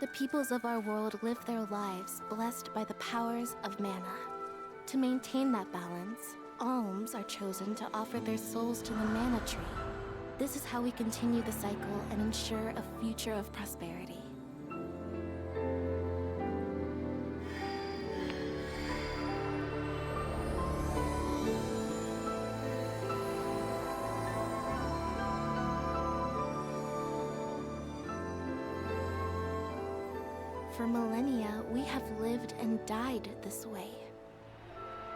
the peoples of our world live their lives blessed by the powers of mana. To maintain that balance, alms are chosen to offer their souls to the mana tree. This is how we continue the cycle and ensure a future of prosperity. For millennia, we have lived and died this way.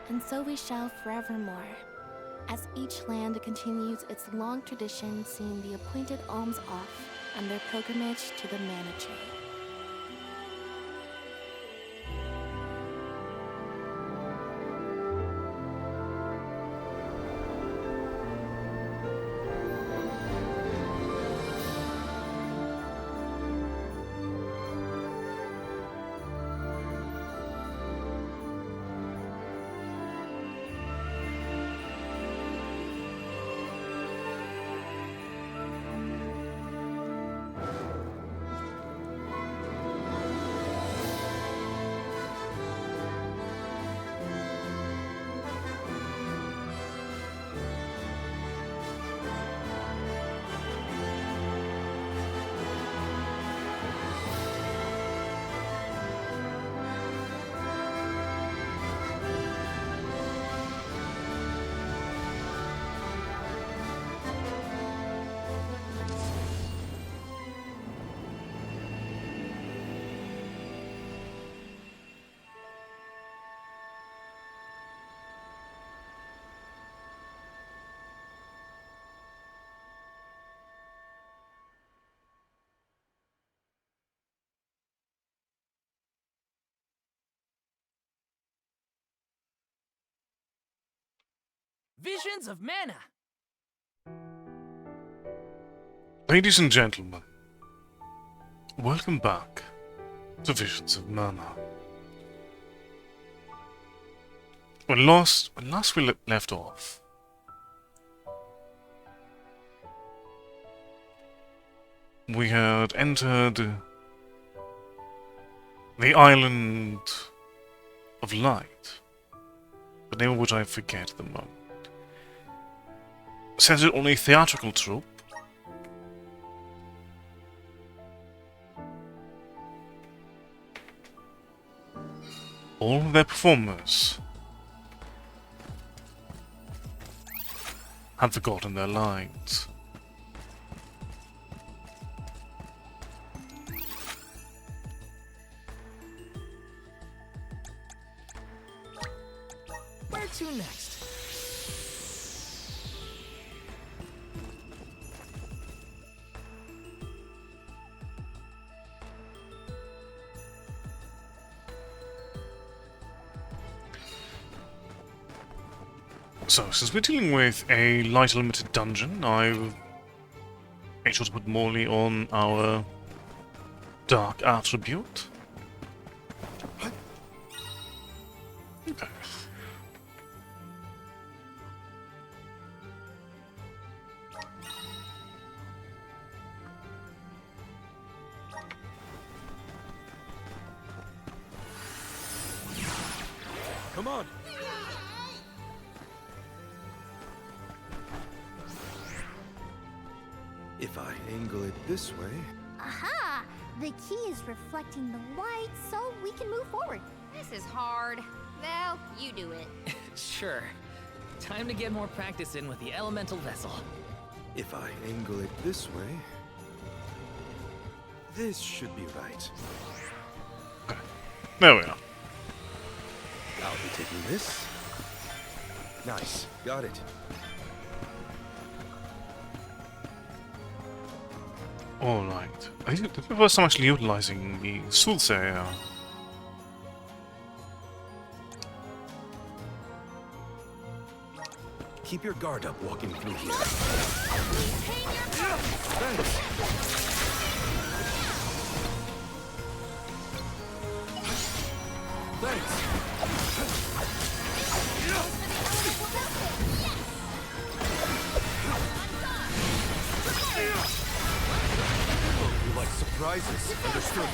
And so we shall forevermore, as each land continues its long tradition seeing the appointed alms off on their pilgrimage to the mana tree. Visions of mana! Ladies and gentlemen, welcome back to Visions of Mana. When last we left off, we had entered the island of light, the name of which I forget at the moment. Centered on a theatrical troupe all of their performers had forgotten their lines. Where to next? So, since we're dealing with a light limited dungeon, I've made sure to put Morley on our dark attribute. Okay. Come on! If I angle it this way... Aha! The key is reflecting the light, so we can move forward. This is hard. Well, you do it. Sure. Time to get more practice in with the elemental vessel. If I angle it this way... This should be right. There we are. I'll be taking this. Nice. Got it. Alright. I think the first time actually utilizing the Soothsayer. Keep your guard up walking through here. Thanks. You like surprises? Understood.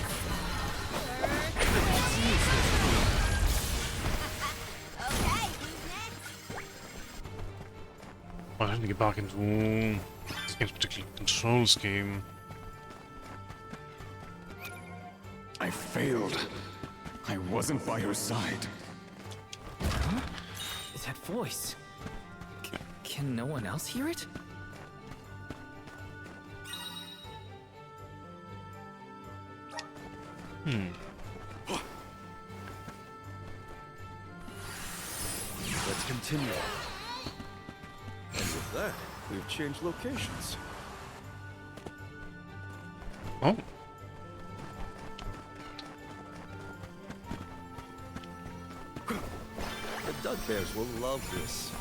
I need to get back into this game's particular control scheme. I failed. I wasn't by your side. Huh? That voice. Can no one else hear it? Let's continue. And with that, we've changed locations. Oh. The Dugbears will love this.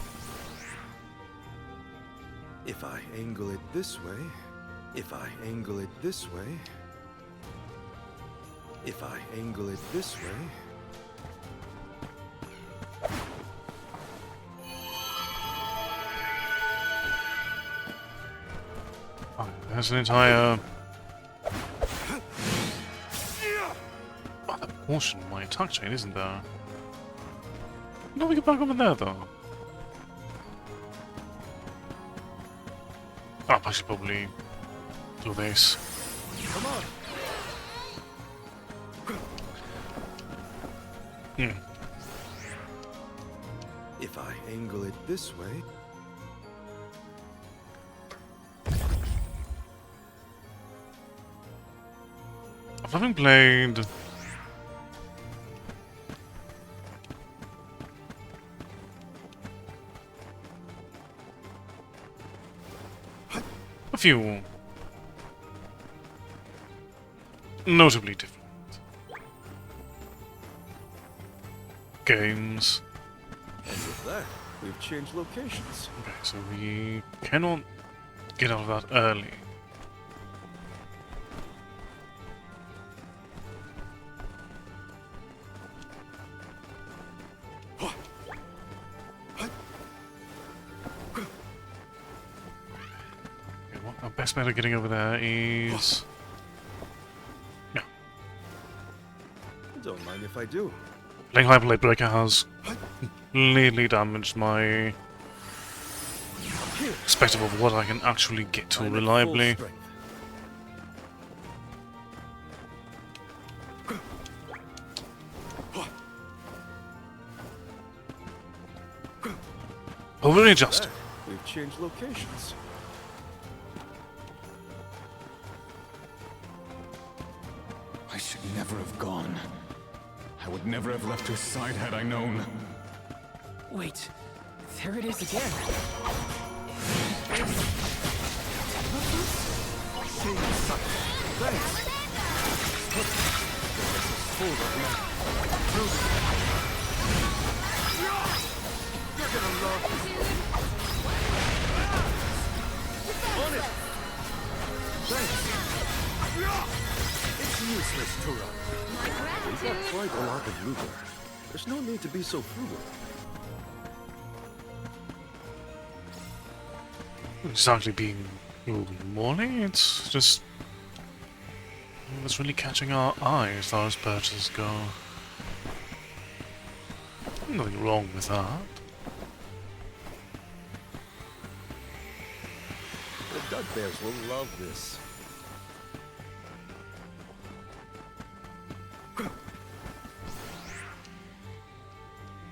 If I angle it this way, if I angle it this way, if I angle it this way. Oh, there's an entire portion of my attack chain, isn't there? No, we get back over there though. Oh, I should probably do this. Come on. If I angle it this way. I've haven't played a few notably different games. And with that, we've changed locations. Okay, so we cannot get out of that early. Okay, what our best bet of getting over there is... yeah. Don't mind if I do. Playing Hyperblade Breaker has completely damaged my perspective of what I can actually get to I'm at full reliably. strength. Overly adjusted. We've changed locations. I should never have gone. I would never have left your side had I known. Wait, there it is again. Thanks. Full of You're gonna love this. On it. Thanks. It's useless to run. We've got quite a lot of loot. There's no need to be so frugal. It's actually being morning, it's just... it's really catching our eye as far as purchases go. Nothing wrong with that. The Dugbears will love this.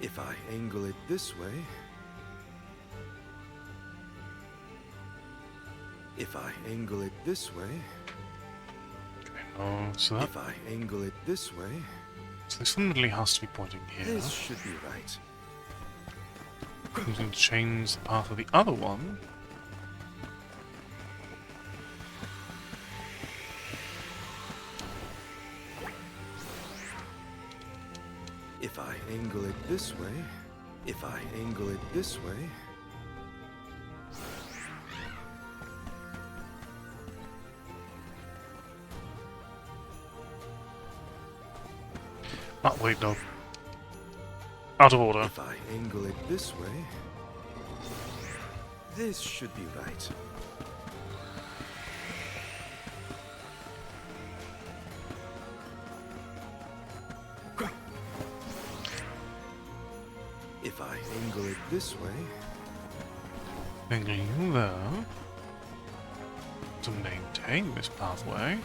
If I angle it this way, if I angle it this way, Okay, no, so that... if I angle it this way, so this fundamentally has to be pointing here. this should be right. I'm going to change the path of the other one. If I angle it this way, if I angle it this way, Ah, wait, no. Out of order. if I angle it this way, this should be right. If I angle it this way, Bringing you there to maintain this pathway.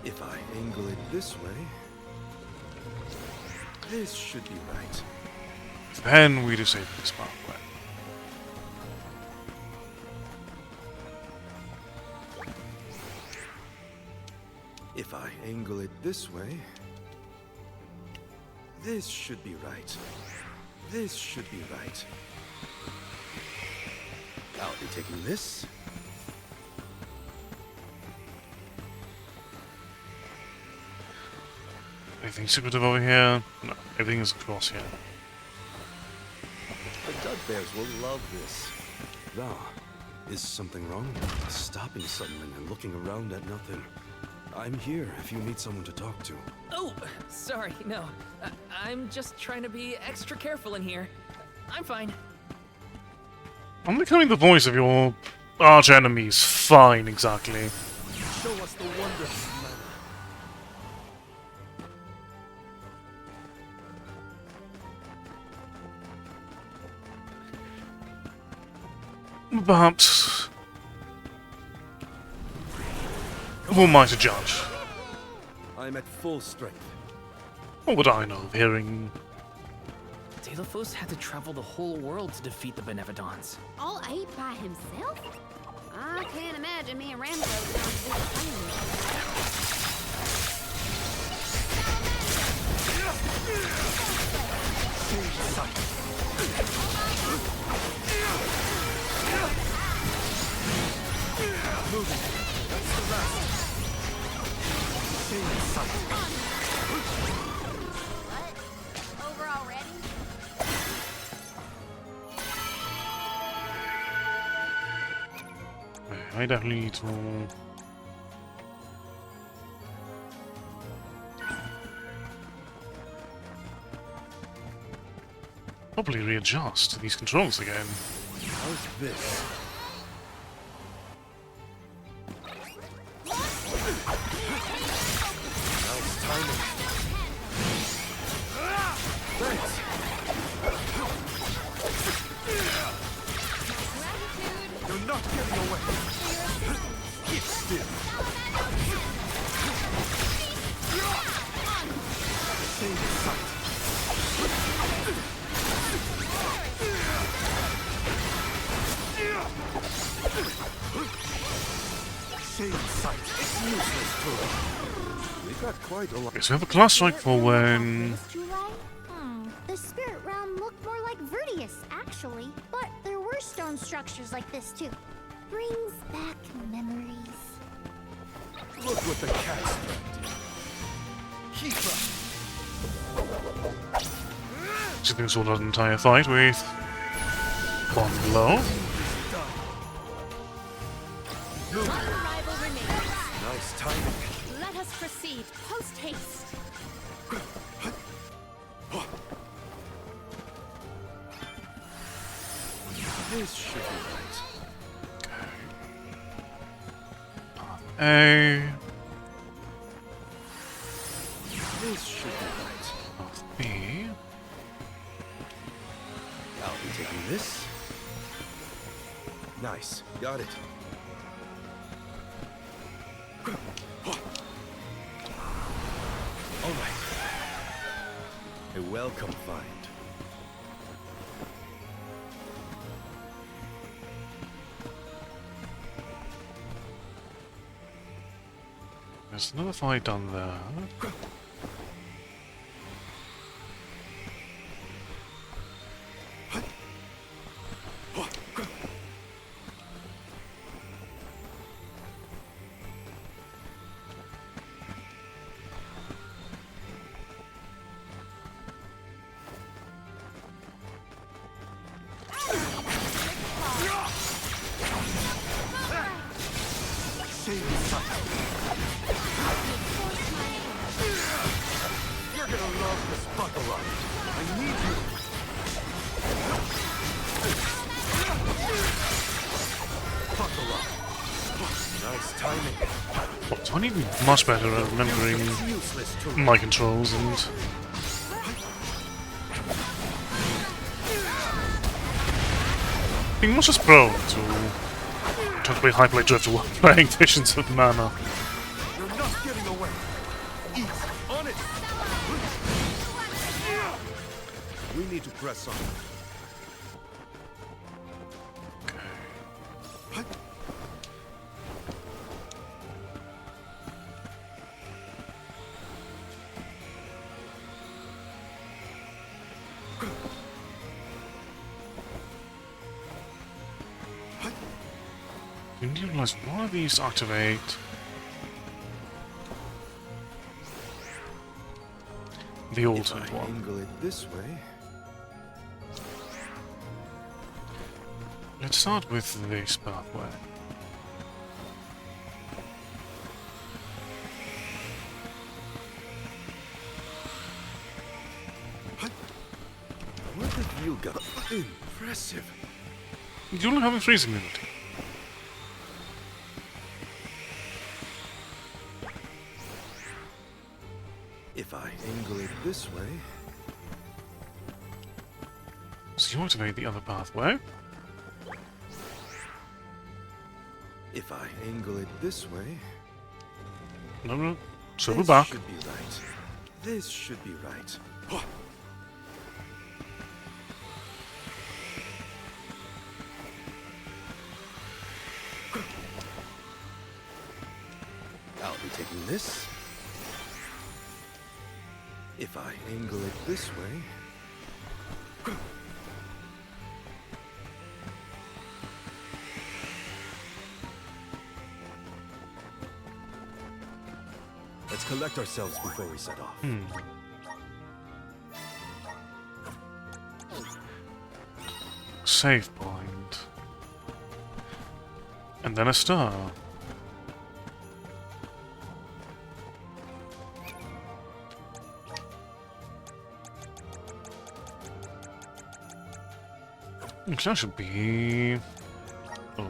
If I angle it this way, this should be right. Then we disable this pathway. If I angle it this way, this should be right. This should be right. I'll be taking this. Anything secretive over here? No, everything is across here. The Dudbears will love this. Now, is something wrong? Stopping suddenly and looking around at nothing. I'm here if you need someone to talk to. Oh, sorry, no. I'm just trying to be extra careful in here. I'm fine. I'm becoming the voice of your arch enemies. Fine, exactly. Show us the wonders of mana. Perhaps... who am I to judge? I'm at full strength. What would I know of hearing... Delphos had to travel the whole world to defeat the Benevodons. All 8 by himself? I can't imagine me and Rambo down Moving. That's the last. Stay in sight. What? Over already? I definitely need to... probably readjust these controls again. How's this? Now's timing. Thanks. You're not getting away. Keep still. Stay in sight. Stay in sight. It's useless to us. We got quite a lot. Okay, so we have a class strike for when... The spirit realm looked more like Vertius, actually. But there were stone structures like this, too. Brings back memories. Look what the cat's done. Keep up. So they sort out an entire fight with... one blow. One rival remains. Nice timing. Let us proceed post haste. This should be right. A... This should be right. Path B... I'll be taking this. Nice. Got it. All right. A welcome find. There's another fight done there. Stay in sight. You're gonna love this buckle up. I need you. Buckle up. Nice timing. Well, so I need to be much better at remembering It's useless to my controls and... being much as prone to trying to play high play drift while playing Visions of Mana. You're not getting away. Eat on it. We need to press on. You need to realize why these activate. The If alternate I one. angle it this way. Let's start with this pathway. What have you got? Impressive. You only have a freezing immunity. If I angle it this way. So you activate the other pathway. If I angle it this way. No. Circle This back. should be right. This should be right. I'll be taking this. If I angle it this way. Let's collect ourselves before we set off. Save point. And then a star. Which that should be... Oh.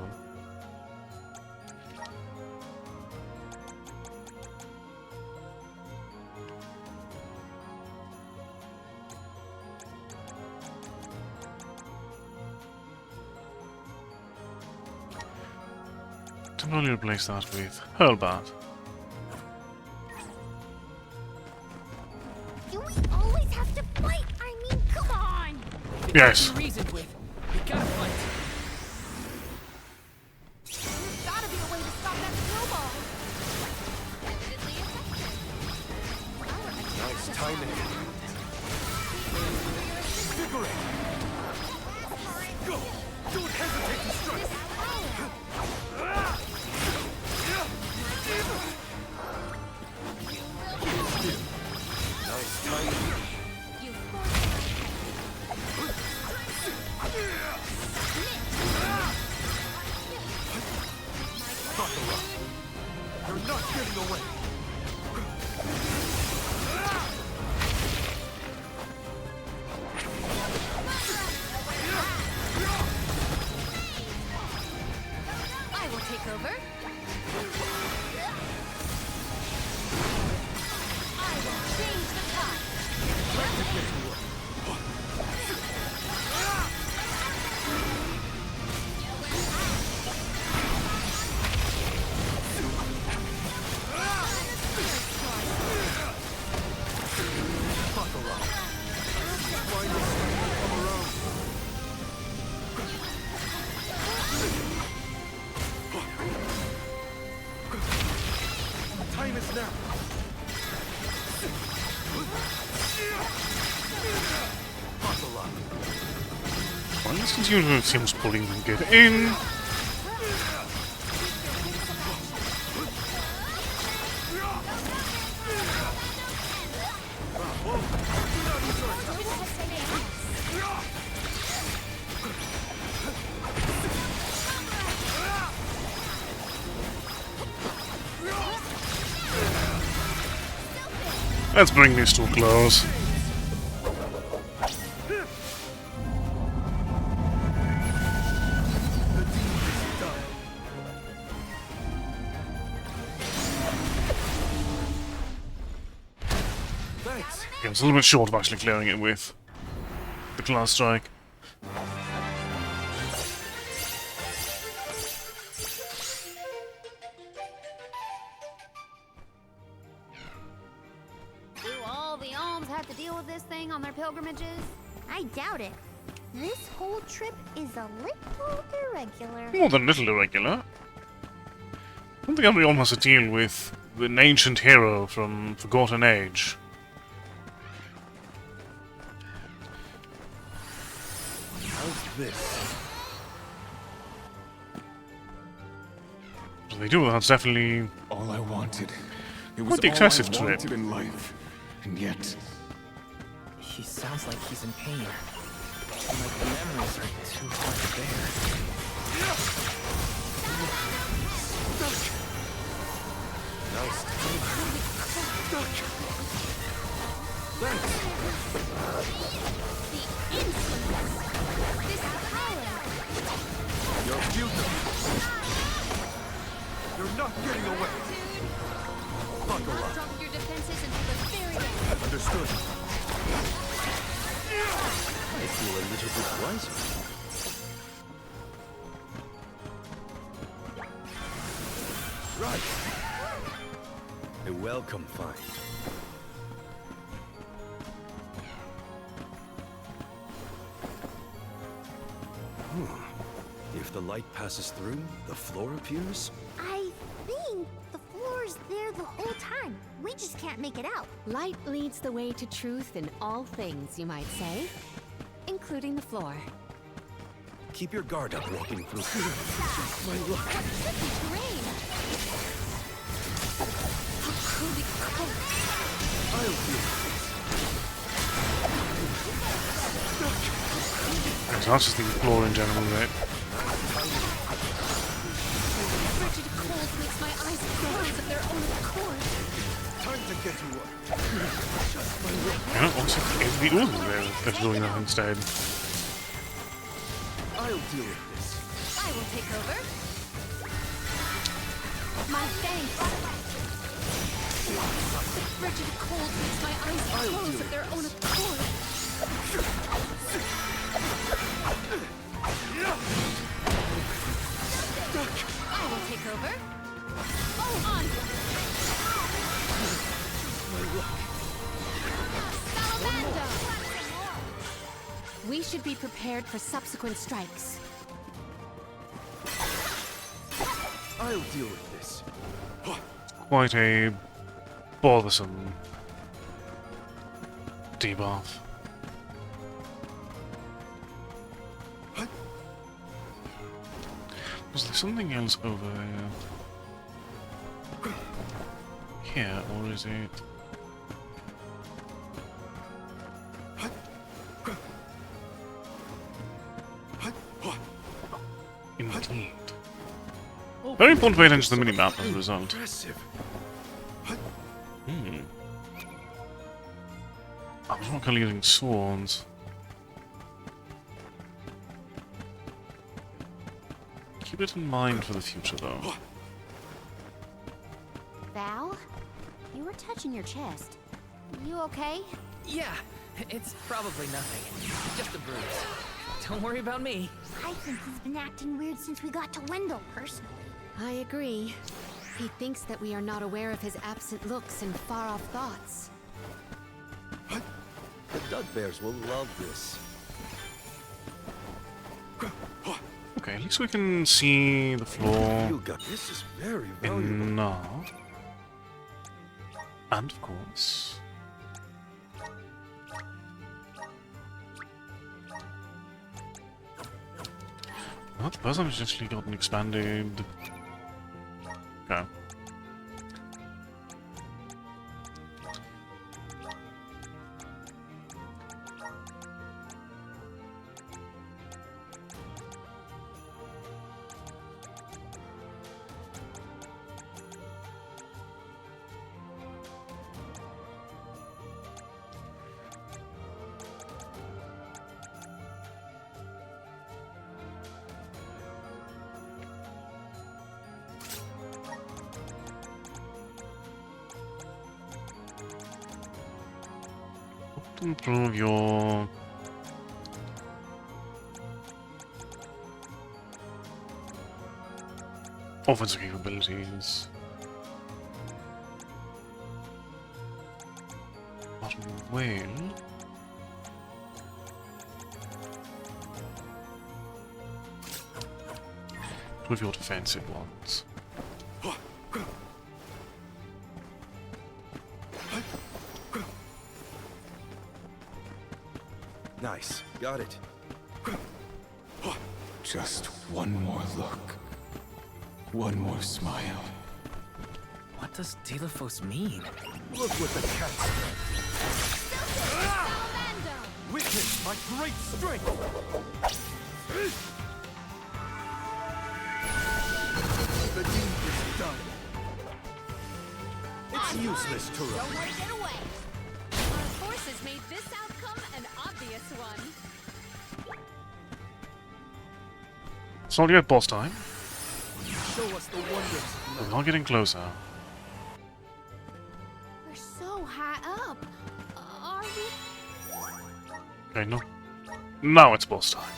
Temporarily replace that with Hurlbat. Do we always have to fight? I mean, come on! Yes. Reasoned with. We gotta fight. There's gotta be a way to stop that snowball. Nice timing. Vigorate. Go! Don't hesitate to strike. Nice timing. Buckle up. You're not getting away. I will take over. I will change the tide. Buckle up. Find your strength to come around. Time is now. Buckle up. Well, let's continue with Tim's pulling and get in. Let's bring these to a close. Thanks. Yeah, it's a little bit short of actually clearing it with the class strike. anything on their pilgrimages? I doubt it. This whole trip is a little irregular. More than a little irregular. I don't think everyone has to deal with an ancient hero from Forgotten Age. How's this? If they do, that's definitely All I wanted. It was quite the all excessive I trip. wanted in life. And yet, He sounds like he's in pain. Like the memories are too hard to bear. Now This power! you're futile. You're not getting away. Buckle Not up. drop your defenses until the very end. Understood. I feel a little bit wiser. Right. A welcome find. If the light passes through, the floor appears? I think the floor's there the whole time. We just can't make it out. Light leads the way to truth in all things, you might say. Including the floor. Keep your guard up walking through. My luck. Tricky terrain! Holy crap! I'll deal with So that's just the floor in general, right? Frigid cold makes my eyes close of their own accord. this. Time to get to work. Yeah, also every ooh, they're doing that instead. I'll deal with this. I will take over. My thanks. The frigid cold makes my eyes close of their own accord. I will take over. Oh, on! Salamander! We should be prepared for subsequent strikes. I'll deal with this. Quite a bothersome debuff. Was there something else over here, or is it? Indeed. Very important to pay attention to the minimap as a result. Impressive. I'm not currently using swords. Keep it in mind for the future, though. Val? You were touching your chest. You okay? Yeah, it's probably nothing. Just a bruise. Don't worry about me. I think he's been acting weird since we got to Wendell, personally. I agree. He thinks that we are not aware of his absent looks and far-off thoughts. The Dugbears will love this. Okay, at least we can see the floor You got this is very valuable. enough. And of course, well, the person has actually gotten expanded. Okay. Improve your offensive capabilities. But will with your defensive ones. Nice. Got it. Just one more look. One more smile. What does Deilephos mean? Look what the cat's done. Witness my great strength! The deed is done. It's useless to run. Don't let it get away. Our forces made this outcome an obvious one. It's not yet boss time, Show us the wonders. but we are getting closer. We're so high up. Are we? Okay, no. Now it's boss time.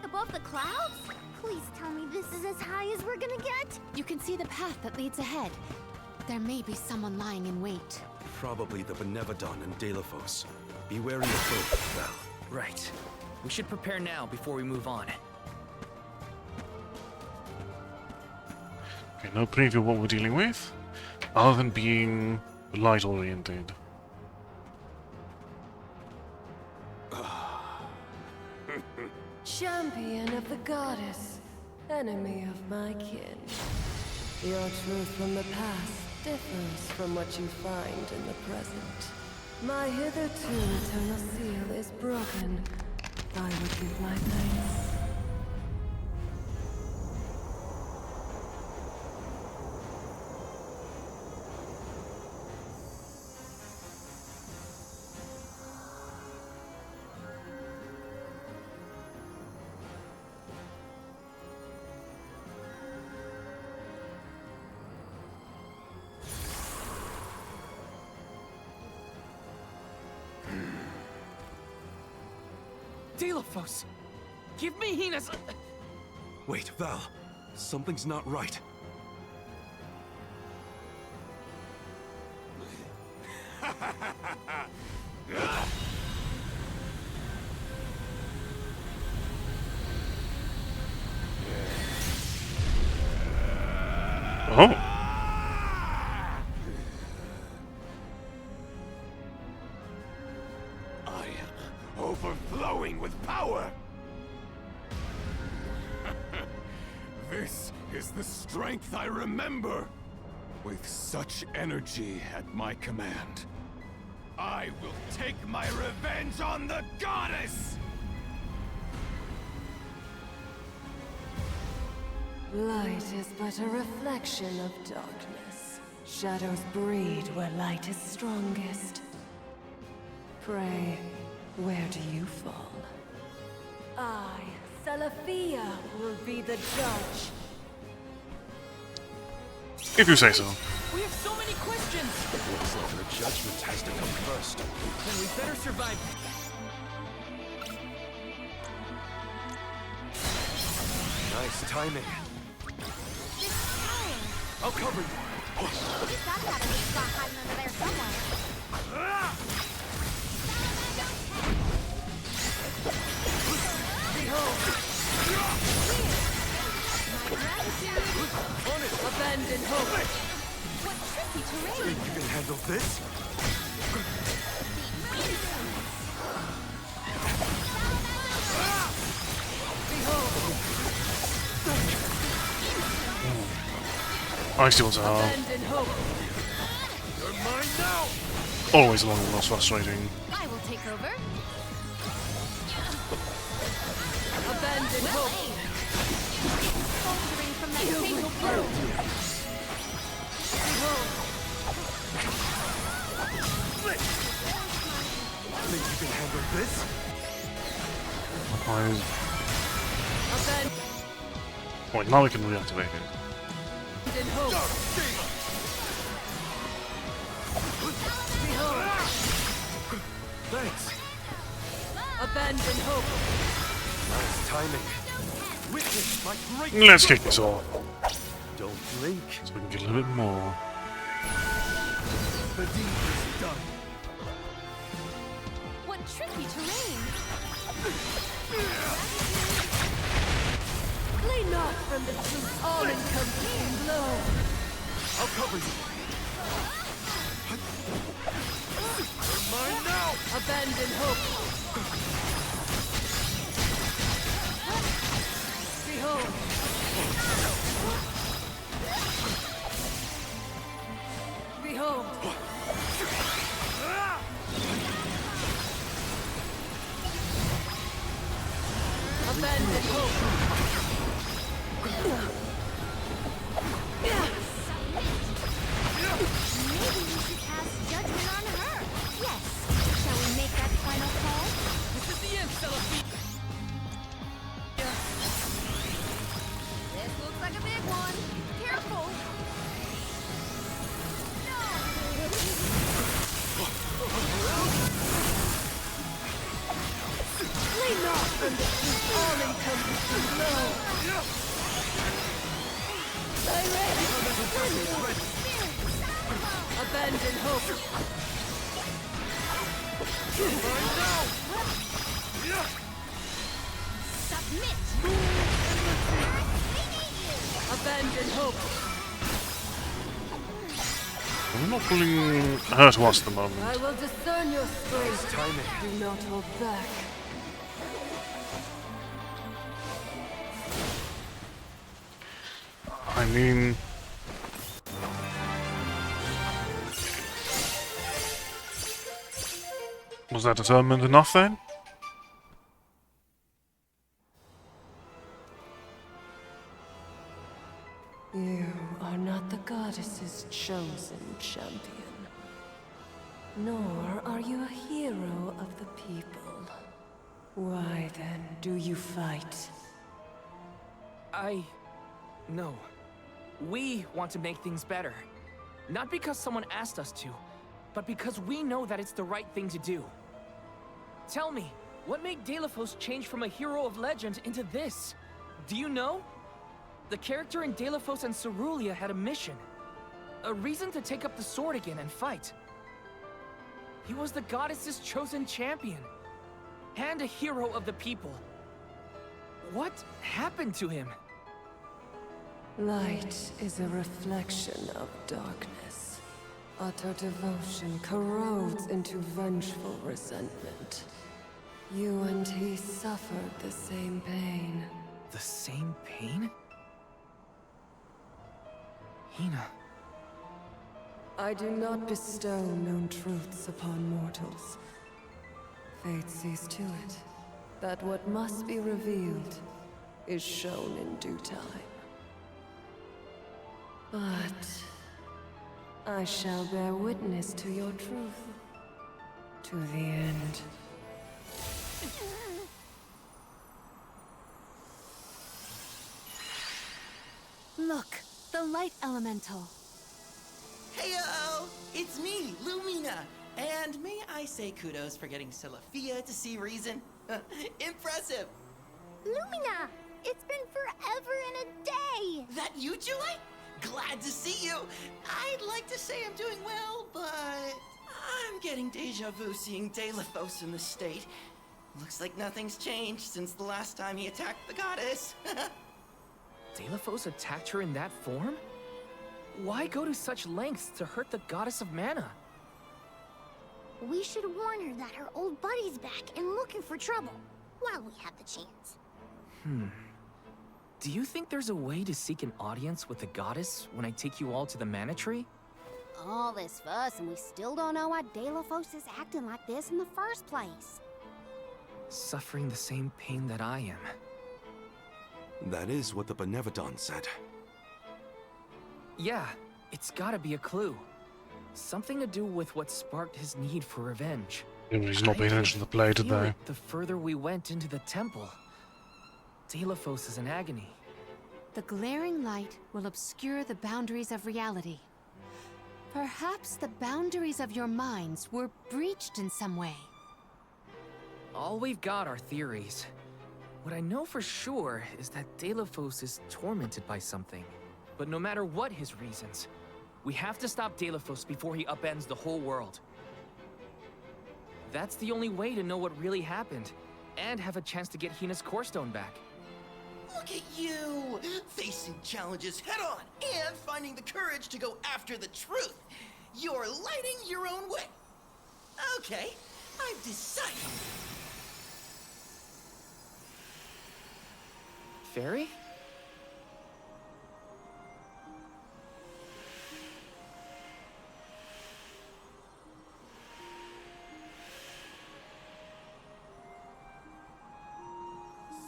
Above the clouds? Please tell me this is as high as we're gonna get. You can see the path that leads ahead. There may be someone lying in wait. Probably the Benevodon and Deilephos. Be wary of both, Val. Right. We should prepare now before we move on. Okay, no preview of what we're dealing with, other than being light-oriented. Champion of the goddess, enemy of my kin. Your truth from the past differs from what you find in the present. My hitherto eternal seal is broken. I would give my thanks. Deilephos! Give me Hina's... Wait, Val. Something's not right. Oh! I am overflowing with power! This is the strength I remember! With such energy at my command, I will take my revenge on the goddess! Light is but a reflection of darkness. Shadows breed where light is strongest. Pray, where do you fall? I, Salafia, will be the judge. If you say so. We have so many questions! Looks like the judgment has to come first. Then we better survive. Nice timing. I'll cover you. He's gotta have a big spot hiding under there somewhere. Abandon hope. What tricky terrain. Think you can handle this? I still are Abandon hope. You're mine now! always along the most frustrating. I will take over. Abandon hope. Faltering from that fatal blow. Think you can handle this? Abandon Wait, now we can reactivate it. hope. Thanks. Abandon hope. Nice timing. Witness my great... Let's kick this off, Don't blink. so we can get a little bit more. The deed is done. What tricky terrain! Flee not from the truth, all-encompassing blow. I'll cover you. You're mine now! Abandon hope. Behold. Behold. Abandon hope. Maybe we should cast judgment on her. Yes. Shall we make that final call? This is the end, Celestine. This looks like a big one. Careful. Flee not from the truth, all-encompassing blow. Abandon hope. Submit. Abandon hope. I'm not pulling her to us at the moment. I will discern your strength. Do not hold back. I mean... Was that determined enough then? You are not the goddess's chosen champion. Nor are you a hero of the people. Why then do you fight? No. We want to make things better. Not because someone asked us to, but because we know that it's the right thing to do. Tell me, what made Delphos change from a hero of legend into this? Do you know? The character in Delphos and Cerulean had a mission. A reason to take up the sword again and fight. He was the goddess's chosen champion. And a hero of the people. What happened to him? Light is a reflection of darkness. Utter devotion corrodes into vengeful resentment. You and he suffered the same pain. The same pain? Hina. I do not bestow known truths upon mortals. Fate sees to it that what must be revealed is shown in due time. But I shall bear witness to your truth to the end. Look, the light elemental. Heyo! It's me, Lumina! And may I say kudos for getting Celestia to see reason? Impressive! Lumina! It's been forever and a day! That you, Julie? Glad to see you! I'd like to say I'm doing well, but I'm getting deja vu seeing Delphos in the state. Looks like nothing's changed since the last time he attacked the goddess. Delphos attacked her in that form? Why go to such lengths to hurt the goddess of mana? We should warn her that her old buddy's back and looking for trouble, while we have the chance. Do you think there's a way to seek an audience with the goddess when I take you all to the mana tree? All this fuss and we still don't know why Delphos is acting like this in the first place. Suffering the same pain that I am. That is what the Benevodon said. Yeah, it's gotta be a clue. Something to do with what sparked his need for revenge. Yeah, but he's not paying attention to the play Feel today. it the further we went into the temple. Delphos is in agony. The glaring light will obscure the boundaries of reality. Perhaps the boundaries of your minds were breached in some way. All we've got are theories. What I know for sure is that Delphos is tormented by something. But no matter what his reasons, we have to stop Delphos before he upends the whole world. That's the only way to know what really happened, and have a chance to get Hina's core stone back. Look at you! Facing challenges head on and finding the courage to go after the truth. You're lighting your own way. Okay, I've decided. Fairy?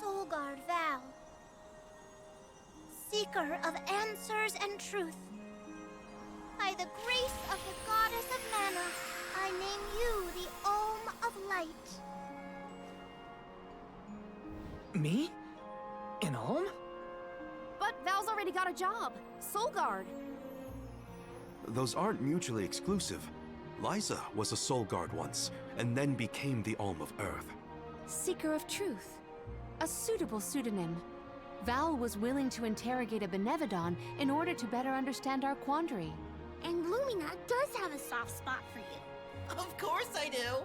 Soulguard Val, seeker of answers and truth. By the grace of the goddess of mana, I name you the Olm of Light. Me? An Olm? But Val's already got a job. Soulguard. Those aren't mutually exclusive. Liza was a soul guard once, and then became the Olm of Earth. Seeker of Truth. A suitable pseudonym. Val was willing to interrogate a Benevodon in order to better understand our quandary. And Lumina does have a soft spot for you. Of course I do.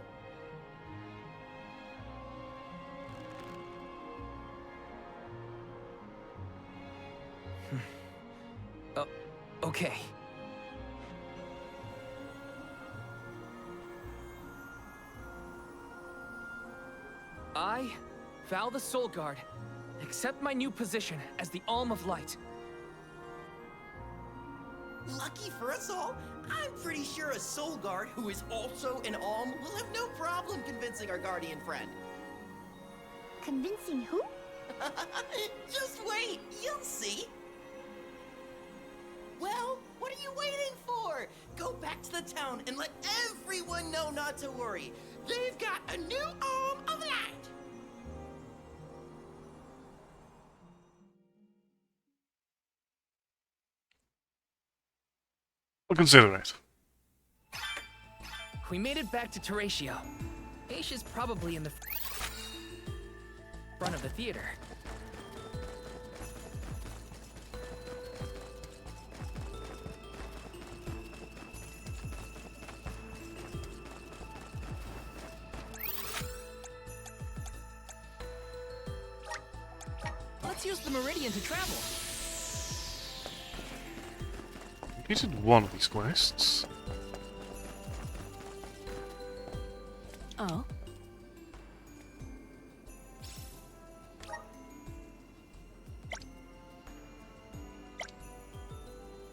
Okay. I, Val the Soul Guard, accept my new position as the Olm of Light. Lucky for us all, I'm pretty sure a soul guard who is also an Olm will have no problem convincing our guardian friend. Convincing who? Just wait, you'll see. Well, what are you waiting for? Go back to the town and let everyone know not to worry. They've got a new Olm of Light. I'll consider it. We made it back to Teratio. Aisha's probably in the front of the theater. Let's use the Meridian to travel. Completed one of these quests. Oh.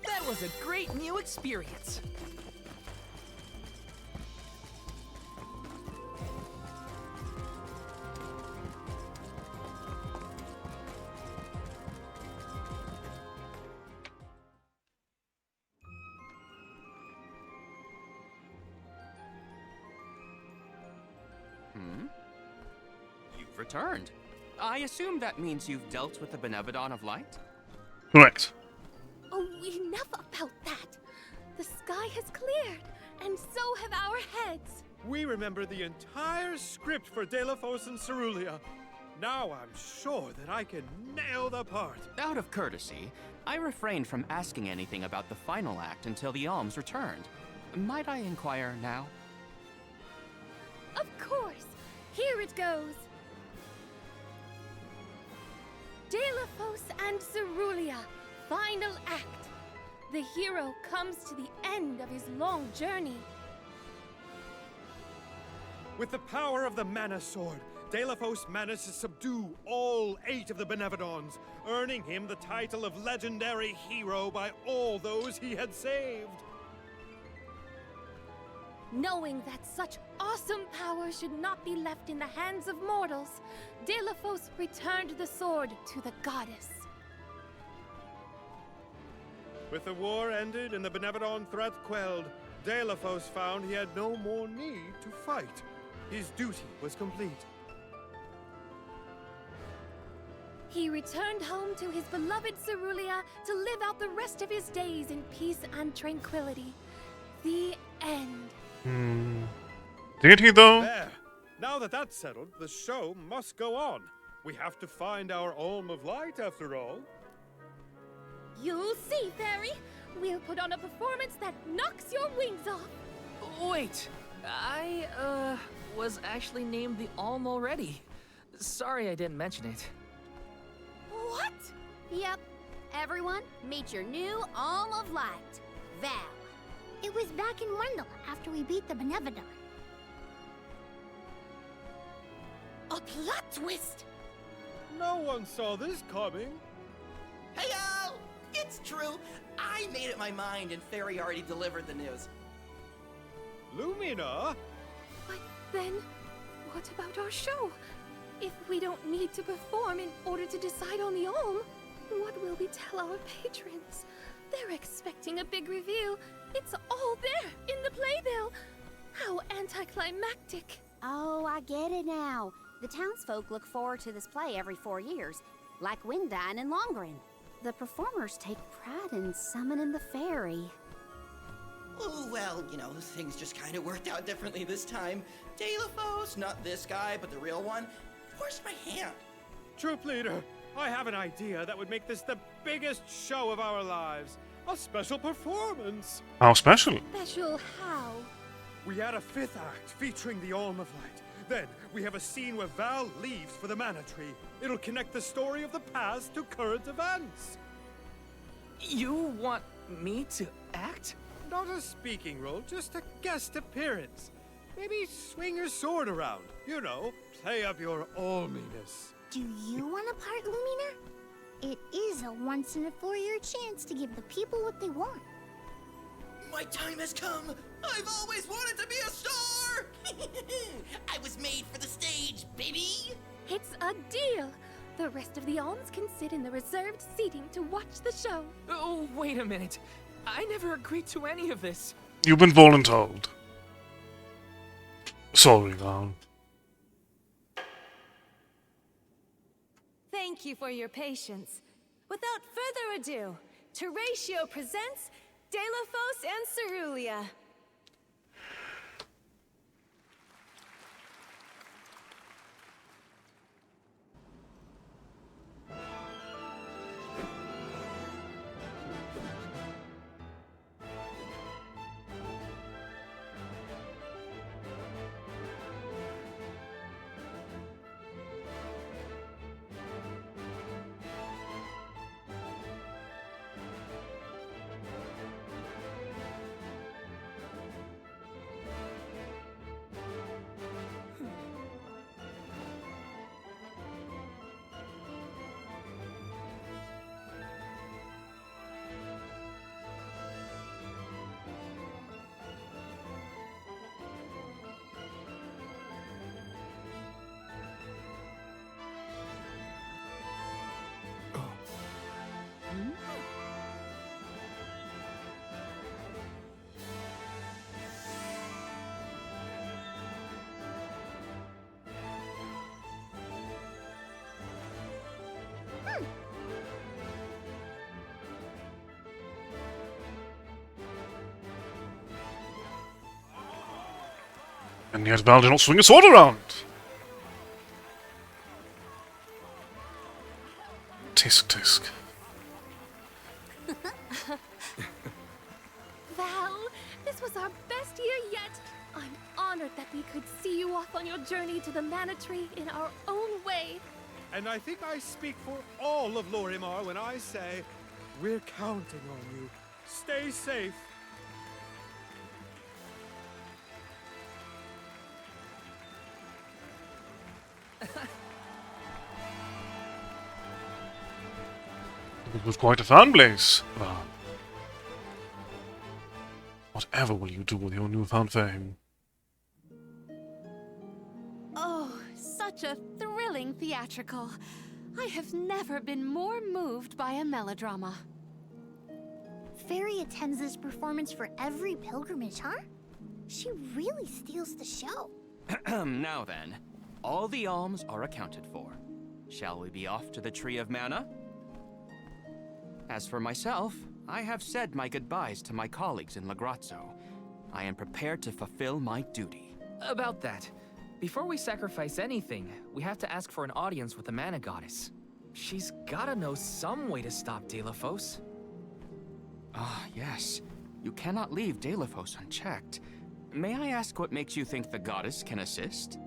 That was a great new experience. You've returned. I assume that means you've dealt with the Benevodon of Light? Correct. Oh, enough about that. The sky has cleared, and so have our heads. We remember the entire script for Delafos and Cerulia. Now I'm sure that I can nail the part. Out of courtesy, I refrained from asking anything about the final act until the alms returned. Might I inquire now? Of course. Here it goes. Delafos and Cerulia, final act. The hero comes to the end of his long journey. With the power of the Mana Sword, Delafos managed to subdue all 8 of the Benevodons, earning him the title of legendary hero by all those he had saved. Knowing that such awesome power should not be left in the hands of mortals, Delafos returned the sword to the goddess. With the war ended and the Benevodon threat quelled, Delafos found he had no more need to fight. His duty was complete. He returned home to his beloved Cerulia to live out the rest of his days in peace and tranquility. The end. Did he though? There. Now that that's settled, the show must go on. We have to find our Olm of Light, after all. You'll see, Fairy. We'll put on a performance that knocks your wings off. Wait, I, was actually named the Olm already. Sorry I didn't mention it. What? Yep. Everyone, meet your new Alm of Light, Val. It was back in Wendell after we beat the Benevodon. A plot twist! No one saw this coming. Heyo! It's true. I made up my mind and Fairy already delivered the news. Lumina? But then, what about our show? If we don't need to perform in order to decide on the Alm, what will we tell our patrons? They're expecting a big reveal. It's all there, in the playbill. How anticlimactic. Oh, I get it now. The townsfolk look forward to this play every 4 years, like Windine and Longren. The performers take pride in summoning the fairy. Oh, well, you know, things just kind of worked out differently this time. Delafos, not this guy, but the real one, forced my hand. Troop leader, I have an idea that would make this the biggest show of our lives. A special performance. How special? Special how? We add a 5th act featuring the Alm of Light. Then we have a scene where Val leaves for the Mana Tree. It'll connect the story of the past to current events. You want me to act? Not a speaking role, just a guest appearance. Maybe swing your sword around. You know, play up your alminess. Do you want a part, Lumina? It is a once-in-a-4-year chance to give the people what they want. My time has come! I've always wanted to be a star! I was made for the stage, baby! It's a deal. The rest of the alms can sit in the reserved seating to watch the show. Oh, wait a minute. I never agreed to any of this. You've been voluntold. Sorry, Val. Thank you for your patience. Without further ado, Teratio presents Delafos and Cerulia. And yet Val did not swing a sword around. Tisk tisk. Val, this was our best year yet. I'm honored that we could see you off on your journey to the Mana Tree in our own way. And I think I speak for all of Lorimar when I say, we're counting on you. Stay safe. It was quite a fan blaze, Val. Whatever will you do with your newfound fame? Oh, such a thrilling theatrical. I have never been more moved by a melodrama. Fairy attends this performance for every pilgrimage, huh? She really steals the show. Now then, all the alms are accounted for. Shall we be off to the Tree of Mana? As for myself, I have said my goodbyes to my colleagues in Lagrazzo. I am prepared to fulfill my duty. About that, before we sacrifice anything, we have to ask for an audience with the Mana Goddess. She's gotta know some way to stop Delafos. Ah, yes. You cannot leave Delafos unchecked. May I ask what makes you think the goddess can assist?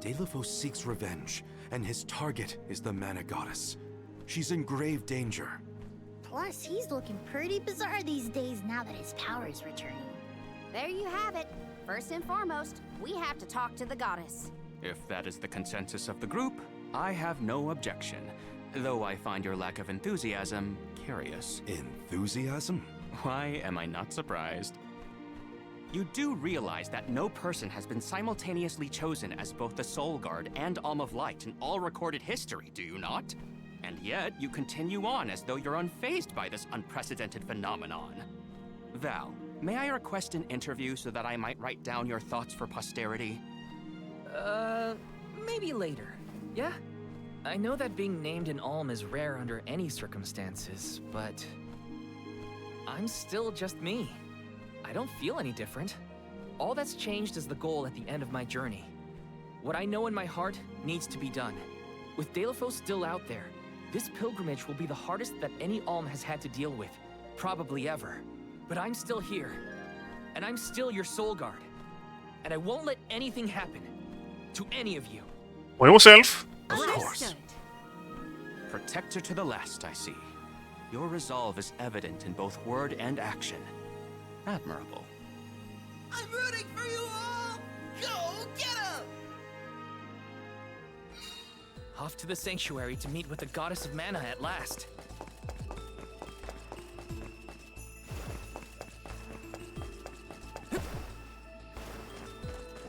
Delafos seeks revenge, and his target is the Mana Goddess. She's in grave danger. Plus, he's looking pretty bizarre these days now that his power is returning. There you have it. First and foremost, we have to talk to the goddess. If that is the consensus of the group, I have no objection. Though I find your lack of enthusiasm curious. Enthusiasm? Why am I not surprised? You do realize that no person has been simultaneously chosen as both the Soul Guard and Alm of Light in all recorded history, do you not? And yet, you continue on as though you're unfazed by this unprecedented phenomenon. Val, may I request an interview so that I might write down your thoughts for posterity? Maybe later. Yeah? I know that being named an Alm is rare under any circumstances, but I'm still just me. I don't feel any different. All that's changed is the goal at the end of my journey. What I know in my heart needs to be done. With Deilephos still out there, this pilgrimage will be the hardest that any Alm has had to deal with, probably ever. But I'm still here, and I'm still your Soul Guard. And I won't let anything happen to any of you. By yourself? Of course. Protector to the last, I see. Your resolve is evident in both word and action. Admirable. I'm rooting for you all! Go get him! Off to the sanctuary to meet with the goddess of mana at last.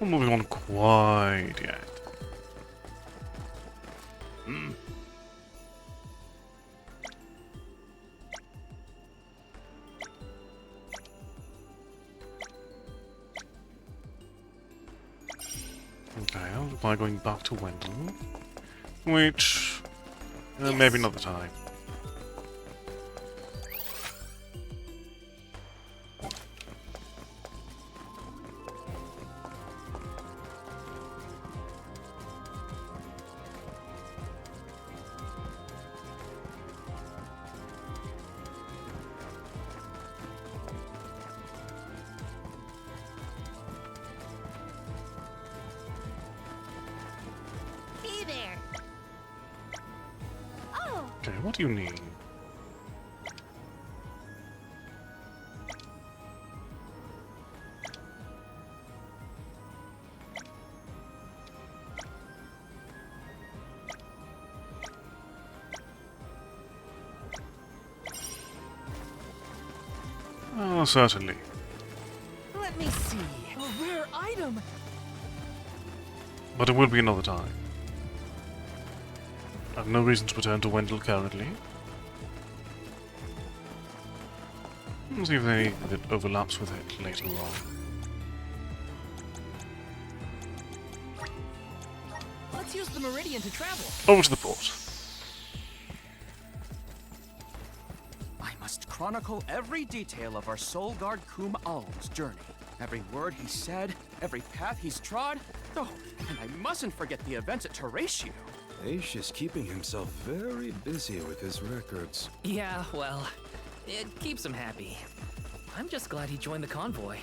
Not moving on quite yet. Okay, by going back to Wendell, which maybe not the time. Hey there. Oh, Okay, what do you need? Oh, certainly. Let me see. A rare item! But it will be another time. I have no reason to return to Wendell currently. We'll see if there anything that overlaps with it later on. Let's use the Meridian to travel. Over to the port. I must chronicle every detail of our Soul Guard Kum Alm's journey. Every word he said, every path he's trod. Oh, and I mustn't forget the events at Teratio. Aish is keeping himself very busy with his records. Yeah, well, it keeps him happy. I'm just glad he joined the convoy.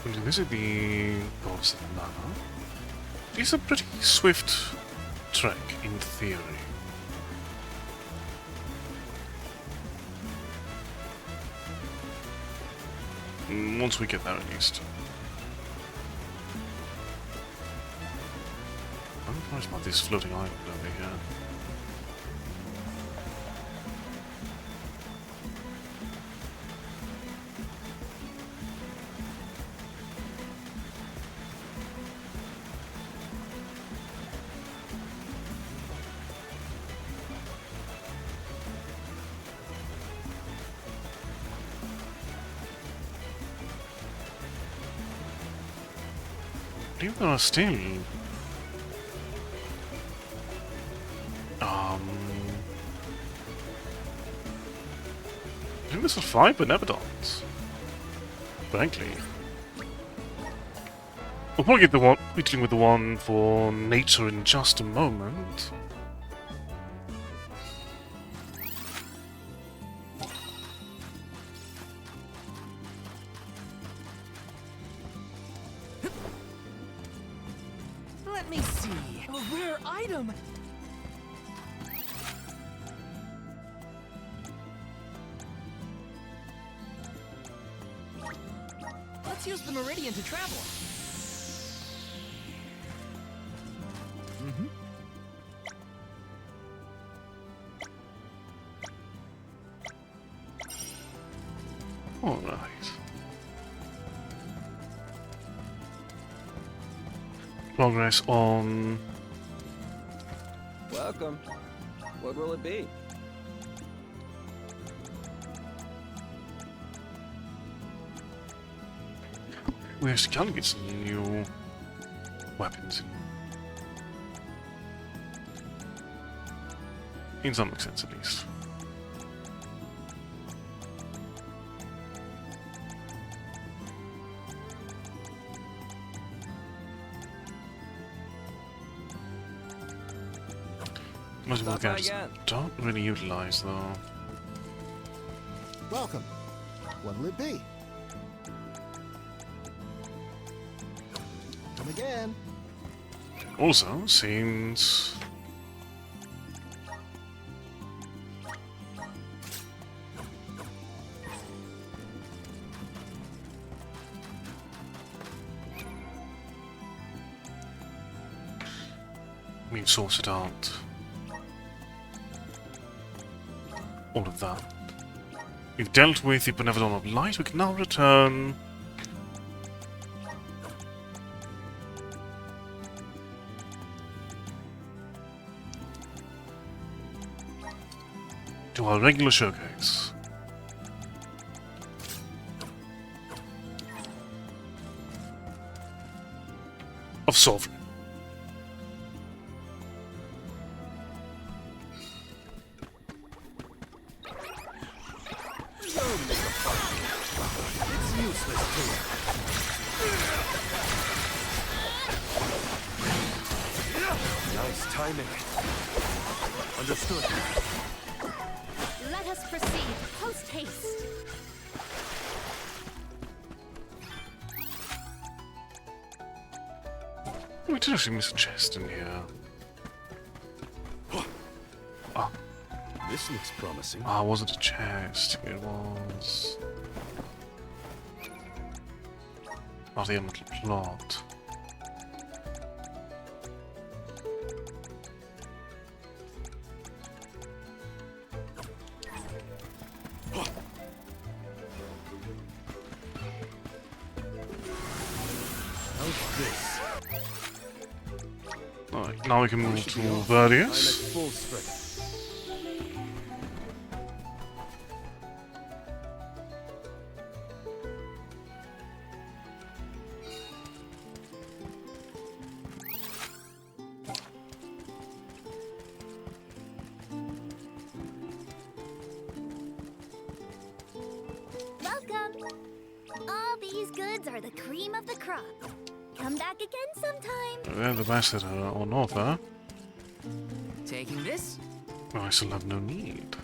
We'll visit the goddess of mana. It's a pretty swift trek, in theory. Once we get there, at least. I'm surprised about this floating island over here. believe there are still... I think there's 5 Benevolence. Frankly. We'll probably get the one, be dealing with the one for nature in just a moment. Let me see. A rare item. Let's use the meridian to travel. Mm-hmm. All right. Progress on... Welcome. What will it be? We actually can get some new weapons in some sense, at least. Multiple gadgets don't really utilize though. Welcome. What will it be? Come again. Also, seems we've sorted out all of that. We've dealt with the Benevolent of Light. We can now return to our regular showcase. Of Sovereign. It's useless here. Nice timing. Understood. Let us proceed, post haste. We did actually miss a chest in here. Ah. This looks promising. Ah, was it a chest? It was... Oh, the elemental plot. How's this? Alright, now we can move to I'm Verdius. at full strength. Welcome. All these goods are the cream of the crop. Come back again sometime. They're the best that are on offer. Taking this? I still have no need.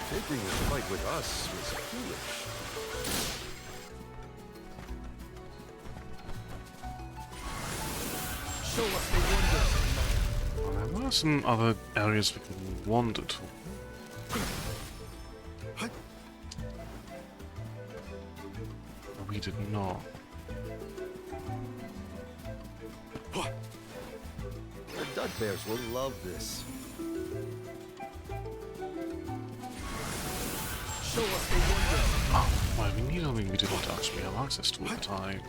Taking this fight with us was foolish. Show us the wonders of man. Well, there were some other areas we can wander to. he did not. The Dud Bears will love this. Show us the wonder. Oh, well, we need something we did not actually have access to at the time.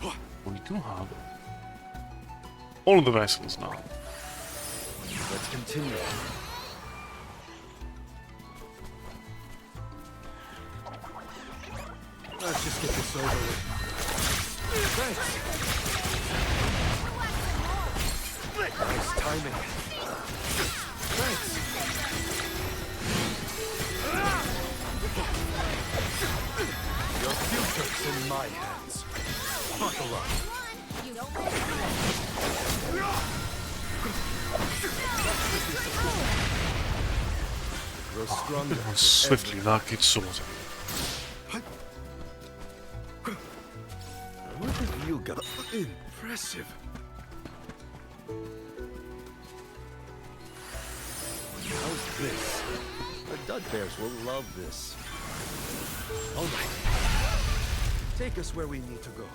But we do have all of the vessels now. Let's continue. Let's just get this over with. Thanks. Nice timing. Thanks. Your future's in my hands. Buckle up. Grow stronger. How swiftly that gets sorted. What have you got? Impressive. How's this? The Dud Bears will love this. All right. Take us where we need to go.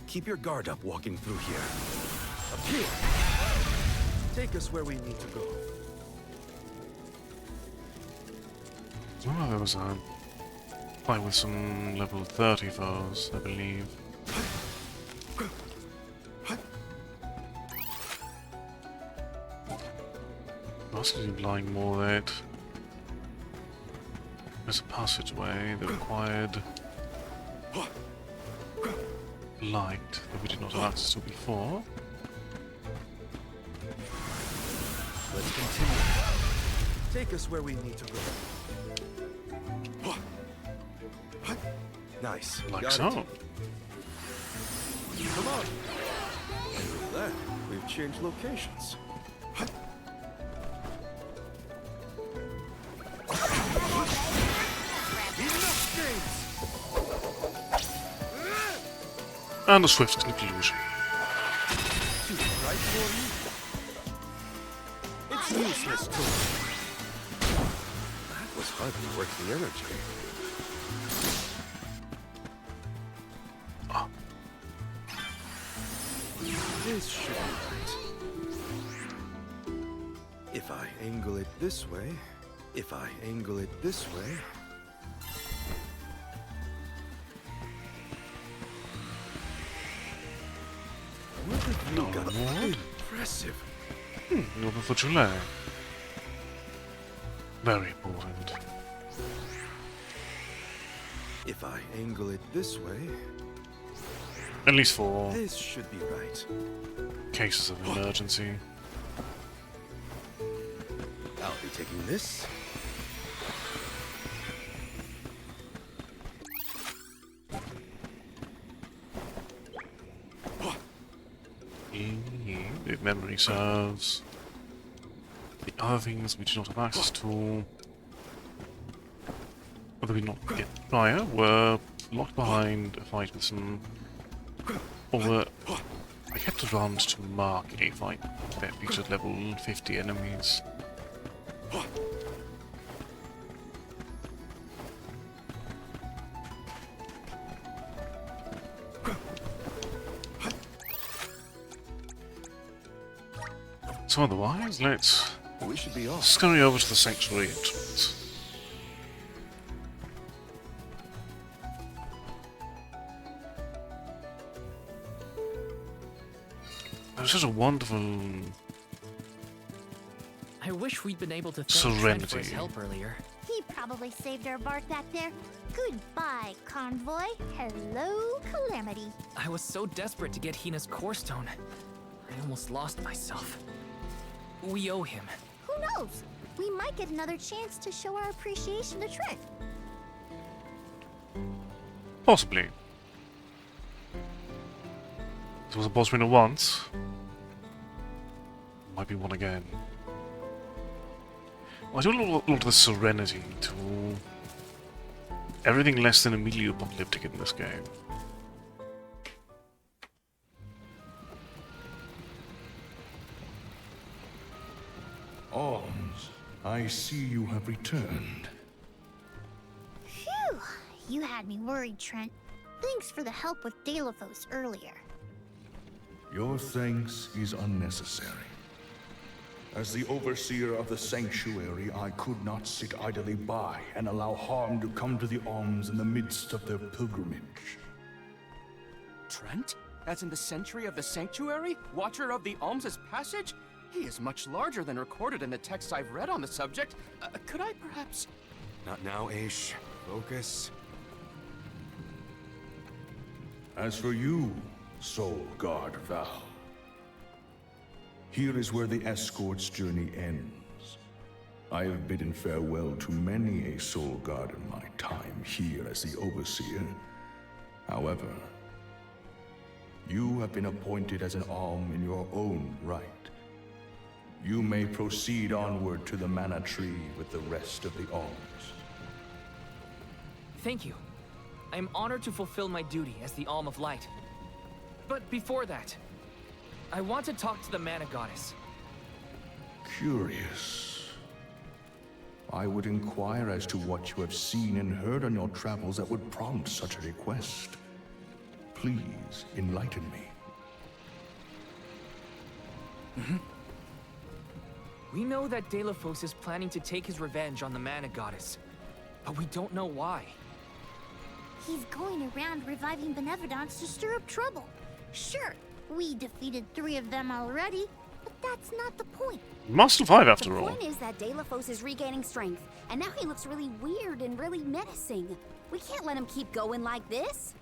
Keep your guard up walking through here. Up here! Take us where we need to go. Oh, there was a fight with some level 30 foes, I believe. Possibly implying more that there's a passageway that required light that we did not have access to before. Let's continue. Take us where we need to go. Nice. Like Got so. it. Come on. And with that, we've changed locations. Enough games! And a swift conclusion. Too bright for you? It's useless to me. That was hardly worth the energy. This should be right. If I angle it this way, if I angle it this way. What have you got? Impressive. You're for July. Very important. If I angle it this way. At least for This should be right. cases of emergency. I'll be taking this. If memory serves. The other things we do not have access to, whether we not get prior, were locked behind a fight with some, or were I kept around to mark a fight that featured level 50 enemies. So otherwise, let's We should be off. scurry over to the sanctuary entrance. It was such a wonderful I wish we'd been able to thank Trent for his serenity. help earlier. He probably saved our bark back there. Goodbye, convoy. Hello, Calamity. I was so desperate to get Hina's core stone. I almost lost myself. We owe him. Who knows? We might get another chance to show our appreciation to Trent. Possibly. There was a boss winner once. Might be one again. I do a lot of the serenity to everything less than immediately apocalyptic in this game. Alms, I see you have returned. Phew! You had me worried, Trent. Thanks for the help with Deilophos earlier. Your thanks is unnecessary. As the overseer of the sanctuary, I could not sit idly by and allow harm to come to the Alms in the midst of their pilgrimage. Trent? As in the sentry of the sanctuary? Watcher of the Alms' passage? He is much larger than recorded in the texts I've read on the subject. Could I perhaps... Not now, Aish. Focus. As for you, Soul Guard Val, here is where the escort's journey ends. I have bidden farewell to many a Soul Guard in my time here as the Overseer. However, you have been appointed as an Alm in your own right. You may proceed onward to the Mana Tree with the rest of the Alms. Thank you. I am honored to fulfill my duty as the Alm of Light. But before that, I want to talk to the Mana Goddess. Curious. I would inquire as to what you have seen and heard on your travels that would prompt such a request. Please, enlighten me. We know that Deilophos is planning to take his revenge on the Mana Goddess, but we don't know why. He's going around reviving benevolence to stir up trouble. Sure, we defeated 3 of them already, but that's not the point. Master 5 after all. The point is that Deilophos is regaining strength, and now he looks really weird and really menacing. We can't let him keep going like this.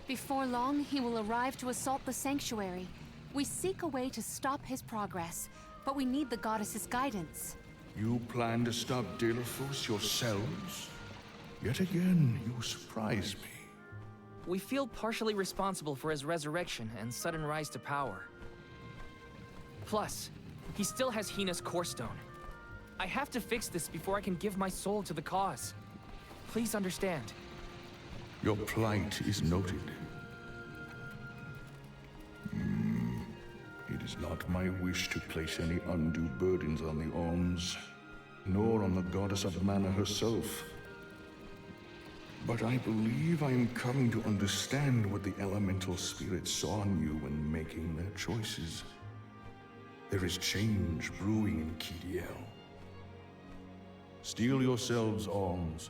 Before long, he will arrive to assault the sanctuary. We seek a way to stop his progress, but we need the goddess's guidance. You plan to stop Deilophos yourselves? Yet again, you surprise me. We feel partially responsible for his resurrection and sudden rise to power. Plus, he still has Hina's core stone. I have to fix this before I can give my soul to the cause. Please understand. Your plight is noted. It is not my wish to place any undue burdens on the Alms, nor on the goddess of mana herself. But I believe I am coming to understand what the elemental spirits saw in you when making their choices. There is change brewing in Kidiel. Steel yourselves, Alms.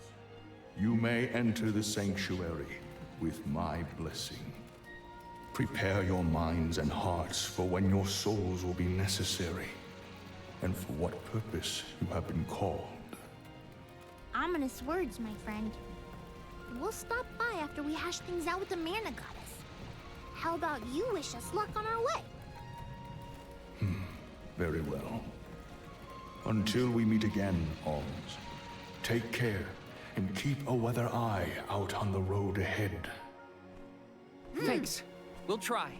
You may enter the sanctuary with my blessing. Prepare your minds and hearts for when your souls will be necessary, and for what purpose you have been called. Ominous words, my friend. We'll stop by after we hash things out with the Mana Goddess. How about you wish us luck on our way? Very well. Until we meet again, Alms, take care and keep a weather eye out on the road ahead. Thanks. We'll try.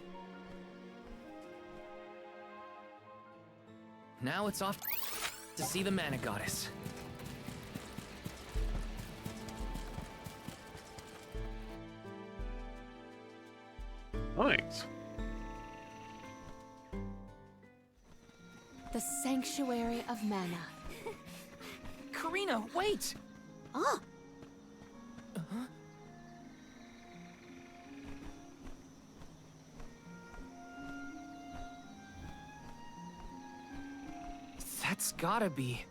Now it's off to see the Mana Goddess. Nice. The Sanctuary of Mana. Karina, wait! Oh! That's gotta be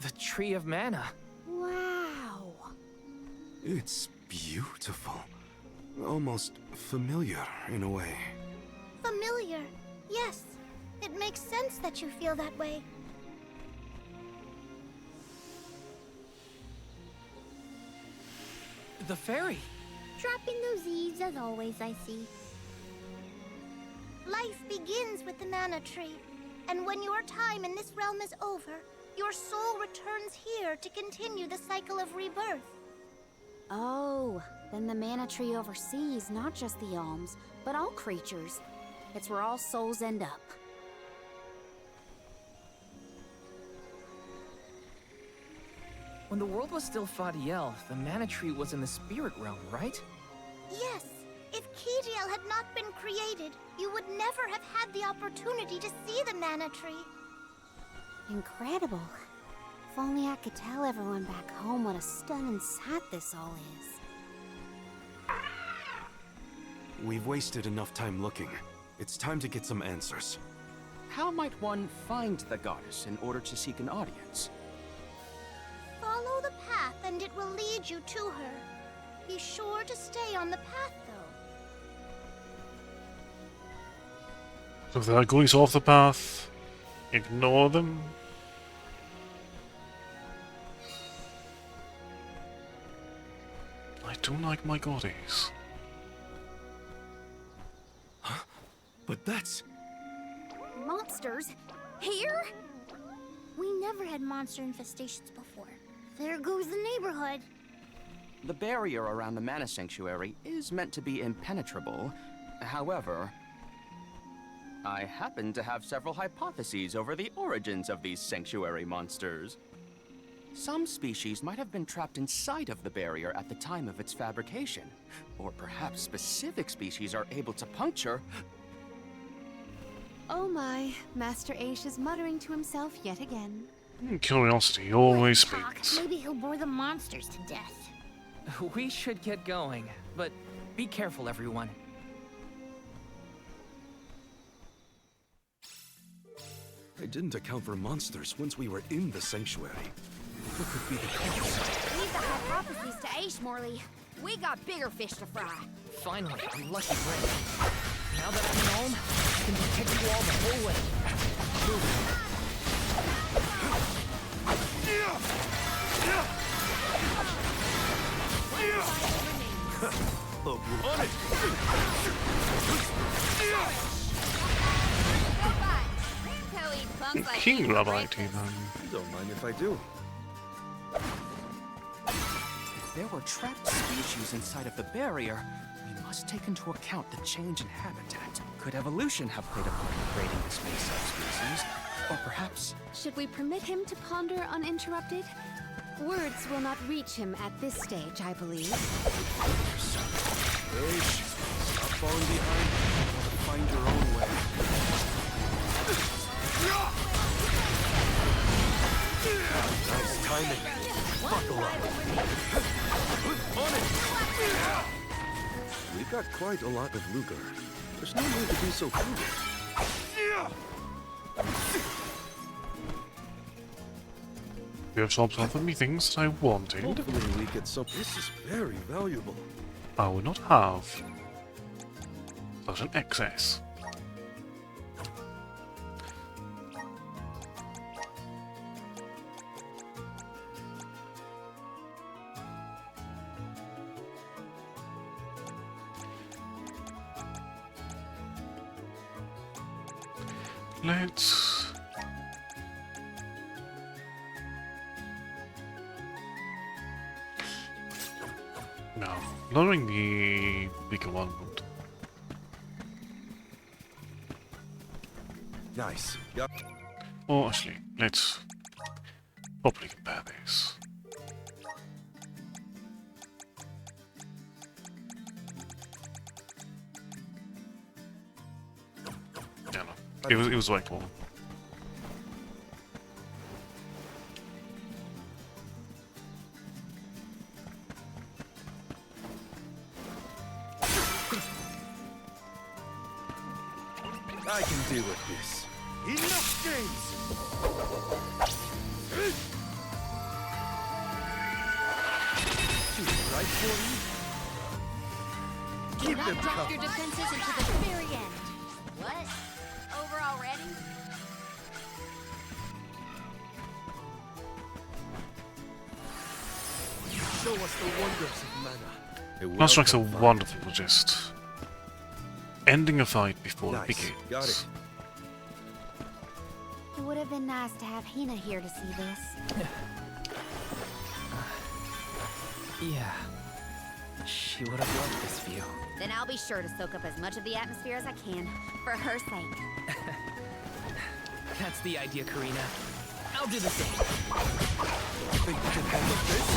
the Tree of Mana. Wow. It's beautiful. Almost familiar in a way. Familiar. Yes. It makes sense that you feel that way. The fairy. Dropping those eaves as always, I see. Life begins with the Mana Tree. And when your time in this realm is over, your soul returns here to continue the cycle of rebirth. Oh, then the Mana Tree oversees not just the Alms, but all creatures. It's where all souls end up. when the world was still Fadiel, the mana tree was in the spirit realm, right? Yes. If Kijiel had not been created, you would never have had the opportunity to see the mana tree. Incredible. If only I could tell everyone back home what a stunning sight this all is. We've wasted enough time looking. It's time to get some answers. How might one find the goddess in order to seek an audience? Follow the path and it will lead you to her. Be sure to stay on the path, though. So if there are goodies off the path, ignore them. I don't like my goodies. Huh? But that's... Monsters? Here? We never had monster infestations before. There goes the neighborhood. The barrier around the Mana Sanctuary is meant to be impenetrable. However, I happen to have several hypotheses over the origins of these sanctuary monsters. Some species might have been trapped inside of the barrier at the time of its fabrication. Or perhaps specific species are able to puncture... Oh my, Master Aish is muttering to himself yet again. Curiosity always speaks. Maybe he'll bore the monsters to death. We should get going, but be careful, everyone. I didn't account for monsters once we were in the sanctuary. What could be the cause? Leave the hypotheses to Aish, Morley. We got bigger fish to fry. Finally, a lucky break. Now that I'm home, I can protect you all the whole way. On it! King Rabite, even. Don't mind if I do. If there were trapped species inside of the barrier, we must take into account the change in habitat. Could evolution have played a part in creating this many subspecies? Or perhaps... Should we permit him to ponder uninterrupted? Words will not reach him at this stage, I believe. Aish, stop falling behind. Find your own way. Nice timing. Buckle up. On it! We've got quite a lot of Luger. There's no need to be so frugal. You have solved some of me things that I wanted. Hopefully we get some. This is very valuable. I will not have such an excess. Let's... No, lowering the bigger one would... Nice. Yep. Or actually, let's properly compare this. Yeah, no, it was the right one. I can deal with this. Enough games! Too right for you? Keep them Drop coming. your defenses into the very end. What? Over already? Show us the wonders of mana. Last strikes are wonderful, just ending a fight before it begins. Got it. It would have been nice to have Hina here to see this. Yeah. She would have loved this view. Then I'll be sure to soak up as much of the atmosphere as I can, for her sake. That's the idea, Karina. I'll do the same. Think you can handle this?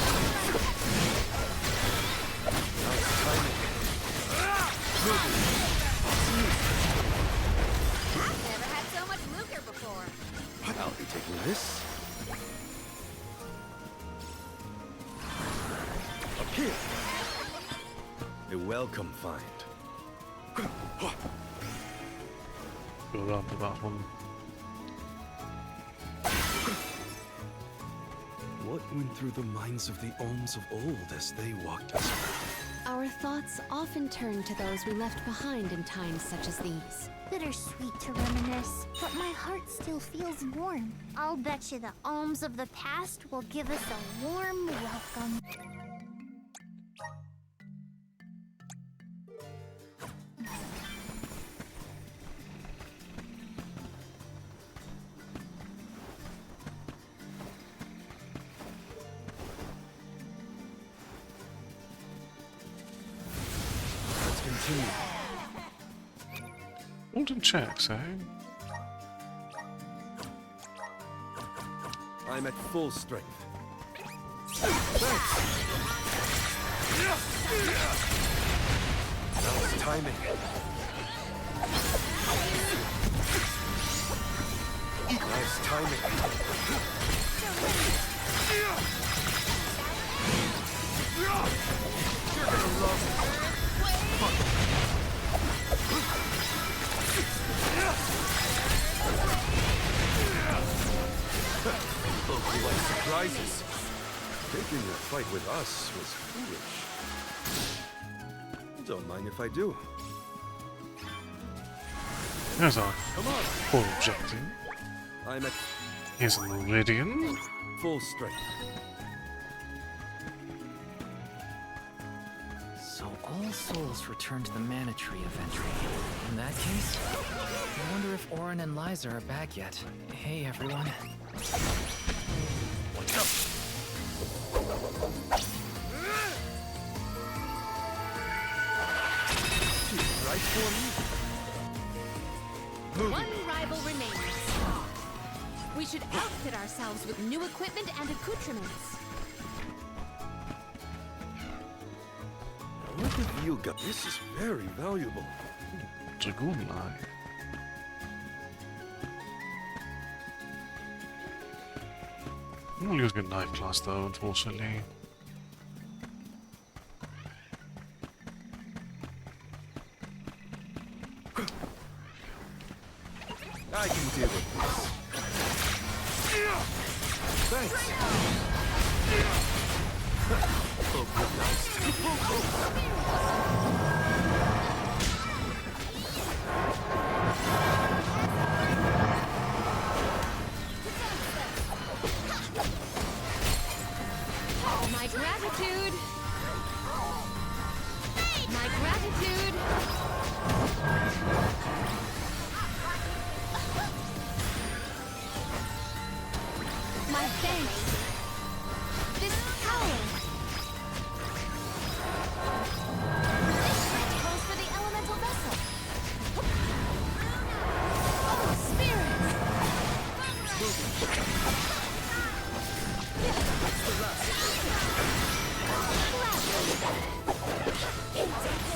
Nice timing. Never had so much lucre before. I'll be taking this. Up here. A welcome find. Go around to that one. What went through the minds of the Olms of old as they walked us? Our thoughts often turn to those we left behind in times such as these. Bittersweet to reminisce, but my heart still feels warm. I'll bet you the Olms of the past will give us a warm welcome. Let's continue. Golden checks, eh? I'm at full strength. Nice timing. Nice timing. You're gonna love it. Oh, you like surprises? Taking a fight with us was foolish. Don't mind if I do. There's our Come on. core objective. I'm at Here's a meridian. full strength. So all souls return to the mana tree eventually. In that case, I wonder if Orin and Liza are back yet. Hey, everyone. What's up? She's right for me. One rival remains. We should outfit ourselves with new equipment and accoutrements. What have you got? This is very valuable. Dragoon eye. We'll use a knife class though, unfortunately. I can deal with this. Thanks. Oh, good night. My gratitude! My gratitude! My thanks! This power! This calls for the elemental vessel! Oh, spirits!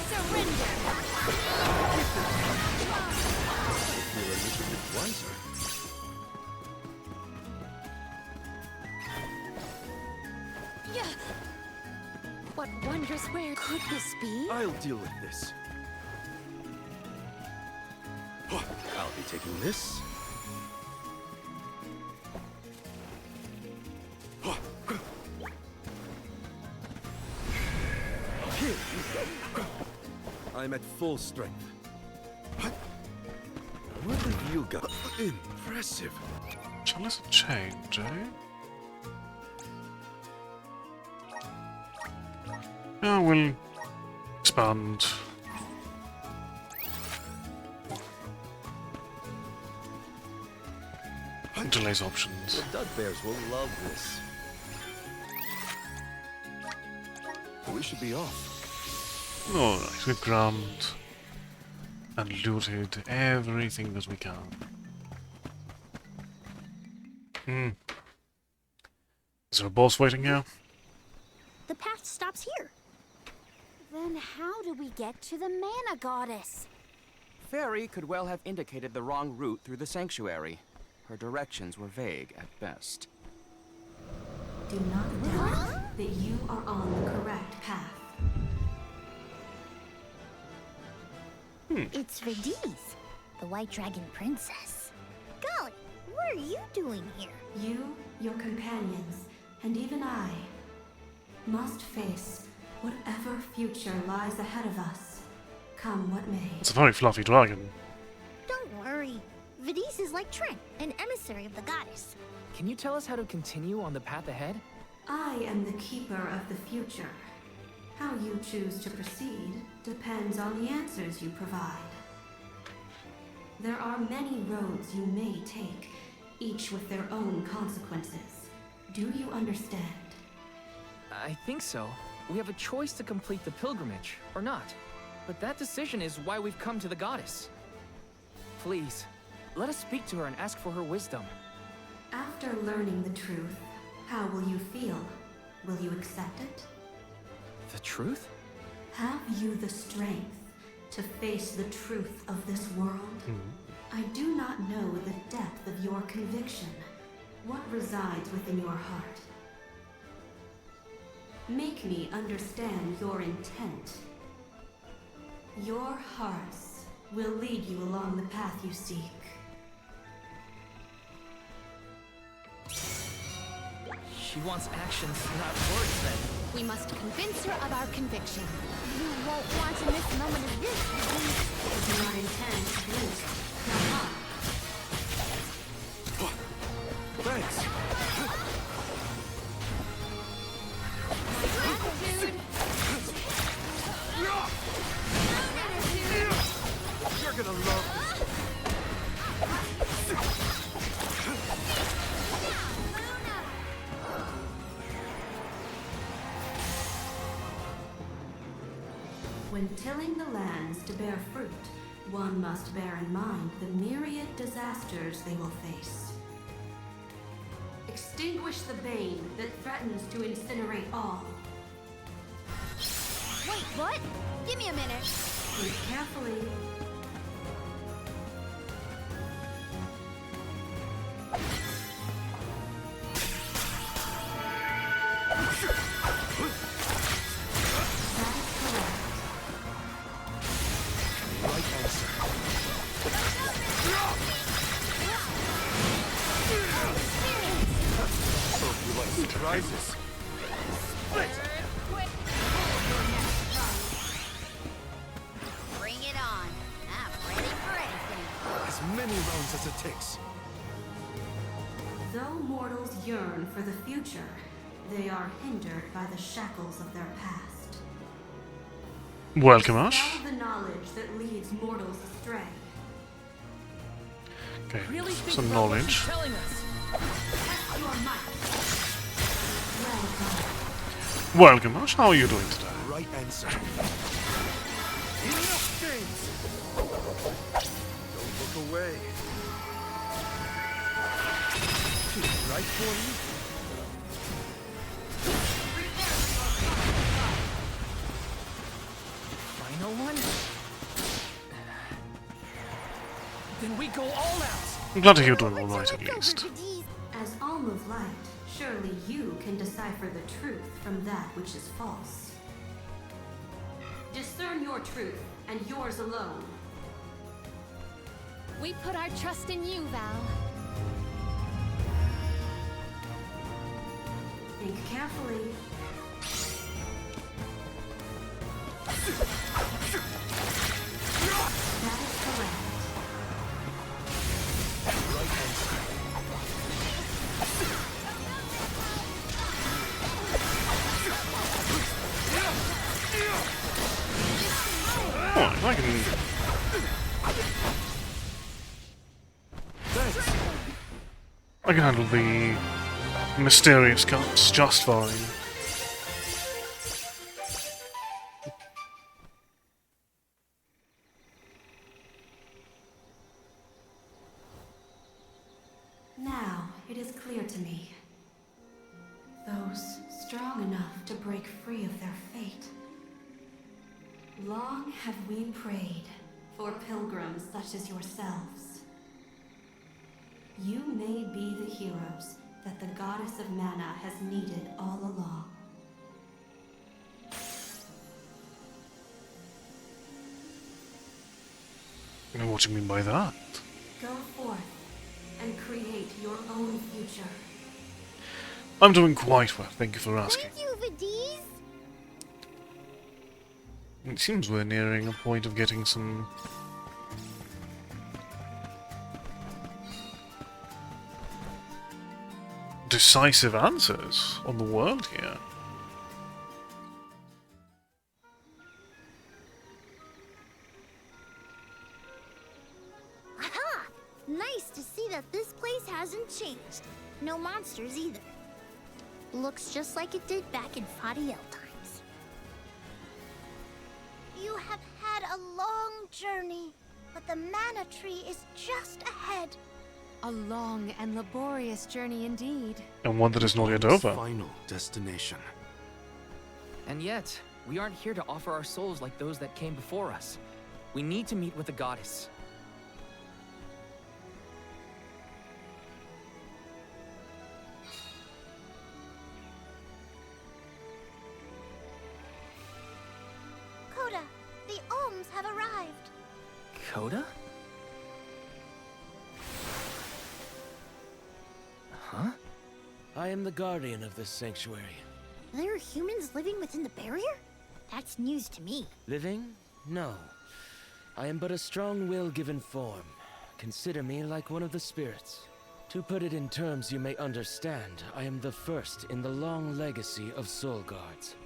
Surrender! You're a little bit wiser. What wondrous rare could this be? I'll deal with this. I'll be taking this. Here you go. I'm at full strength. What have you got? Impressive. Chalice of Change, eh? Yeah, we'll expand. Delays options. The Dud Bears will love this. We should be off. Alright, we've grabbed and looted everything that we can. Is there a boss waiting here? The path stops here. Then how do we get to the mana goddess? Fairy could well have indicated the wrong route through the sanctuary. Her directions were vague at best. Do not doubt that you are on the correct path. It's Verdiz, the White Dragon Princess. Golly, what are you doing here? You, your companions, and even I must face whatever future lies ahead of us, come what may. It's a very fluffy dragon. Don't worry. Verdiz is like Trent, an emissary of the goddess. Can you tell us how to continue on the path ahead? I am the keeper of the future. How you choose to proceed depends on the answers you provide. There are many roads you may take, each with their own consequences. Do you understand? I think so. We have a choice to complete the pilgrimage, or not. But that decision is why we've come to the goddess. Please, let us speak to her and ask for her wisdom. After learning the truth, how will you feel? Will you accept it? The truth? Have you the strength to face the truth of this world? I do not know the depth of your conviction. What resides within your heart? Make me understand your intent. Your hearts will lead you along the path you seek. She wants actions, not words, then. We must convince her of our conviction. You won't want to miss a moment of this, Verdiz. I do not intend to lose. Now on. Thanks. You're gonna love this. When tilling the lands to bear fruit, one must bear in mind the myriad disasters they will face. Extinguish the bane that threatens to incinerate all. Wait, what? Give me a minute. Think carefully. Rises. Split. Bring it on. I'm ready for anything. As many rounds as it takes. Though mortals yearn for the future, they are hindered by the shackles of their past. Welcome, Ash. Dispel the knowledge that leads mortals astray. Okay, Really think some about what knowledge. she's telling us. Test your might. Welcome, Ash. How are you doing today? Right answer. Enough games. Don't look away. She's right for you. Final one? Then we go all out. I'm glad to hear you're doing all right, at least. As Alm of Light, surely you can decipher the truth from that which is false. Discern your truth, and yours alone. We put our trust in you, Val. Think carefully. That is correct. Right answer. Oh, I can... Thanks. I can handle the mysterious cups just fine. Now, it is clear to me. to break free of their fate. Long have we prayed for pilgrims such as yourselves. You may be the heroes that the goddess of mana has needed all along. What do you mean by that? Go forth and create your own future. I'm doing quite well, thank you for asking. Thank you, Vidiz. It seems we're nearing a point of getting some decisive answers on the world here. Aha! Nice to see that this place hasn't changed. No monsters either. Looks just like it did back in Fadiel times. You have had a long journey, but the mana tree is just ahead. A long and laborious journey indeed. And one that is not yet over. Final destination. And yet, we aren't here to offer our souls like those that came before us. We need to meet with the goddess. Coda, the Olms have arrived. Coda? Huh? I am the guardian of this sanctuary. There are humans living within the barrier? That's news to me. Living? No. I am but a strong will given form. Consider me like one of the spirits. To put it in terms you may understand, I am the first in the long legacy of soul guards.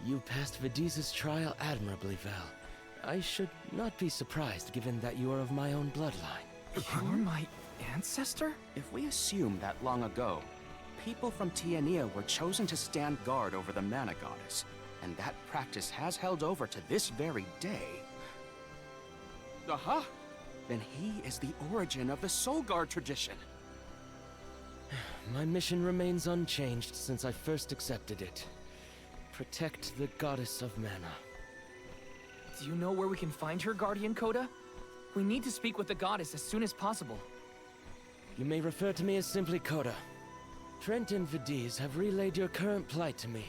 You passed Vidiz's trial admirably, Val. I should not be surprised given that you are of my own bloodline. You're my ancestor? If we assume that long ago, people from Tiania were chosen to stand guard over the mana goddess, and that practice has held over to this very day. Aha! Then he is the origin of the Soul Guard tradition. My mission remains unchanged since I first accepted it. Protect the goddess of mana. Do you know where we can find her, Guardian Coda? We need to speak with the goddess as soon as possible. You may refer to me as simply Coda. Trent and Vidiz have relayed your current plight to me.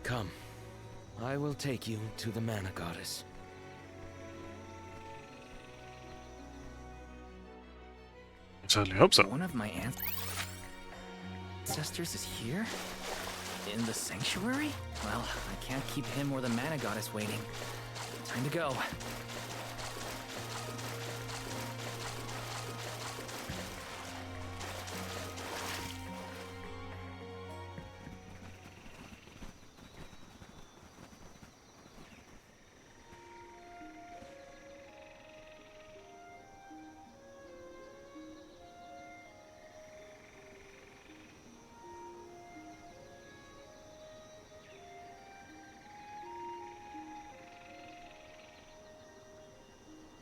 Come. I will take you to the mana goddess. I certainly hope so. One of my ancestors is here? In the sanctuary? Well, I can't keep him or the mana goddess waiting. Time to go.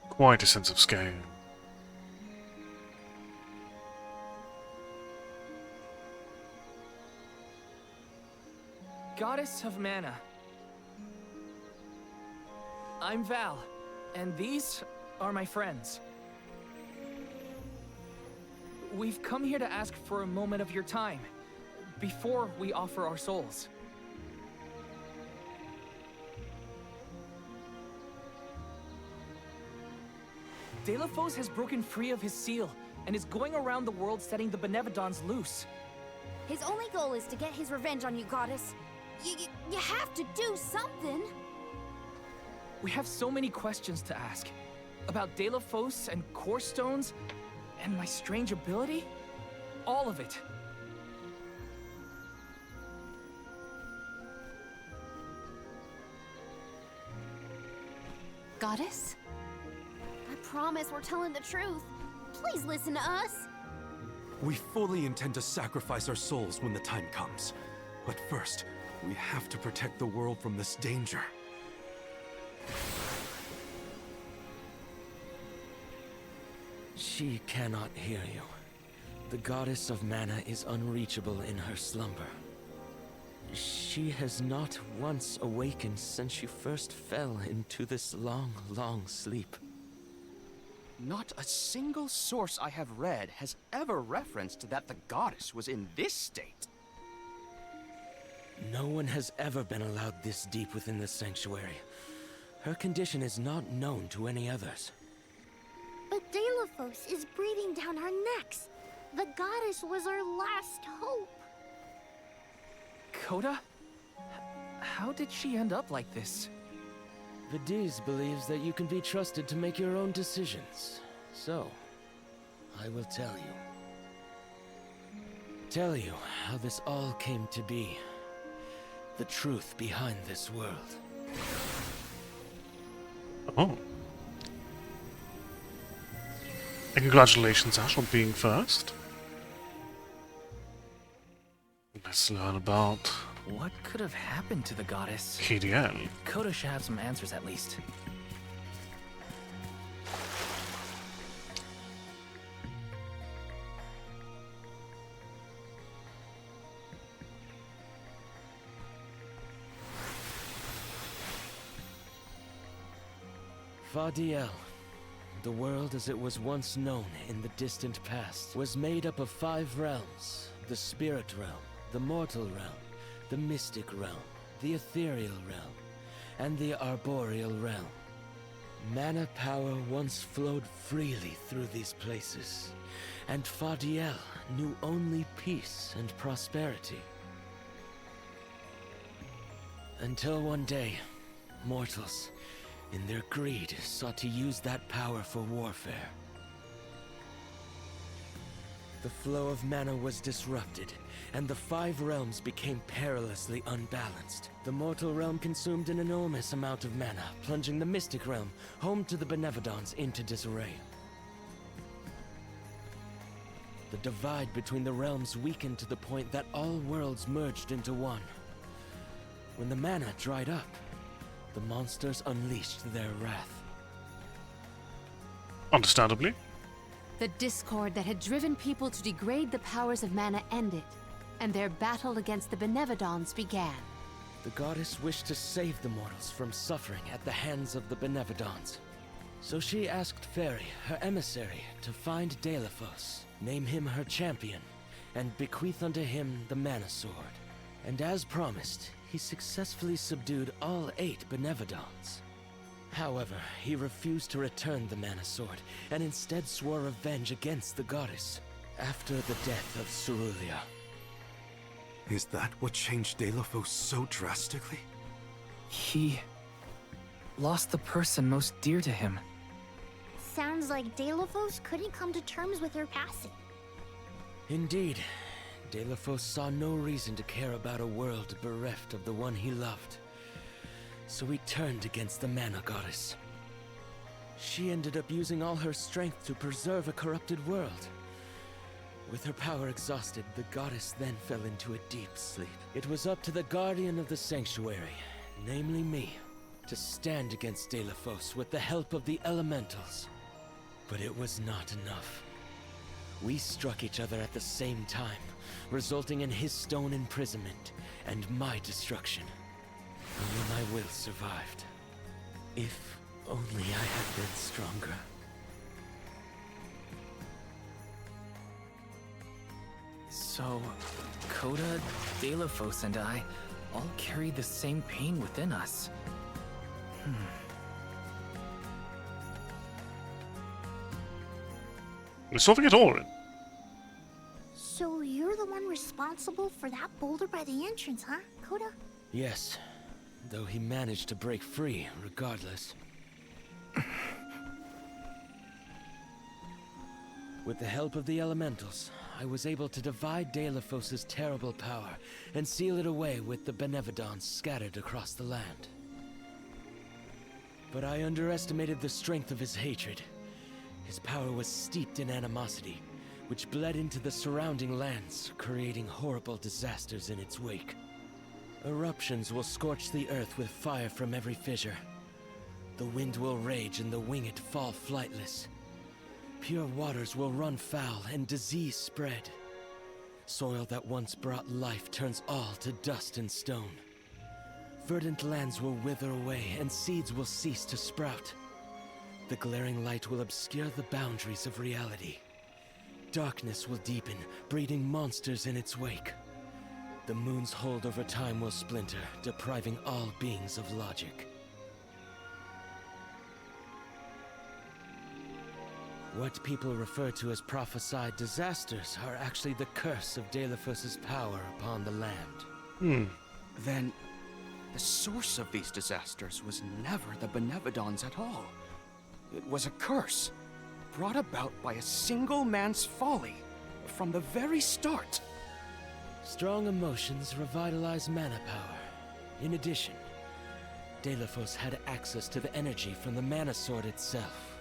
Quite a sense of scale. Goddess of Mana. I'm Val, and these are my friends. We've come here to ask for a moment of your time, before we offer our souls. Delafos has broken free of his seal, and is going around the world setting the Benevodons loose. His only goal is to get his revenge on you, goddess. You have to do something. We have so many questions to ask. About Delafos and core stones, and my strange ability. All of it. Goddess? I promise we're telling the truth. Please listen to us. We fully intend to sacrifice our souls when the time comes. But first, we have to protect the world from this danger. She cannot hear you. The goddess of mana is unreachable in her slumber. She has not once awakened since she first fell into this long, long sleep. Not a single source I have read has ever referenced that the goddess was in this state. No one has ever been allowed this deep within the sanctuary. Her condition is not known to any others. But Deilephos is breathing down our necks. The goddess was our last hope. Coda? How did she end up like this? Vidiz believes that you can be trusted to make your own decisions. So, I will tell you. Tell you how this all came to be. The truth behind this world. Oh. And congratulations, Ash, on being first. Let's learn about... What could have happened to the goddess? KDL. Coda should have some answers at least. Fadiel, the world as it was once known in the distant past, was made up of 5 realms. The spirit realm, the mortal realm, the mystic realm, the ethereal realm, and the arboreal realm. Mana power once flowed freely through these places, and Fadiel knew only peace and prosperity. Until one day, mortals, in their greed, sought to use that power for warfare. The flow of mana was disrupted, and the 5 realms became perilously unbalanced. The mortal realm consumed an enormous amount of mana, plunging the mystic realm, home to the Benevodons, into disarray. The divide between the realms weakened to the point that all worlds merged into one. When the mana dried up, the monsters unleashed their wrath. Understandably. The discord that had driven people to degrade the powers of mana ended, and their battle against the Benevodons began. The goddess wished to save the mortals from suffering at the hands of the Benevodons. So she asked Fairy, her emissary, to find Deilephos, name him her champion, and bequeath unto him the mana sword. And as promised, he successfully subdued all 8 Benevodons. However, he refused to return the mana sword, and instead swore revenge against the goddess, after the death of Cerulia. Is that what changed Deilephos so drastically? He... lost the person most dear to him. Sounds like Deilephos couldn't come to terms with her passing. Indeed, Deilephos saw no reason to care about a world bereft of the one he loved. So he turned against the mana goddess. She ended up using all her strength to preserve a corrupted world. With her power exhausted, the goddess then fell into a deep sleep. It was up to the guardian of the sanctuary, namely me, to stand against Deilephos with the help of the elementals. But it was not enough. We struck each other at the same time, resulting in his stone imprisonment and my destruction. Only my will survived. If only I had been stronger. So, Coda, Deilephos, and I all carry the same pain within us. We're solving it all. So you're the one responsible for that boulder by the entrance, huh, Coda? Yes, though he managed to break free regardless. With the help of the elementals, I was able to divide Deilephos' terrible power and seal it away with the Benevodons scattered across the land. But I underestimated the strength of his hatred. His power was steeped in animosity, which bled into the surrounding lands, creating horrible disasters in its wake. Eruptions will scorch the earth with fire from every fissure. The wind will rage and the winged fall flightless. pure waters will run foul and disease spread. Soil that once brought life turns all to dust and stone. Verdant lands will wither away and seeds will cease to sprout. The glaring light will obscure the boundaries of reality. Darkness will deepen, breeding monsters in its wake. The moon's hold over time will splinter, depriving all beings of logic. What people refer to as prophesied disasters are actually the curse of Deilephos's power upon the land. Then, the source of these disasters was never the Benevodons at all. It was a curse, brought about by a single man's folly, from the very start. Strong emotions revitalize mana power. In addition, Deilephos had access to the energy from the mana sword itself.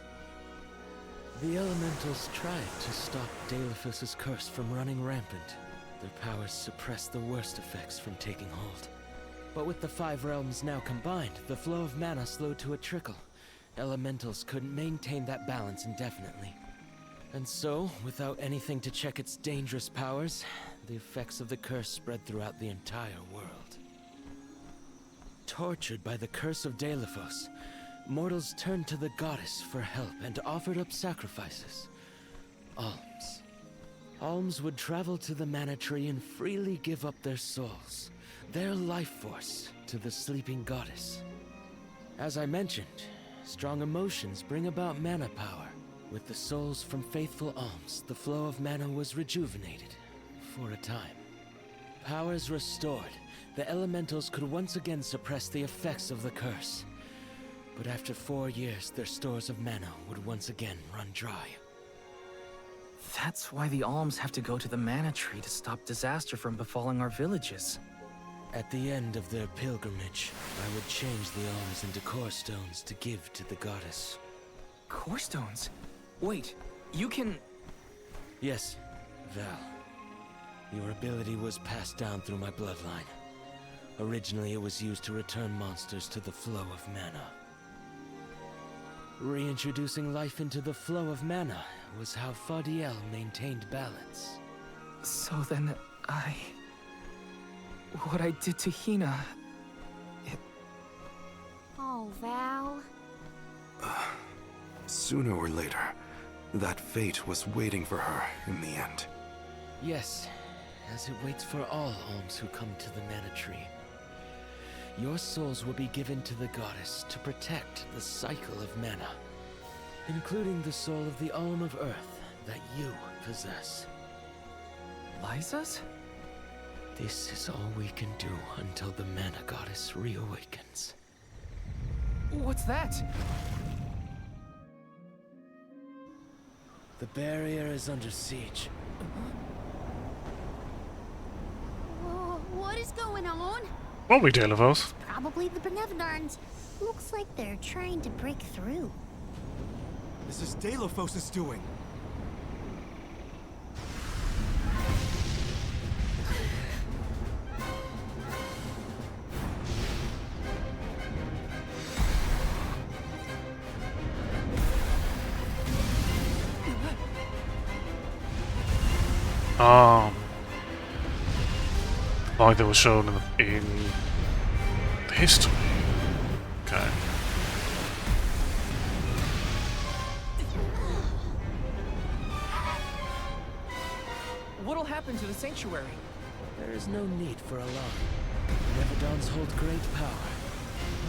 The elementals tried to stop Deilephos's curse from running rampant. Their powers suppressed the worst effects from taking hold. But with the 5 realms now combined, the flow of mana slowed to a trickle. Elementals couldn't maintain that balance indefinitely. And so, without anything to check its dangerous powers, the effects of the curse spread throughout the entire world. Tortured by the curse of Deilephos, mortals turned to the goddess for help and offered up sacrifices. Alms. Alms would travel to the mana tree and freely give up their souls, their life force, to the sleeping goddess. As I mentioned, strong emotions bring about mana power. With the souls from faithful alms, the flow of mana was rejuvenated, for a time. Powers restored, the elementals could once again suppress the effects of the curse. But after 4 years, their stores of mana would once again run dry. That's why the alms have to go to the mana tree to stop disaster from befalling our villages. At the end of their pilgrimage, I would change the alms into core stones to give to the goddess. Core stones? Wait, you can... Yes, Val. Your ability was passed down through my bloodline. Originally, it was used to return monsters to the flow of mana. Reintroducing life into the flow of mana was how Fadiel maintained balance. So then, what I did to Hina... Oh, Val. Sooner or later, that fate was waiting for her in the end. Yes, as it waits for all alms who come to the mana tree. Your souls will be given to the goddess to protect the cycle of mana, including the soul of the alm of earth that you possess. Liza's? This is all we can do until the mana goddess reawakens. What's that? The barrier is under siege. Whoa, what is going on? Probably Deilephos. Probably the Benevodons. Looks like they're trying to break through. This is Deilephos' doing. Like they were shown in the history. Okay. What'll happen to the sanctuary? There is no need for alarm. Benevodons hold great power.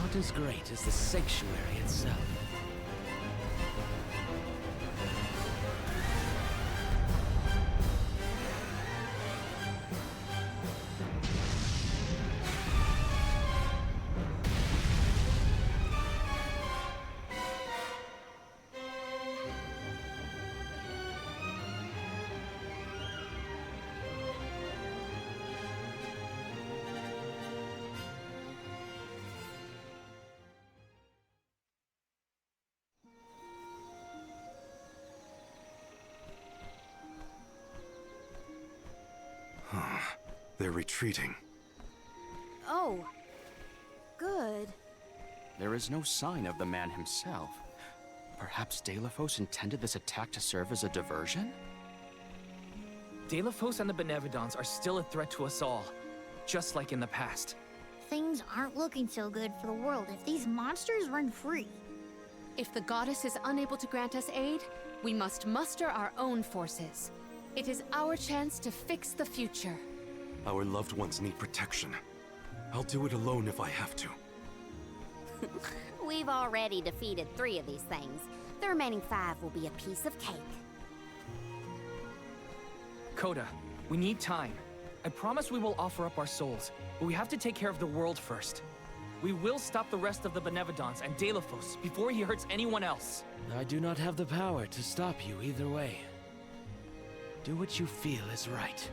Not as great as the sanctuary itself. They're retreating. Oh. Good. There is no sign of the man himself. Perhaps Deilephos intended this attack to serve as a diversion? Deilephos and the Benevodons are still a threat to us all, just like in the past. Things aren't looking so good for the world if these monsters run free. If the goddess is unable to grant us aid, we must muster our own forces. It is our chance to fix the future. Our loved ones need protection. I'll do it alone if I have to. We've already defeated 3 of these things. The remaining 5 will be a piece of cake. Coda, we need time. I promise we will offer up our souls, but we have to take care of the world first. We will stop the rest of the Benevodons and Deilephos before he hurts anyone else. I do not have the power to stop you either way. Do what you feel is right.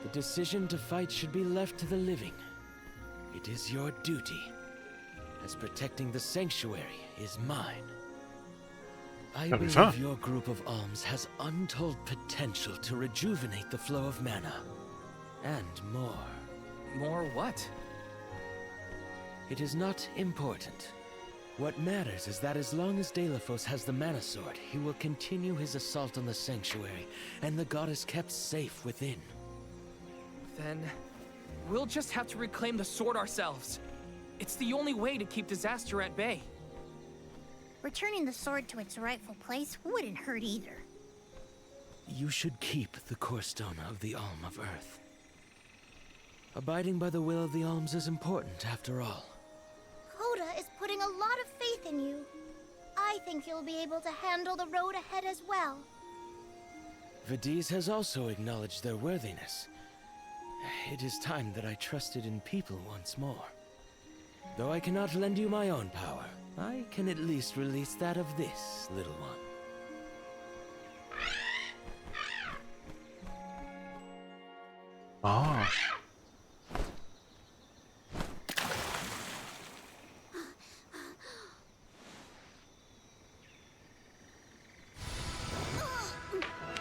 The decision to fight should be left to the living. It is your duty, as protecting the sanctuary is mine. I believe your group of alms has untold potential to rejuvenate the flow of mana. And more. More what? It is not important. What matters is that as long as Deilephos has the mana sword, he will continue his assault on the sanctuary, and the goddess kept safe within. Then, we'll just have to reclaim the sword ourselves. It's the only way to keep disaster at bay. Returning the sword to its rightful place wouldn't hurt either. You should keep the core stone of the Alm of Earth. Abiding by the will of the alms is important, after all. Coda is putting a lot of faith in you. I think you'll be able to handle the road ahead as well. Vidiz has also acknowledged their worthiness. It is time that I trusted in people once more. Though I cannot lend you my own power, I can at least release that of this little one. Ah.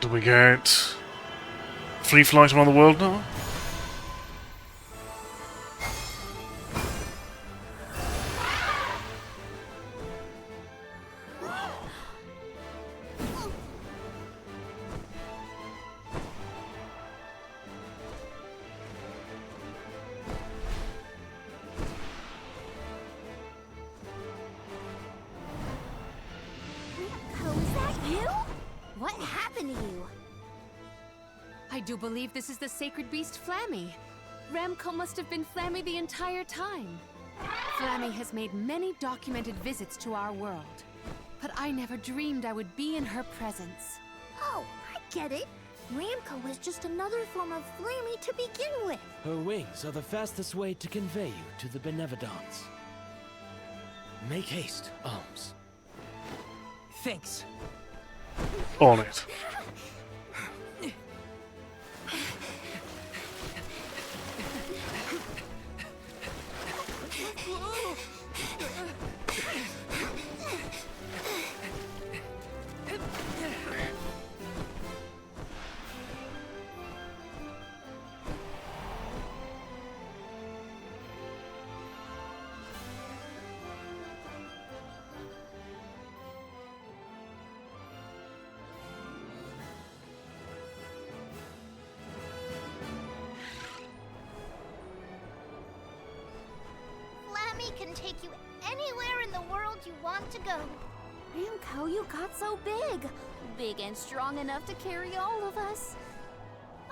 Do we get free flight around the world now? What happened to you? I do believe this is the sacred beast Flammy. Ramco must have been Flammy the entire time. Flammy has made many documented visits to our world, but I never dreamed I would be in her presence. Oh, I get it. Ramco was just another form of Flammy to begin with. Her wings are the fastest way to convey you to the Benevodons. Make haste, Alms. Thanks. On it. Can take you anywhere in the world you want to go. Ramco, you got so big. Big and strong enough to carry all of us.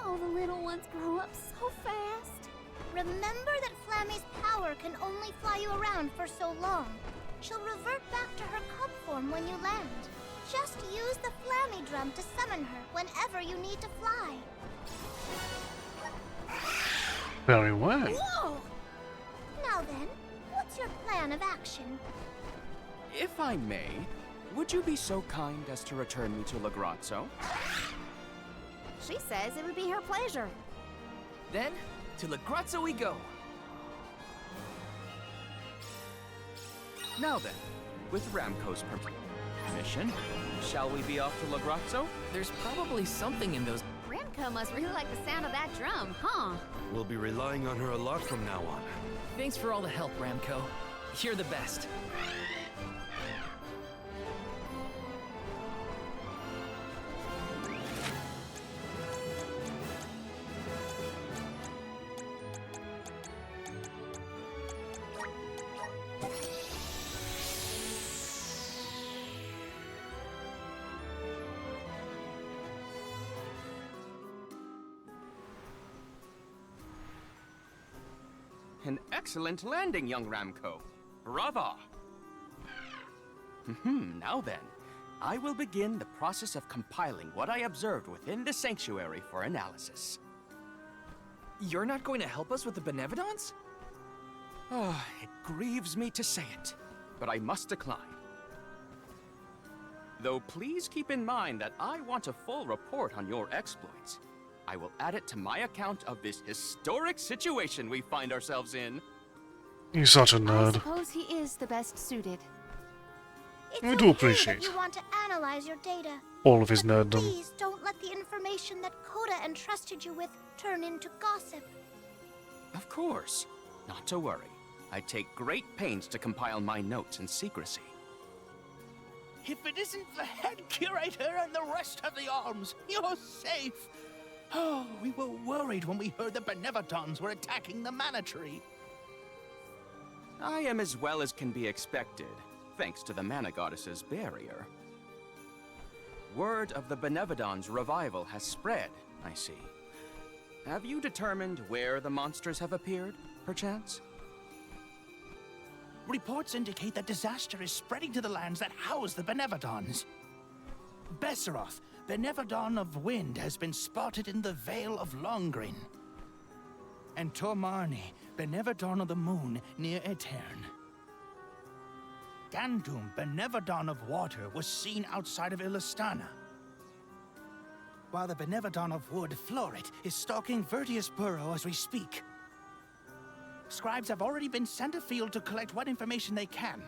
All the little ones grow up so fast. Remember that Flammy's power can only fly you around for so long. She'll revert back to her cub form when you land. Just use the Flammy drum to summon her whenever you need to fly. Very well. Whoa! Now then, what's your plan of action? If I may, would you be so kind as to return me to Lagrazzo? She says it would be her pleasure. Then, to Lagrazzo we go. Now then, with Ramco's permission, shall we be off to Lagrazzo? There's probably something in those. Ramco must really like the sound of that drum, huh? We'll be relying on her a lot from now on. Thanks for all the help, Ramco. You're the best. An excellent landing, young Ramco. Brava! Now then, I will begin the process of compiling what I observed within the sanctuary for analysis. You're not going to help us with the Benevodons? Oh, it grieves me to say it, but I must decline. Though please keep in mind that I want a full report on your exploits. I will add it to my account of this historic situation we find ourselves in. You're such a I nerd. suppose he is the best suited. It's I do okay appreciate that you want to analyze your data. all of his But nerddom. please don't let the information that Coda entrusted you with turn into gossip. Of course. Not to worry. I take great pains to compile my notes in secrecy. If it isn't the head curator and the rest of the alms, you're safe. Oh, we were worried when we heard the Benevodons were attacking the mana tree. I am as well as can be expected, thanks to the mana goddess's barrier. Word of the Benevodons' revival has spread, I see. Have you determined where the monsters have appeared, perchance? Reports indicate that disaster is spreading to the lands that house the Benevodons. Besseroth, Benevodon of Wind, has been spotted in the Vale of Longrin. And Tormarni, Benevodon of the Moon, near Etern. Gandum, Benevodon of Water, was seen outside of Illistana. While the Benevodon of Wood, Florit, is stalking Vertius Burrow as we speak. Scribes have already been sent afield to collect what information they can.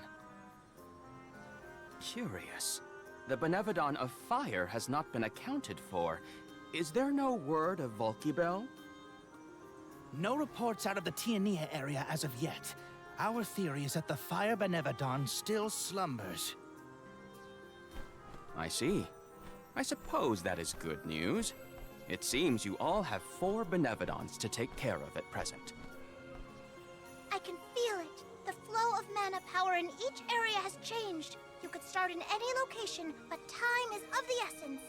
Curious. The Benevodon of Fire has not been accounted for. Is there no word of Volkibel? No reports out of the Tiania area as of yet. Our theory is that the Fire Benevodon still slumbers. I see. I suppose that is good news. It seems you all have 4 Benevodons to take care of at present. I can feel it. The flow of mana power in each area has changed. You could start in any location, but time is of the essence.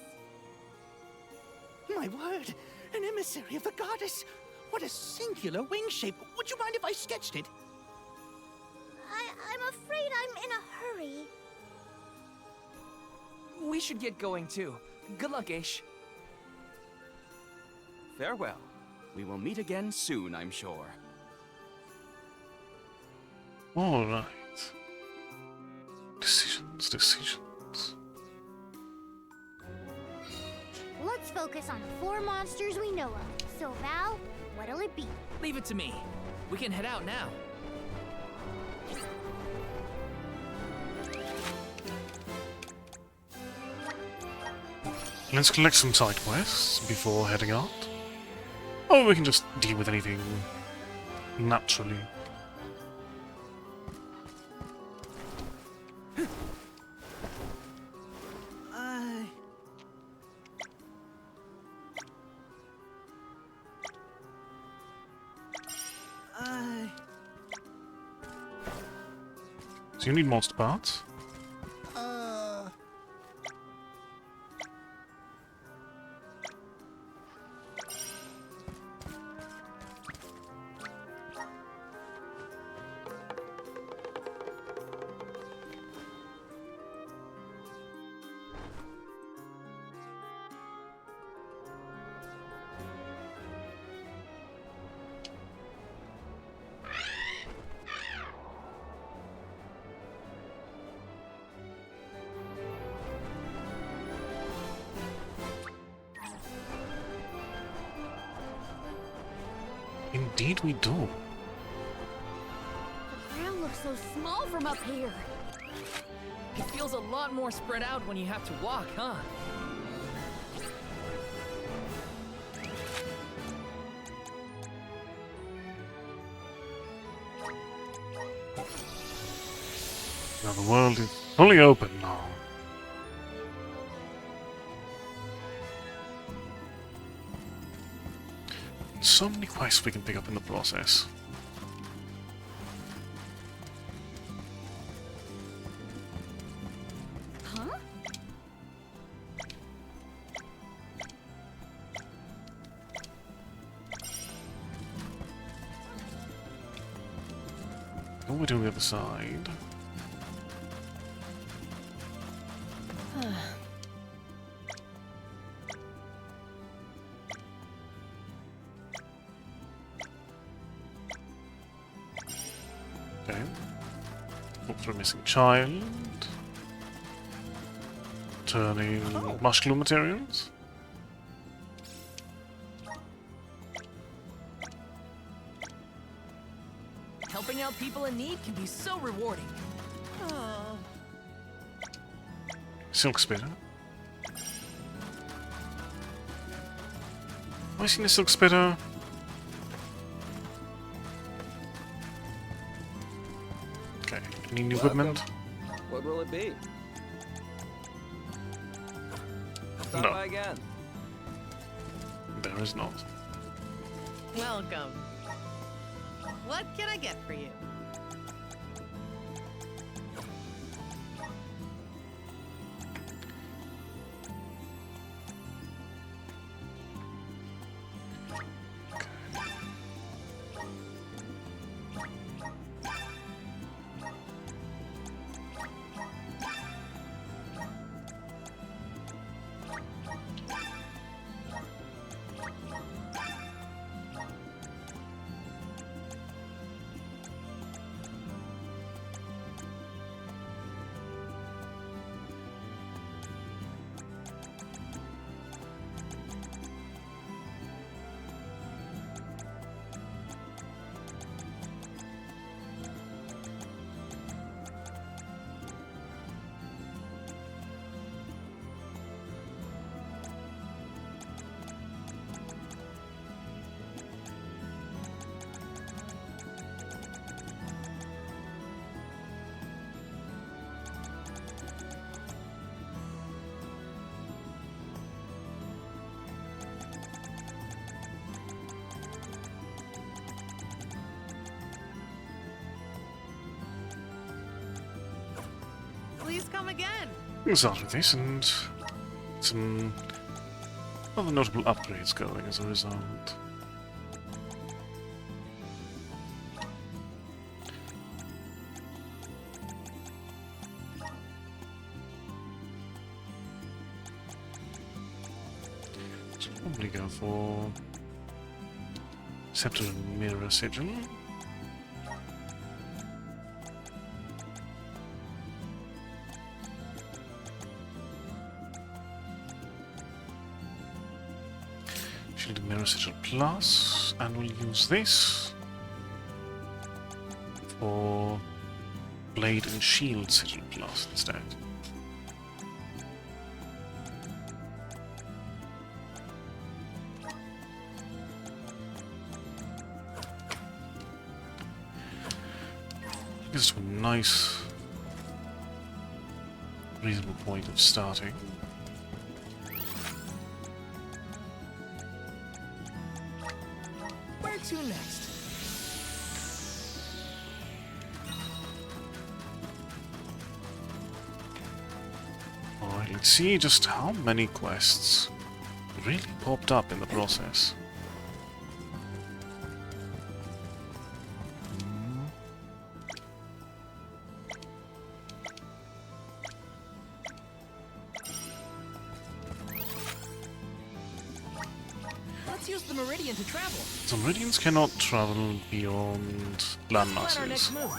My word! An emissary of the goddess! What a singular wing shape! Would you mind if I sketched it? I'm afraid I'm in a hurry. We should get going too. Good luck, Aish. Farewell. We will meet again soon, I'm sure. Alright. Decisions. Let's focus on 4 monsters we know of. So, Val, what'll it be? Leave it to me. We can head out now. Let's collect some side quests before heading out. Or we can just deal with anything naturally. So you need monster parts. Indeed we do. The ground looks so small from up here. It feels a lot more spread out when you have to walk, huh? Now the world is fully open now. So many quests we can pick up in the process. Huh? we do on the other side? Okay. Look for a missing child. Turning muscular materials. Helping out people in need can be so rewarding. Silk spitter. Have I seen a silk spitter? Okay, any new equipment? What will it be? Stop No. by again. There is not. Welcome. What can I get for you? Please come again. We'll start with this and some other notable upgrades going as a result. Should probably go for Scepter and Mirror Sigil. Shield and Mirror Sigil Plus, and we'll use this for Blade and Shield Sigil Plus instead. This is a nice, reasonable point of starting. Where to next? Alright, let's see just how many quests really popped up in the process. Let's use the meridian to travel. The Meridians cannot travel beyond Plan our landmasses. next move.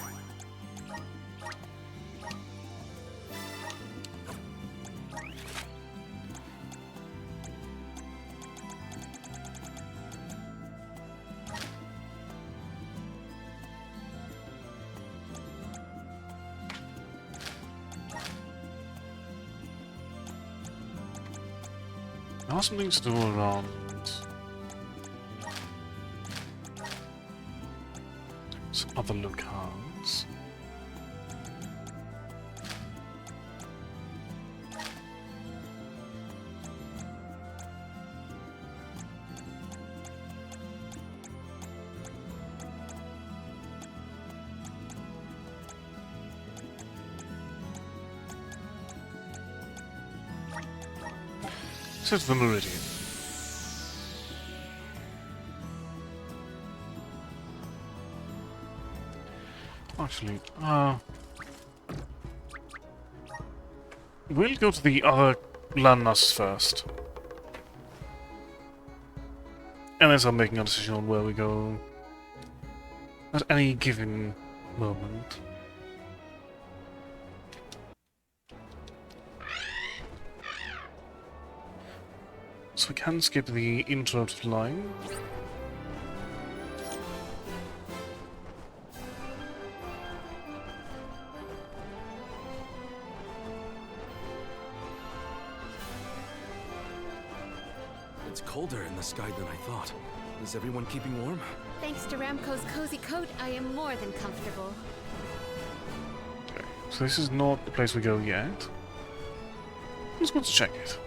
There are some things to do around some other locales. Set the meridian. Actually, we'll go to the other landmass first. And then start making a decision on where we go at any given moment. So we can skip the interrupted line. It's colder in the sky than I thought. Is everyone keeping warm? Thanks to Ramco's cozy coat, I am more than comfortable. Okay, so this is not the place we go yet. Let's go to check it.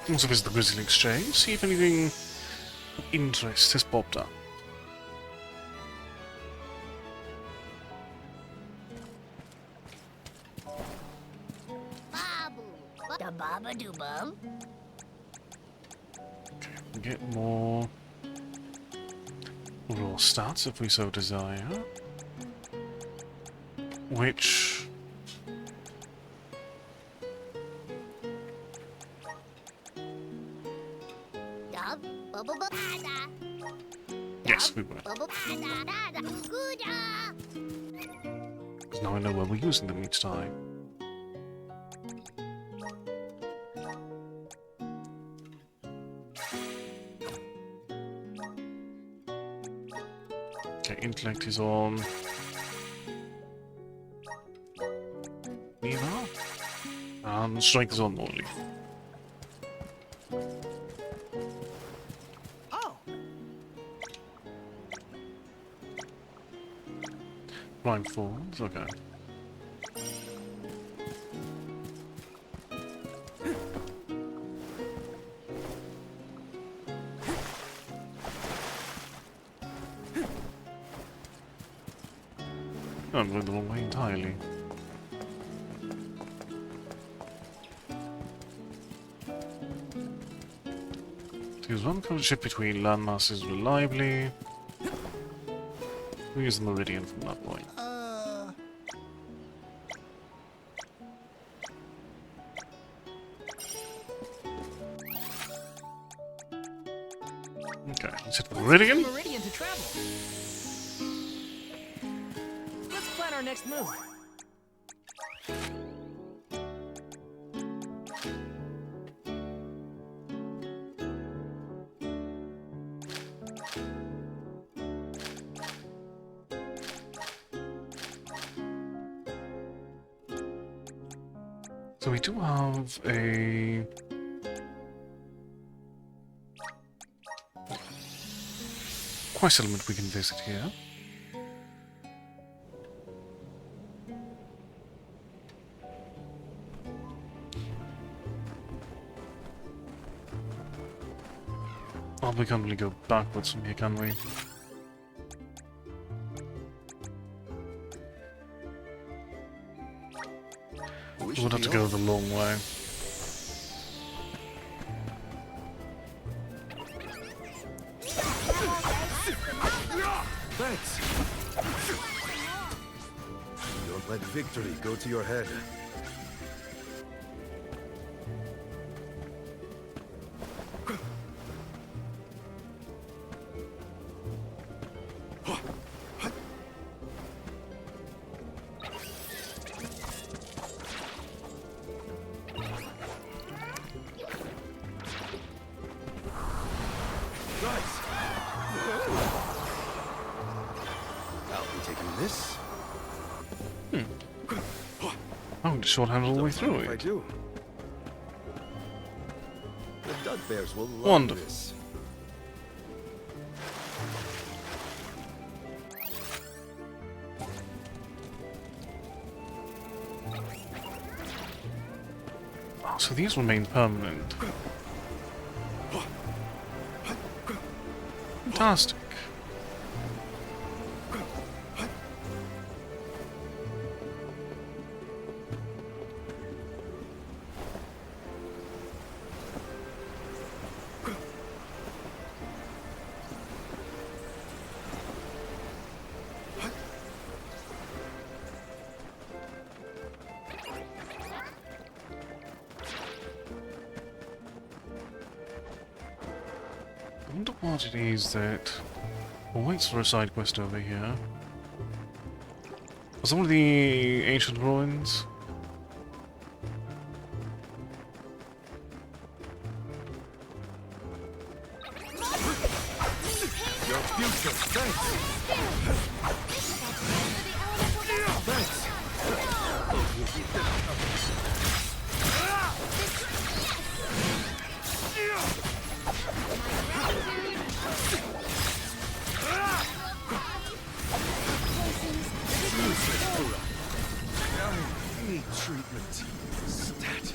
Also visit the Grizzly Exchange, see if anything of interest has popped up. Okay, we get more raw stats if we so desire. Which... Yes, we will. Because now I know where we're using them each time. Okay, intellect is on Nina. And strength is on Molly. Blindfolds, okay. Oh, I'm going the wrong way entirely. Use one common ship between landmasses reliably. We use the Meridian from that point. Okay, let's hit Meridian. Meridian to travel. Let's plan our next move. So we do have a quest element we can visit here. Oh, we can't really go backwards from here, can we? We'll have to go the long way. Thanks. Don't let victory go to your head. Shorthand all the way through I it. do. The Dud Bears will love Wonderful. this. Oh, so these remain permanent. Fantastic. wonder what it is that waits for a side quest over here. Was it one of the ancient ruins? Your future, thanks! Thanks! I need treatment. Stat.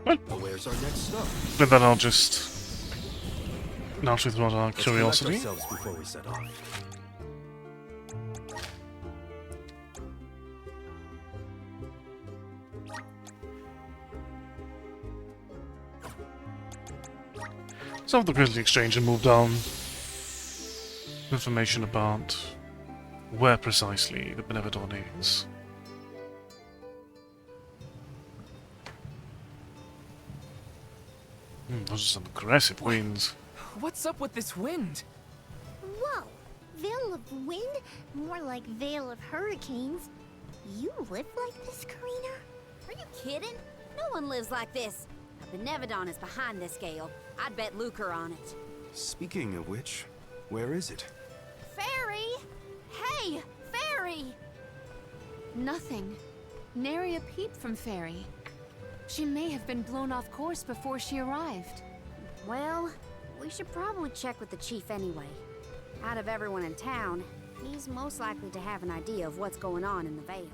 Well, where's our next stop? with that I'll just naturally throw out our Let's curiosity. collect ourselves before we set off. Let's have the Grizzly Exchange and move down. Information about where precisely the Benevodon is. Those are some aggressive winds. What's up with this wind? Whoa! Veil of wind? More like veil of hurricanes. You live like this, Karina? Are you kidding? No one lives like this. A Benevodon is behind this gale. I'd bet lucre on it. Speaking of which, where is it? Fairy! Hey! Fairy! Nothing. Nary a peep from Fairy. She may have been blown off course before she arrived. Well, we should probably check with the chief anyway. Out of everyone in town, he's most likely to have an idea of what's going on in the Vale.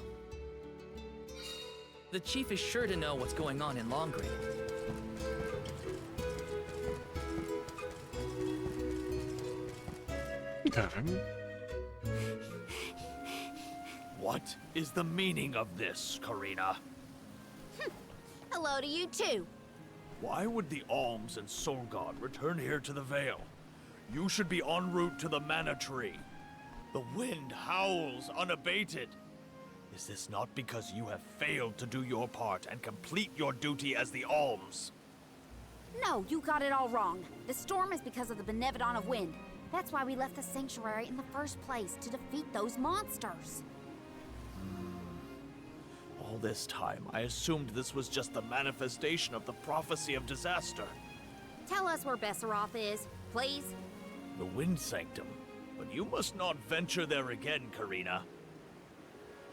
The chief is sure to know what's going on in Longgreen. Okay. What is the meaning of this, Karina? Hello to you too. Why would the Alms and Soul God return here to the Vale? You should be en route to the Mana Tree. The wind howls unabated. Is this not because you have failed to do your part and complete your duty as the Alms? No, you got it all wrong. The storm is because of the Benevodon of Wind. That's why we left the sanctuary in the first place, to defeat those monsters. All this time, I assumed this was just the manifestation of the prophecy of disaster. Tell us where Besseroth is, please. The Wind Sanctum. But you must not venture there again, Karina.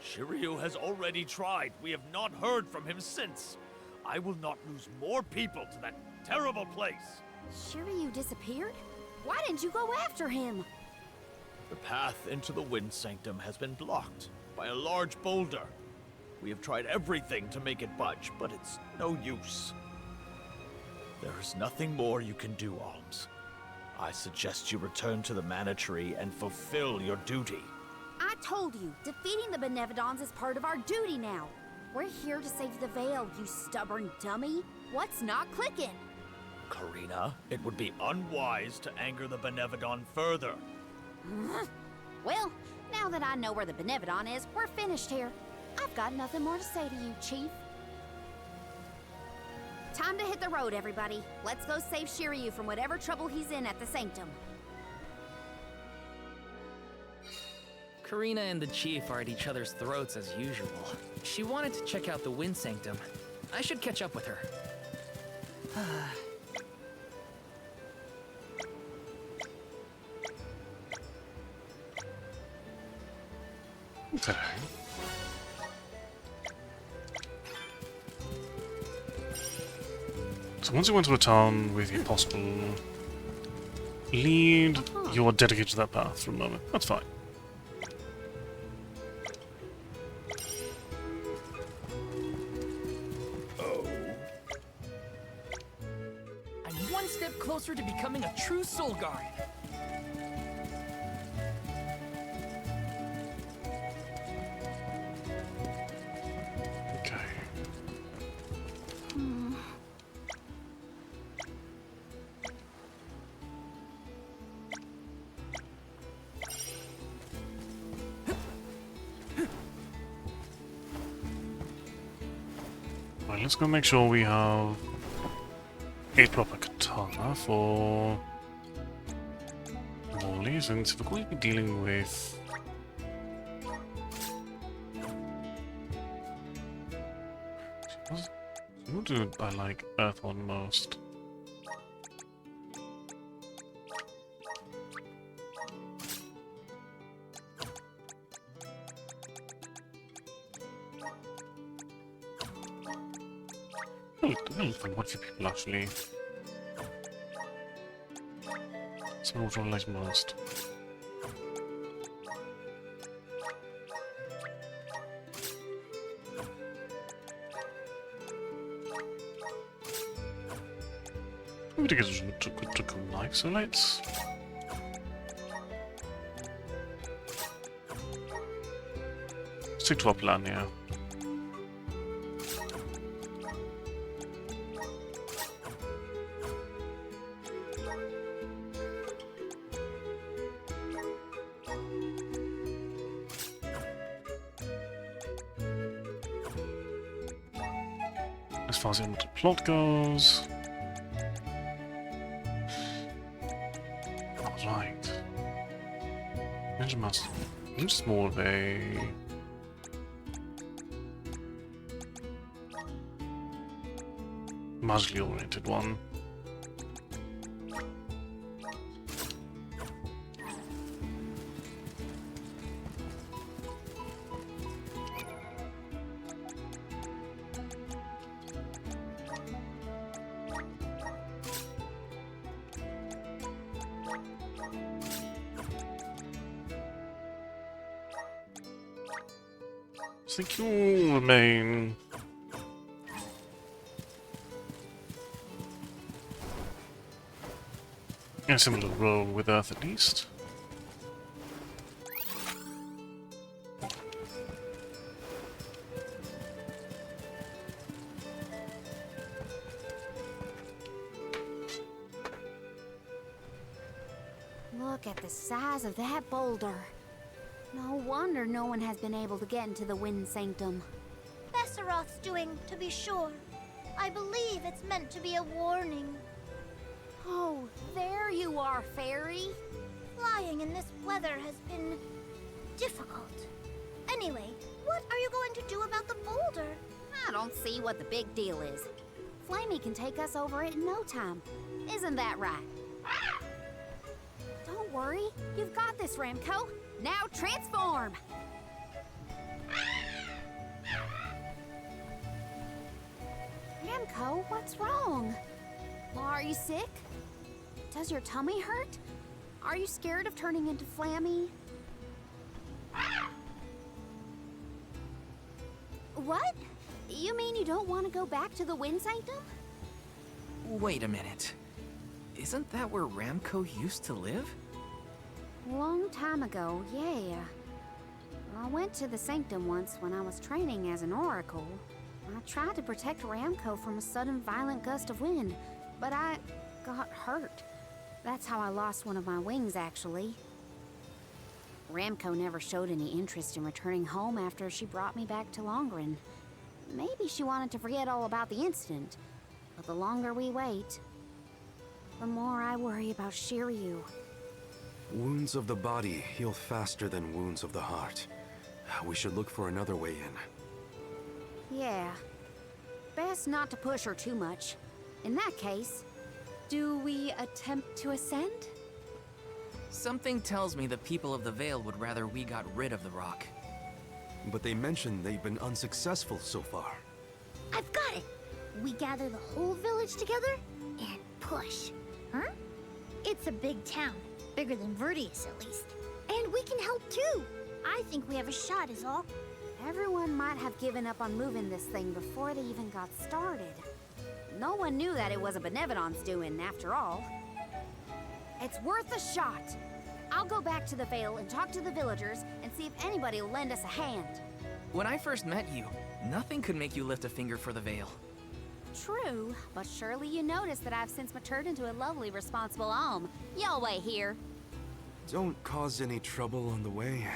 Shiryu has already tried. We have not heard from him since. I will not lose more people to that terrible place. Shiryu disappeared? Why didn't you go after him? The path into the Wind Sanctum has been blocked by a large boulder. We have tried everything to make it budge, but it's no use. There is nothing more you can do, Alms. I suggest you return to the Mana Tree and fulfill your duty. I told you, defeating the Benevodons is part of our duty now. We're here to save the Vale, you stubborn dummy. What's not clicking? Karina, it would be unwise to anger the Benevodon further. Well, now that I know where the Benevodon is, we're finished here. I've got nothing more to say to you, Chief. Time to hit the road, everybody. Let's go save Shiryu from whatever trouble he's in at the Sanctum. Karina and the chief are at each other's throats as usual. She wanted to check out the Wind Sanctum. I should catch up with her. Okay. So once you went to a town with your possible lead, you are dedicated to that path for a moment. That's fine. I'm one step closer to becoming a true Soul Guard. Right, let's go make sure we have a proper katana for Morley, since we're going to be dealing with what do I like Earth one most? I'll find what few people actually. So what I like most. I'm gonna get a good knife, so let's stick to our plan here. As far as the plot goes. Right. Ninja Master. I'm just more of a magically oriented one. I think you'll remain in a similar role with Earth at least. Look at the size of that boulder. No wonder no one has been able to get into the Wind Sanctum. Besseroth's doing, to be sure. I believe it's meant to be a warning. Oh, there you are, Fairy. Flying in this weather has been difficult. Anyway, what are you going to do about the boulder? I don't see what the big deal is. Flamey can take us over it in no time. Isn't that right? Don't worry, you've got this, Ramco. Now transform! Ramco, what's wrong? Are you sick? Does your tummy hurt? Are you scared of turning into Flammy? What? You mean you don't want to go back to the Wind Sanctum? Wait a minute. Isn't that where Ramco used to live? Long time ago, yeah. I went to the Sanctum once when I was training as an oracle. I tried to protect Ramco from a sudden violent gust of wind, but I got hurt. That's how I lost one of my wings, actually. Ramco never showed any interest in returning home after she brought me back to Longren. Maybe she wanted to forget all about the incident, but the longer we wait, the more I worry about Shiryu. Wounds of the body heal faster than wounds of the heart. We should look for another way in. Yeah. Best not to push her too much. In that case, do we attempt to ascend? Something tells me the people of the Vale would rather we got rid of the rock. But they mentioned they've been unsuccessful so far. I've got it! We gather the whole village together and push. Huh? It's a big town. Bigger than Verdius, at least. And we can help too! I think we have a shot is all. Everyone might have given up on moving this thing before they even got started. No one knew that it was a Benevodon's doing, after all. It's worth a shot. I'll go back to the Vale and talk to the villagers and see if anybody will lend us a hand. When I first met you, nothing could make you lift a finger for the Vale. True, but surely you noticed that I've since matured into a lovely, responsible alm. Y'all wait here. Don't cause any trouble on the way.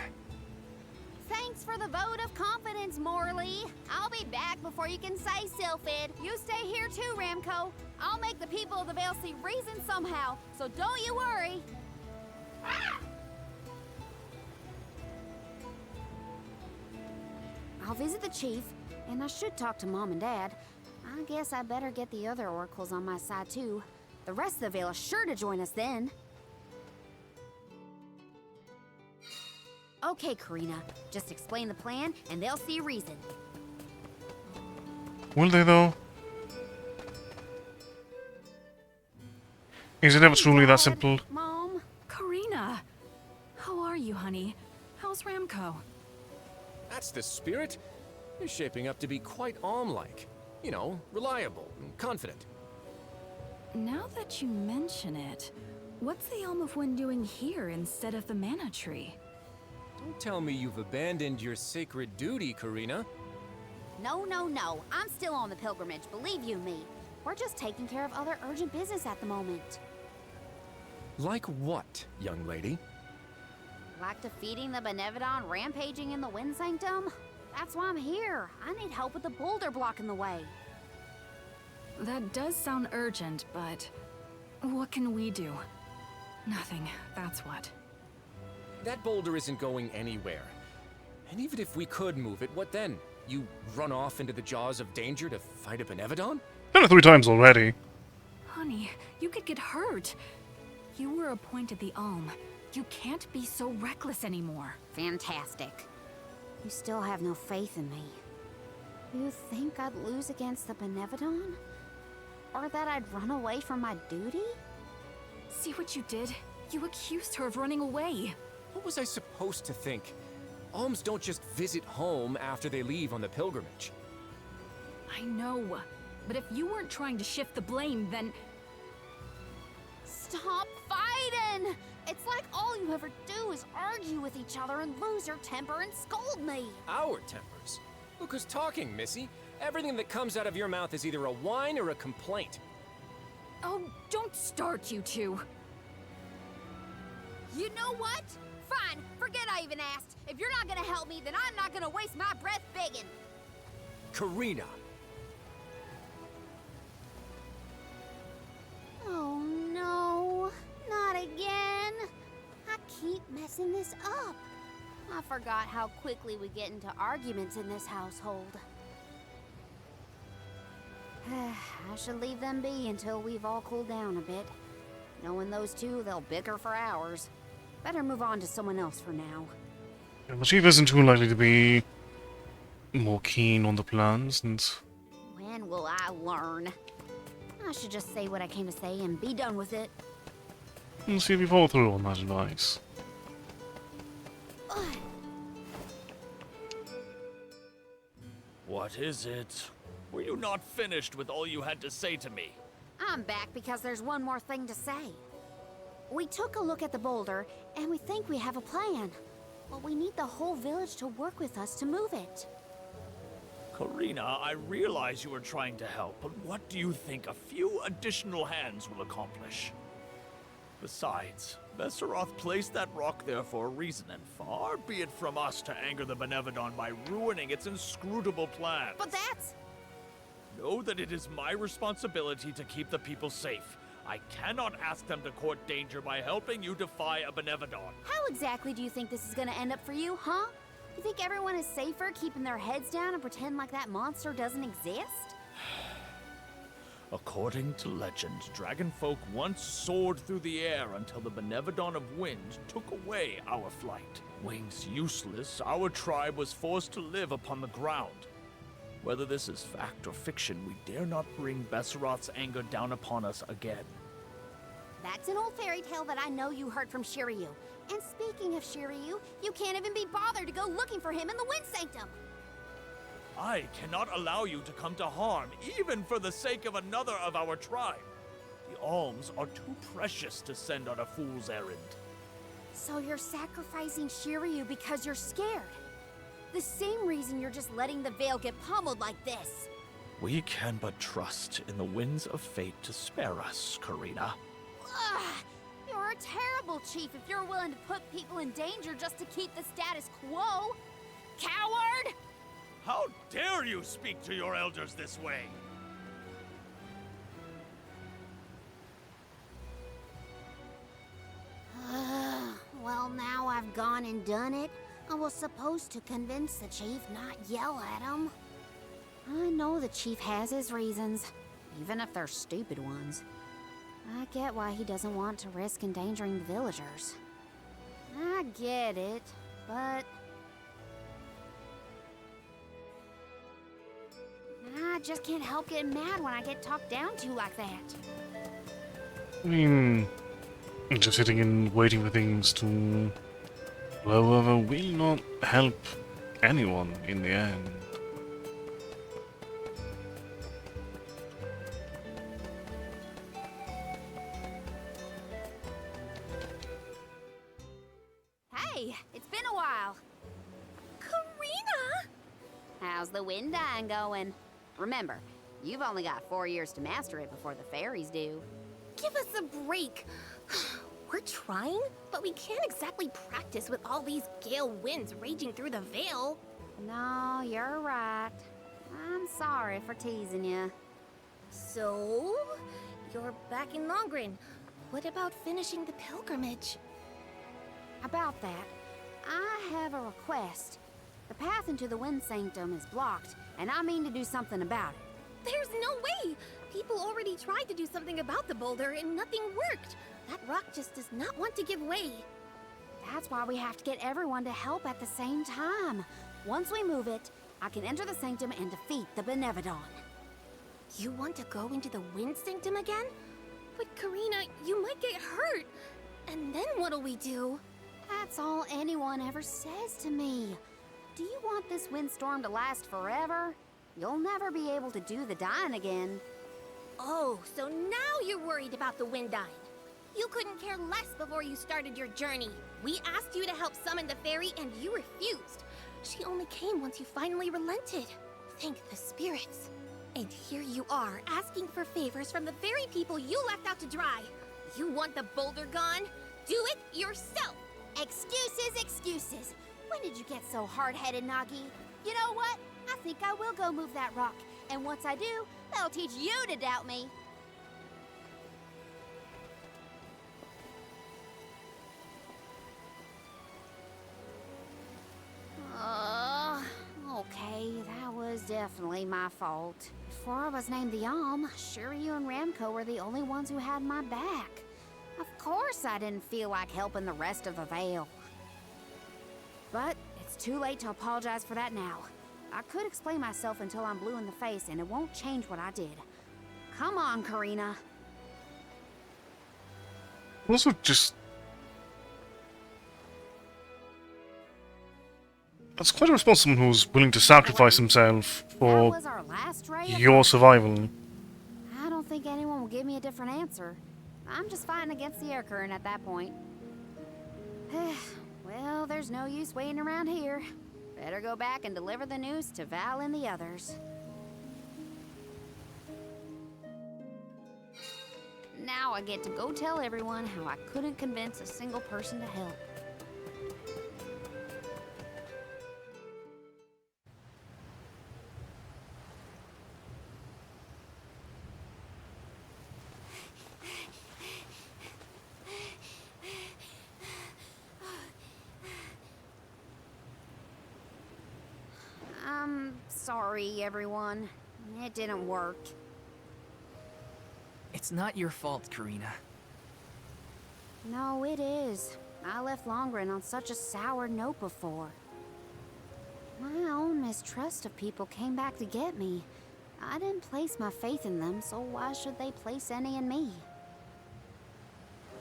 Thanks for the vote of confidence, Morley. I'll be back before you can say, Sylphid. You stay here too, Ramco. I'll make the people of the Vale see reason somehow, so don't you worry. I'll visit the chief, and I should talk to Mom and Dad. I guess I better get the other oracles on my side too. The rest of the Vale is sure to join us then. Okay, Karina. Just explain the plan, and they'll see reason. Will they, though? Is it ever truly that simple? Mom? Karina! How are you, honey? How's Ramco? That's the spirit. You're shaping up to be quite Alm-like. You know, reliable and confident. Now that you mention it, what's the Alm of Wind doing here instead of the mana tree? Don't tell me you've abandoned your sacred duty, Karina. No, no, no. I'm still on the pilgrimage, believe you me. We're just taking care of other urgent business at the moment. Like what, young lady? Like defeating the Benevodon rampaging in the Wind Sanctum? That's why I'm here. I need help with the boulder blocking the way. That does sound urgent, but what can we do? Nothing, that's what. That boulder isn't going anywhere. And even if we could move it, what then? You run off into the jaws of danger to fight a Benevodon? Done it 3 times already. Honey, you could get hurt. You were appointed the Alm. You can't be so reckless anymore. Fantastic. You still have no faith in me. You think I'd lose against the Benevodon? Or that I'd run away from my duty? See what you did? You accused her of running away. What was I supposed to think? Alms don't just visit home after they leave on the pilgrimage. I know, but if you weren't trying to shift the blame, then... Stop fighting! It's like all you ever do is argue with each other and lose your temper and scold me. Our tempers? Look who's talking, Missy. Everything that comes out of your mouth is either a whine or a complaint. Oh, don't start, you two. You know what? Fine, forget I even asked. If you're not gonna help me, then I'm not gonna waste my breath begging. Karina! Oh no, not again. I keep messing this up. I forgot how quickly we get into arguments in this household. I should leave them be until we've all cooled down a bit. Knowing those two, they'll bicker for hours. Better move on to someone else for now. Yeah, the chief isn't too likely to be more keen on the plans, and... When will I learn? I should just say what I came to say and be done with it. We'll see if we follow through on that advice. What is it? Were you not finished with all you had to say to me? I'm back because there's one more thing to say. We took a look at the boulder, and we think we have a plan. But we need the whole village to work with us to move it. Karina, I realize you are trying to help, but what do you think a few additional hands will accomplish? Besides, Besseroth placed that rock there for a reason, and far be it from us to anger the Benevodon by ruining its inscrutable plans. But that's... Know that it is my responsibility to keep the people safe. I cannot ask them to court danger by helping you defy a Benevodon. How exactly do you think this is gonna end up for you, huh? You think everyone is safer keeping their heads down and pretend like that monster doesn't exist? According to legend, dragonfolk once soared through the air until the Benevodon of Wind took away our flight. Wings useless, our tribe was forced to live upon the ground. Whether this is fact or fiction, we dare not bring Besseroth's anger down upon us again. That's an old fairy tale that I know you heard from Shiryu. And speaking of Shiryu, you can't even be bothered to go looking for him in the Wind Sanctum. I cannot allow you to come to harm, even for the sake of another of our tribe. The alms are too precious to send on a fool's errand. So you're sacrificing Shiryu because you're scared? The same reason you're just letting the Vale get pummeled like this. We can but trust in the winds of fate to spare us, Karina. Ugh, you're a terrible chief if you're willing to put people in danger just to keep the status quo. Coward! How dare you speak to your elders this way? Well, now I've gone and done it. I was supposed to convince the chief, not yell at him. I know the chief has his reasons, even if they're stupid ones. I get why he doesn't want to risk endangering the villagers. I get it, but I just can't help getting mad when I get talked down to like that. I mean, just sitting and waiting for things to blow over will not help anyone in the end. Hey, it's been a while. Karina! How's the wind dying going? Remember, you've only got 4 years to master it before the fairies do. Give us a break. We're trying, but we can't exactly practice with all these gale winds raging through the Vale. No, you're right. I'm sorry for teasing you. So, you're back in Longrin. What about finishing the pilgrimage? About that, I have a request. The path into the Wind Sanctum is blocked, and I mean to do something about it. There's no way! People already tried to do something about the boulder and nothing worked. That rock just does not want to give way. That's why we have to get everyone to help at the same time. Once we move it, I can enter the Sanctum and defeat the Benevodon. You want to go into the Wind Sanctum again? But Karina, you might get hurt. And then what'll we do? That's all anyone ever says to me. Do you want this windstorm to last forever? You'll never be able to do the dying again. Oh, so now you're worried about the wind dying. You couldn't care less before you started your journey. We asked you to help summon the fairy and you refused. She only came once you finally relented. Thank the spirits. And here you are, asking for favors from the very people you left out to dry. You want the boulder gone? Do it yourself! Excuses, excuses. When did you get so hard-headed, Nagi? You know what? I think I will go move that rock. And once I do, that'll teach you to doubt me. Okay, that was definitely my fault. Before I was named the Alm, Shiryu and Ramco were the only ones who had my back. Of course I didn't feel like helping the rest of the Vale. But it's too late to apologize for that now. I could explain myself until I'm blue in the face, and it won't change what I did. Come on, Karina. Also, just... That's quite a response, someone who's willing to sacrifice himself for your survival. I don't think anyone will give me a different answer. I'm just fighting against the air current at that point. Well, there's no use waiting around here. Better go back and deliver the news to Val and the others. Now I get to go tell everyone how I couldn't convince a single person to help. Sorry, everyone. It didn't work. It's not your fault, Karina. No, it is. I left Longrin on such a sour note before. My own mistrust of people came back to get me. I didn't place my faith in them, so why should they place any in me?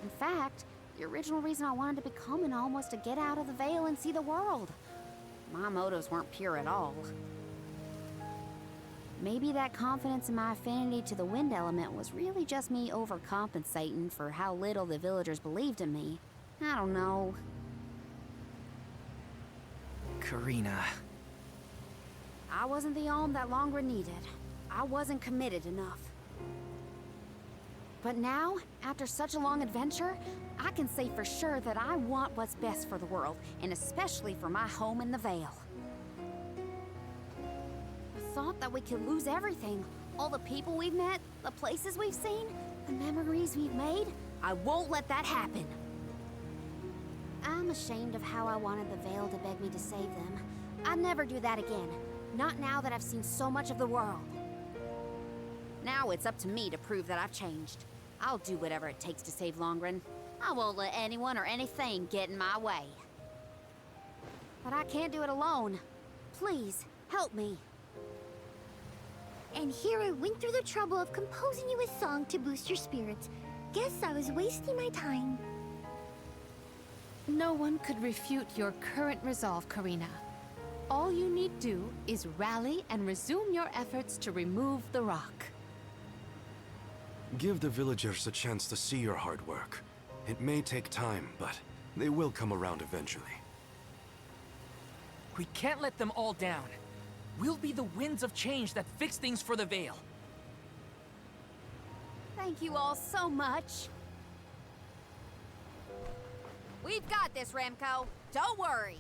In fact, the original reason I wanted to become an Alm was to get out of the Vale and see the world. My motives weren't pure at all. Maybe that confidence in my affinity to the wind element was really just me overcompensating for how little the villagers believed in me. I don't know. Karina. I wasn't the Alm that Longrin needed. I wasn't committed enough. But now, after such a long adventure, I can say for sure that I want what's best for the world, and especially for my home in the Vale. thought that we could lose everything. All the people we've met, the places we've seen, the memories we've made. I won't let that happen. I'm ashamed of how I wanted the Veil to beg me to save them. I'd never do that again. Not now that I've seen so much of the world. Now it's up to me to prove that I've changed. I'll do whatever it takes to save Longren. I won't let anyone or anything get in my way. But I can't do it alone. Please, help me. And here I went through the trouble of composing you a song to boost your spirits. Guess I was wasting my time. No one could refute your current resolve, Karina. All you need do is rally and resume your efforts to remove the rock. Give the villagers a chance to see your hard work. It may take time, but they will come around eventually. We can't let them all down. We'll be the winds of change that fix things for the Veil. Thank you all so much. We've got this, Remco. Don't worry.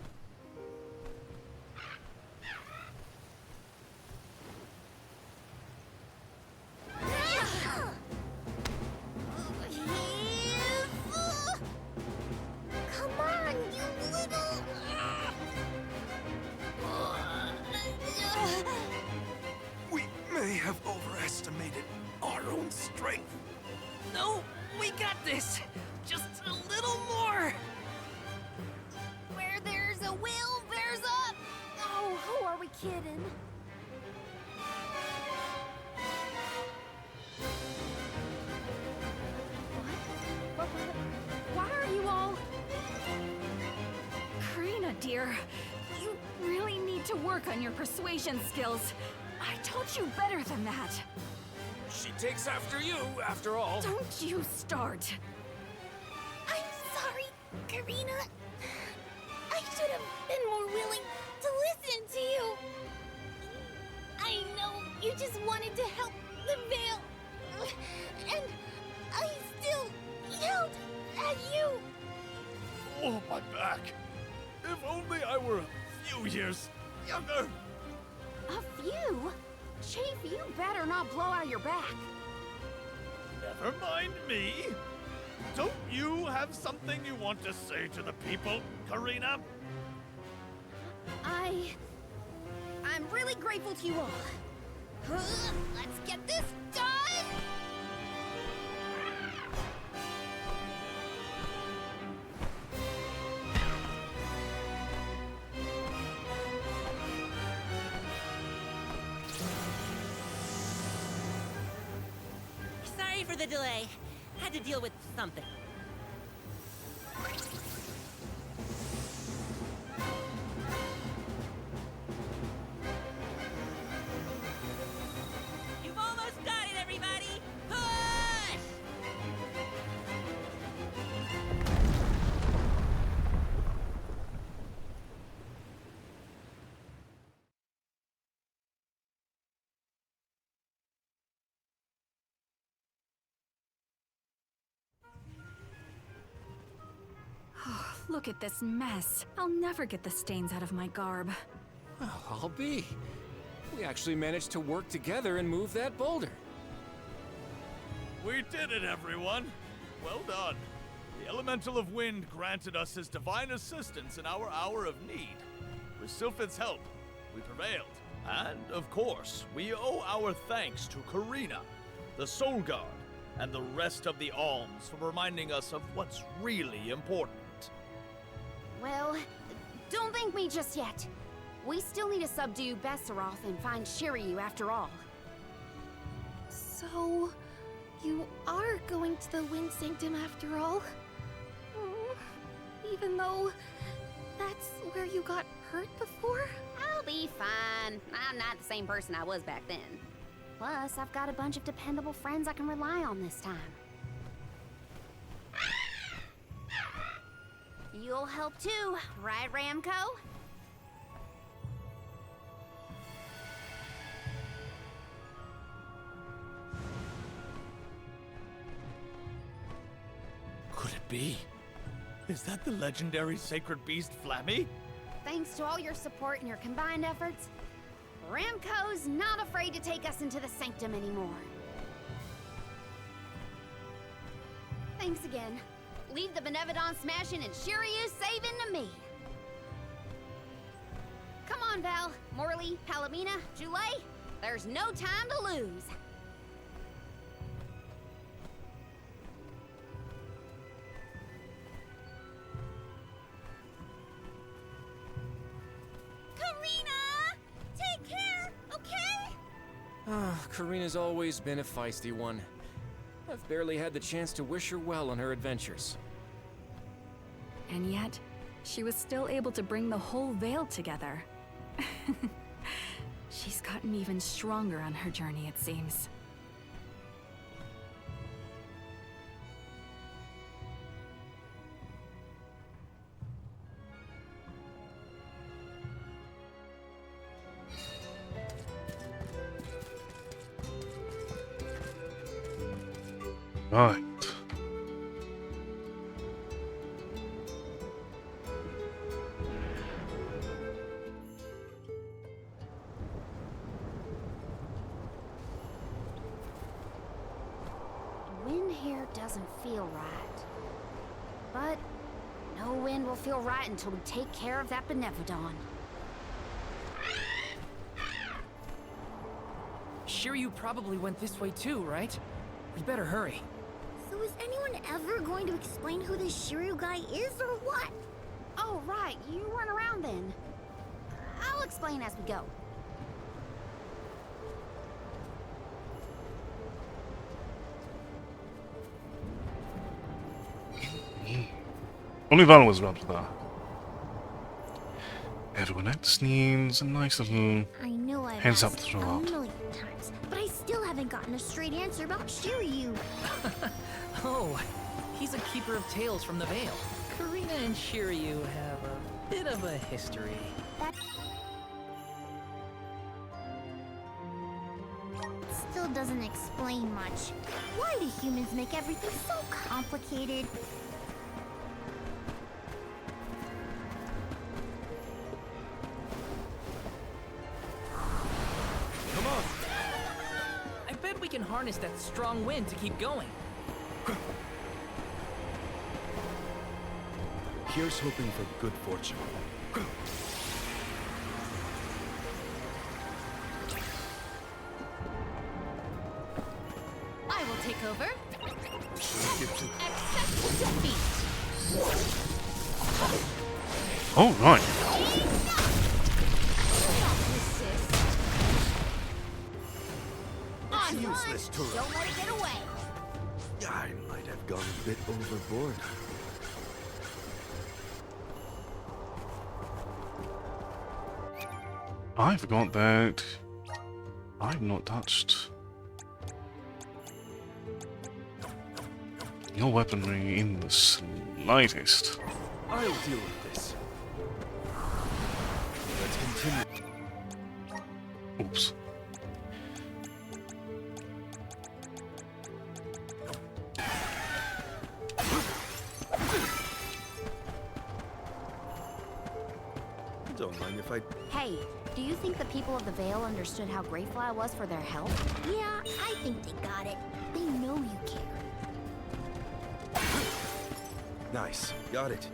Come on, you little... We may have overestimated our own strength. No, we got this. Just a little more. Where there's a will, there's a... Oh, who are we kidding? What? Why are you all... Karina, dear, you really need to work on your persuasion skills. I taught you better than that. She takes after you, after all. Don't you start. I'm sorry, Karina. I should have been more willing to listen to you. I know you just wanted to help the Veil. And I still yelled at you. Oh, my back. If only I were a few years younger. A few? Chief, you better not blow out your back. Never mind me. Don't you have something you want to say to the people, Karina? I'm really grateful to you all. Let's get this done! Sorry for the delay. Had to deal with something. You've almost got it, everybody! Push! Oh, look at this mess. I'll never get the stains out of my garb. Well, I'll be. We actually managed to work together and move that boulder. We did it, everyone. Well done. The Elemental of Wind granted us his divine assistance in our hour of need. With Sylphid's help, we prevailed. And, of course, we owe our thanks to Karina, the Soul Guard, and the rest of the Alms for reminding us of what's really important. Well, don't thank me just yet. We still need to subdue Besseroth and find Shiryu after all. So, you are going to the Wind Sanctum after all? Even though that's where you got hurt before? I'll be fine. I'm not the same person I was back then. Plus, I've got a bunch of dependable friends I can rely on this time. You'll help too, right, Ramco? Could it be? Is that the legendary sacred beast Flammy? Thanks to all your support and your combined efforts, Ramco's not afraid to take us into the sanctum anymore. Thanks again. Leave the Benevodon smashing and Shiryu saving to me. Come on, Val, Morley, Palomina, Joulet. There's no time to lose. Karina's always been a feisty one. I've barely had the chance to wish her well on her adventures. And yet, she was still able to bring the whole Vale together. She's gotten even stronger on her journey, it seems. Right. Wind here doesn't feel right. But no wind will feel right until we take care of that Benevodon. Shiryu probably went this way too, right? We better hurry. So is anyone ever going to explain who this Shiryu guy is or what? Oh, right. You weren't around then. I'll explain as we go. Only Val was around for that. Everyone else needs a nice little I know I've heads up asked throughout. a million times, but I still haven't gotten a straight answer about Shiryu. Oh, he's a keeper of tales from the Vale. Karina and Shiryu have a bit of a history. That still doesn't explain much. Why do humans make everything so complicated? Come on! I bet we can harness that strong wind to keep going. Here's hoping for good fortune. I will take over. Gibson. Accept defeat. Oh, right. It's useless to Don't let it get away. I might have gone a bit overboard. I forgot that I've not touched your weaponry in the slightest. I'll deal with this. Let's continue. Oops. Don't mind if I... Hey, do you think the people of the Vale understood how grateful I was for their help? Yeah, I think they got it. They know you care. Nice. Got it.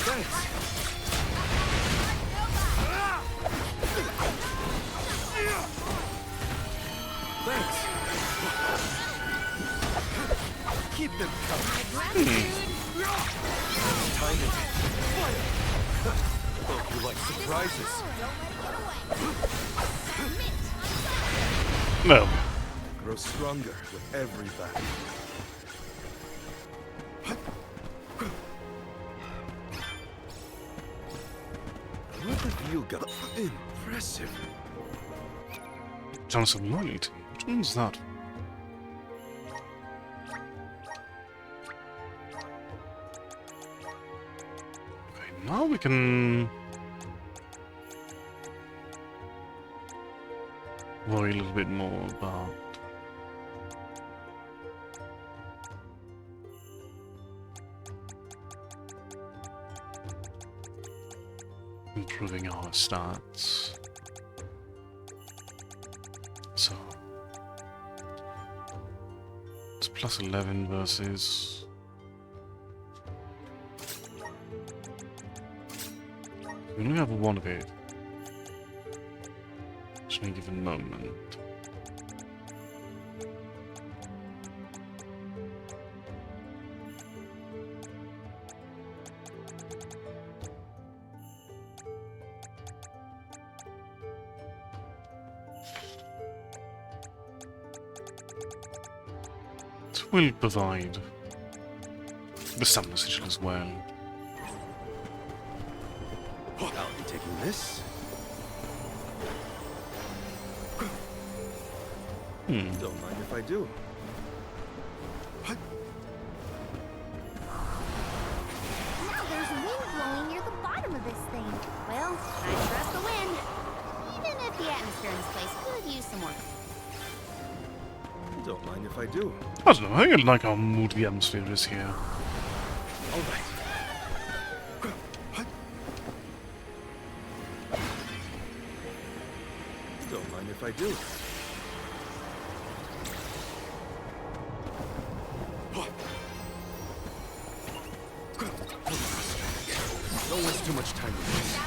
Thanks. Keep them coming. Timing. Hope you like surprises. No. Grow stronger with every battle. What have you got? Impressive. Chance of loyalty. Which one's that? Okay, now we can worry a little bit more about improving our stats. So it's plus 11 versus. We only have one of it. At any given moment. It will provide the stamina sigil as well. I'll be taking this. Don't mind if I do. Now there's wind blowing near the bottom of this thing. Well, I trust the wind. Even if the atmosphere in this place could use some work. Don't mind if I do. I don't know, I like how moody the atmosphere is here. All right. Don't mind if I do. Don't waste too much time with this.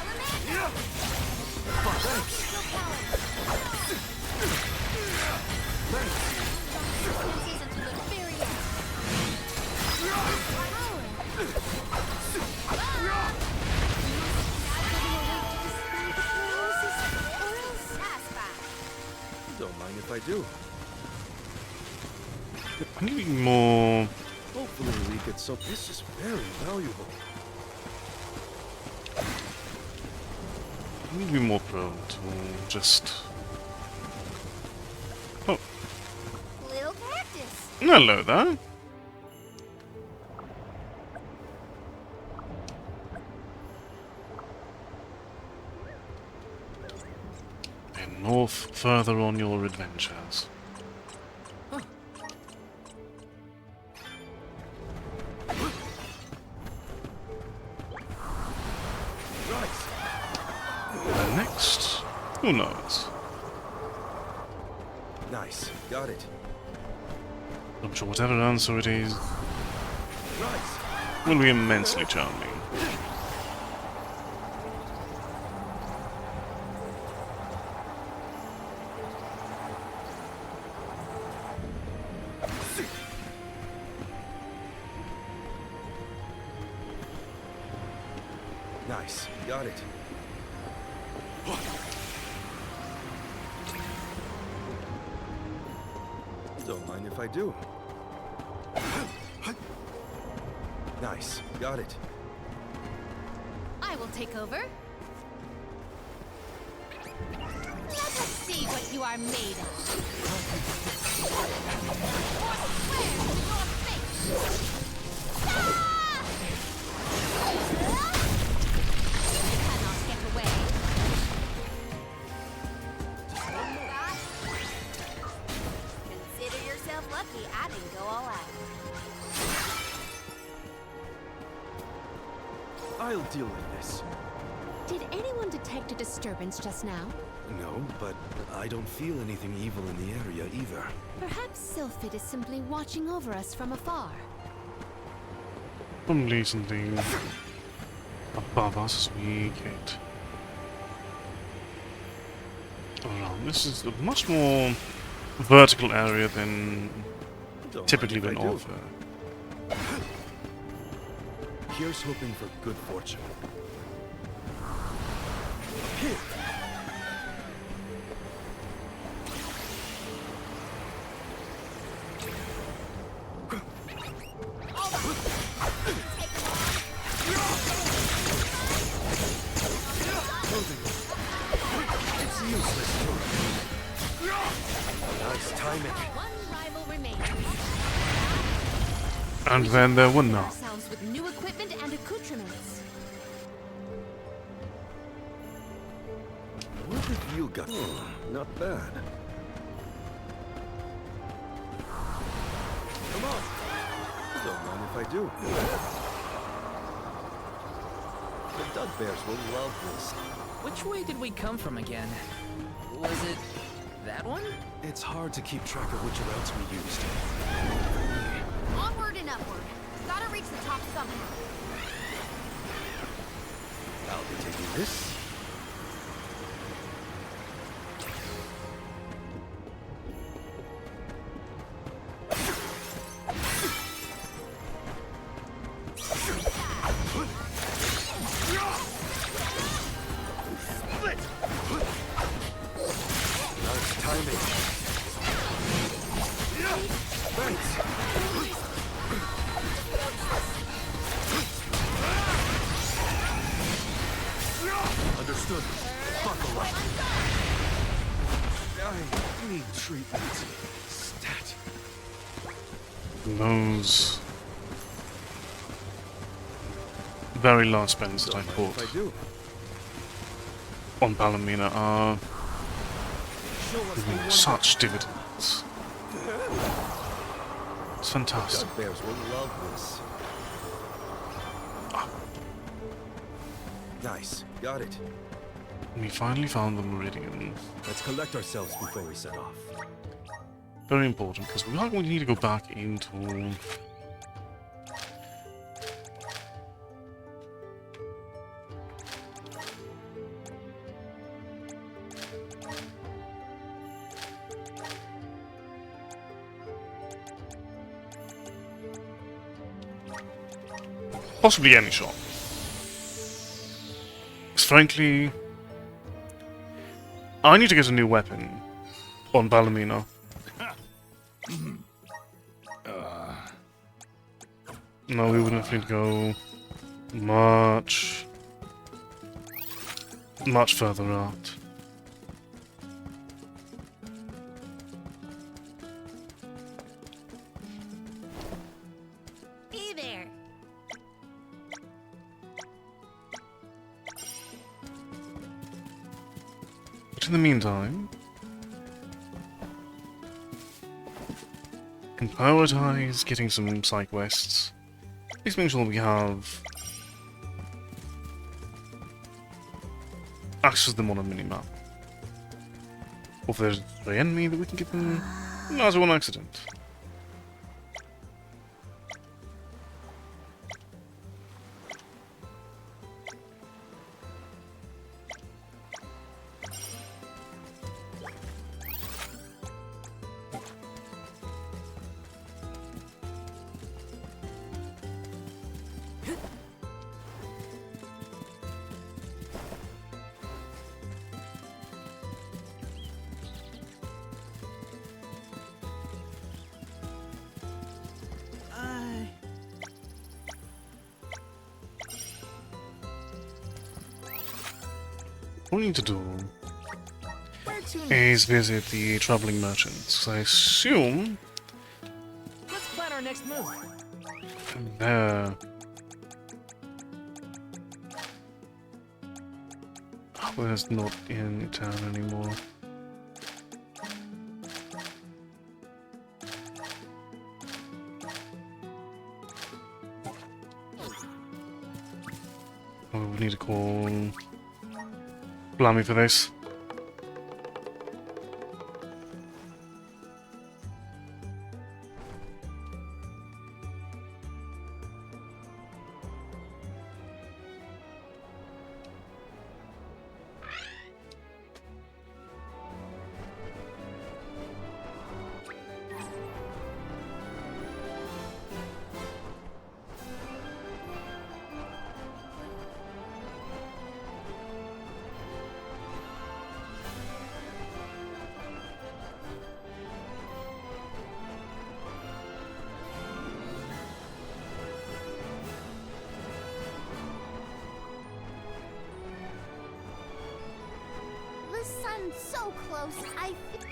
Don't mind if I do. I need more. Hopefully we get some. This is very valuable. I need to be more prone to just. Oh. Little cactus. Hello there. And north further on your adventures. And next, who knows? Nice, got it. I'm sure whatever answer it is will be immensely charming. Nice, got it. Don't mind if I do. Nice, got it. I will take over. Let us see what you are made of. Cannot get away. Consider yourself lucky I didn't go all out. I'll deal with this. Did anyone detect a disturbance just now? No, but I don't feel anything evil in the area either. Perhaps Sylphid is simply watching over us from afar. Probably something above us as we get around. This is a much more vertical area than typically been offered. Here's hoping for good fortune. It's useless. Nice timing. One rival remains. And then there were none. Ourselves with new equipment and accoutrements. What have you got? Not bad. Come on. Don't mind if I do. The Dugbears will love this. Which way did we come from again? Was it that one? It's hard to keep track of which routes we used. Onward and upward. Gotta reach the top somehow. I'll be taking this. Understood. Buckle up. I need treatment. Stat. Those very last spends that I bought on Palomina are giving me such dividends. It's fantastic. Bears will love this. Nice. Got it. We finally found the Meridian. Let's collect ourselves before we set off. Very important, because we are going to need to go back into... possibly any shop. Because frankly, I need to get a new weapon on Palomina. No, we wouldn't have to go much further out. Hey there. But in the meantime, can prioritize getting some side quests. Please make sure we have access to them on a minimap. Or if there's an enemy that we can get them as one accident. What we need to do is visit the traveling merchants. I assume Let's plan our next move. they're... Oh, it's not in town anymore. Oh, we need to call Blammy for this. The sun's so close, I feel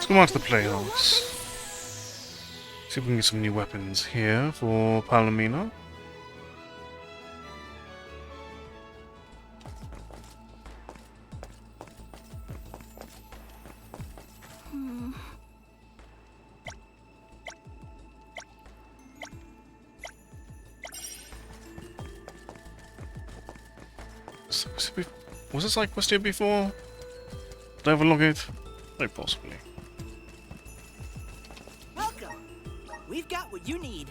Let's go on to the playhouse. See if we can get some new weapons here for Palomina. Was this side quest here before? Did I overlook it? No, possibly. Welcome. We've got what you need.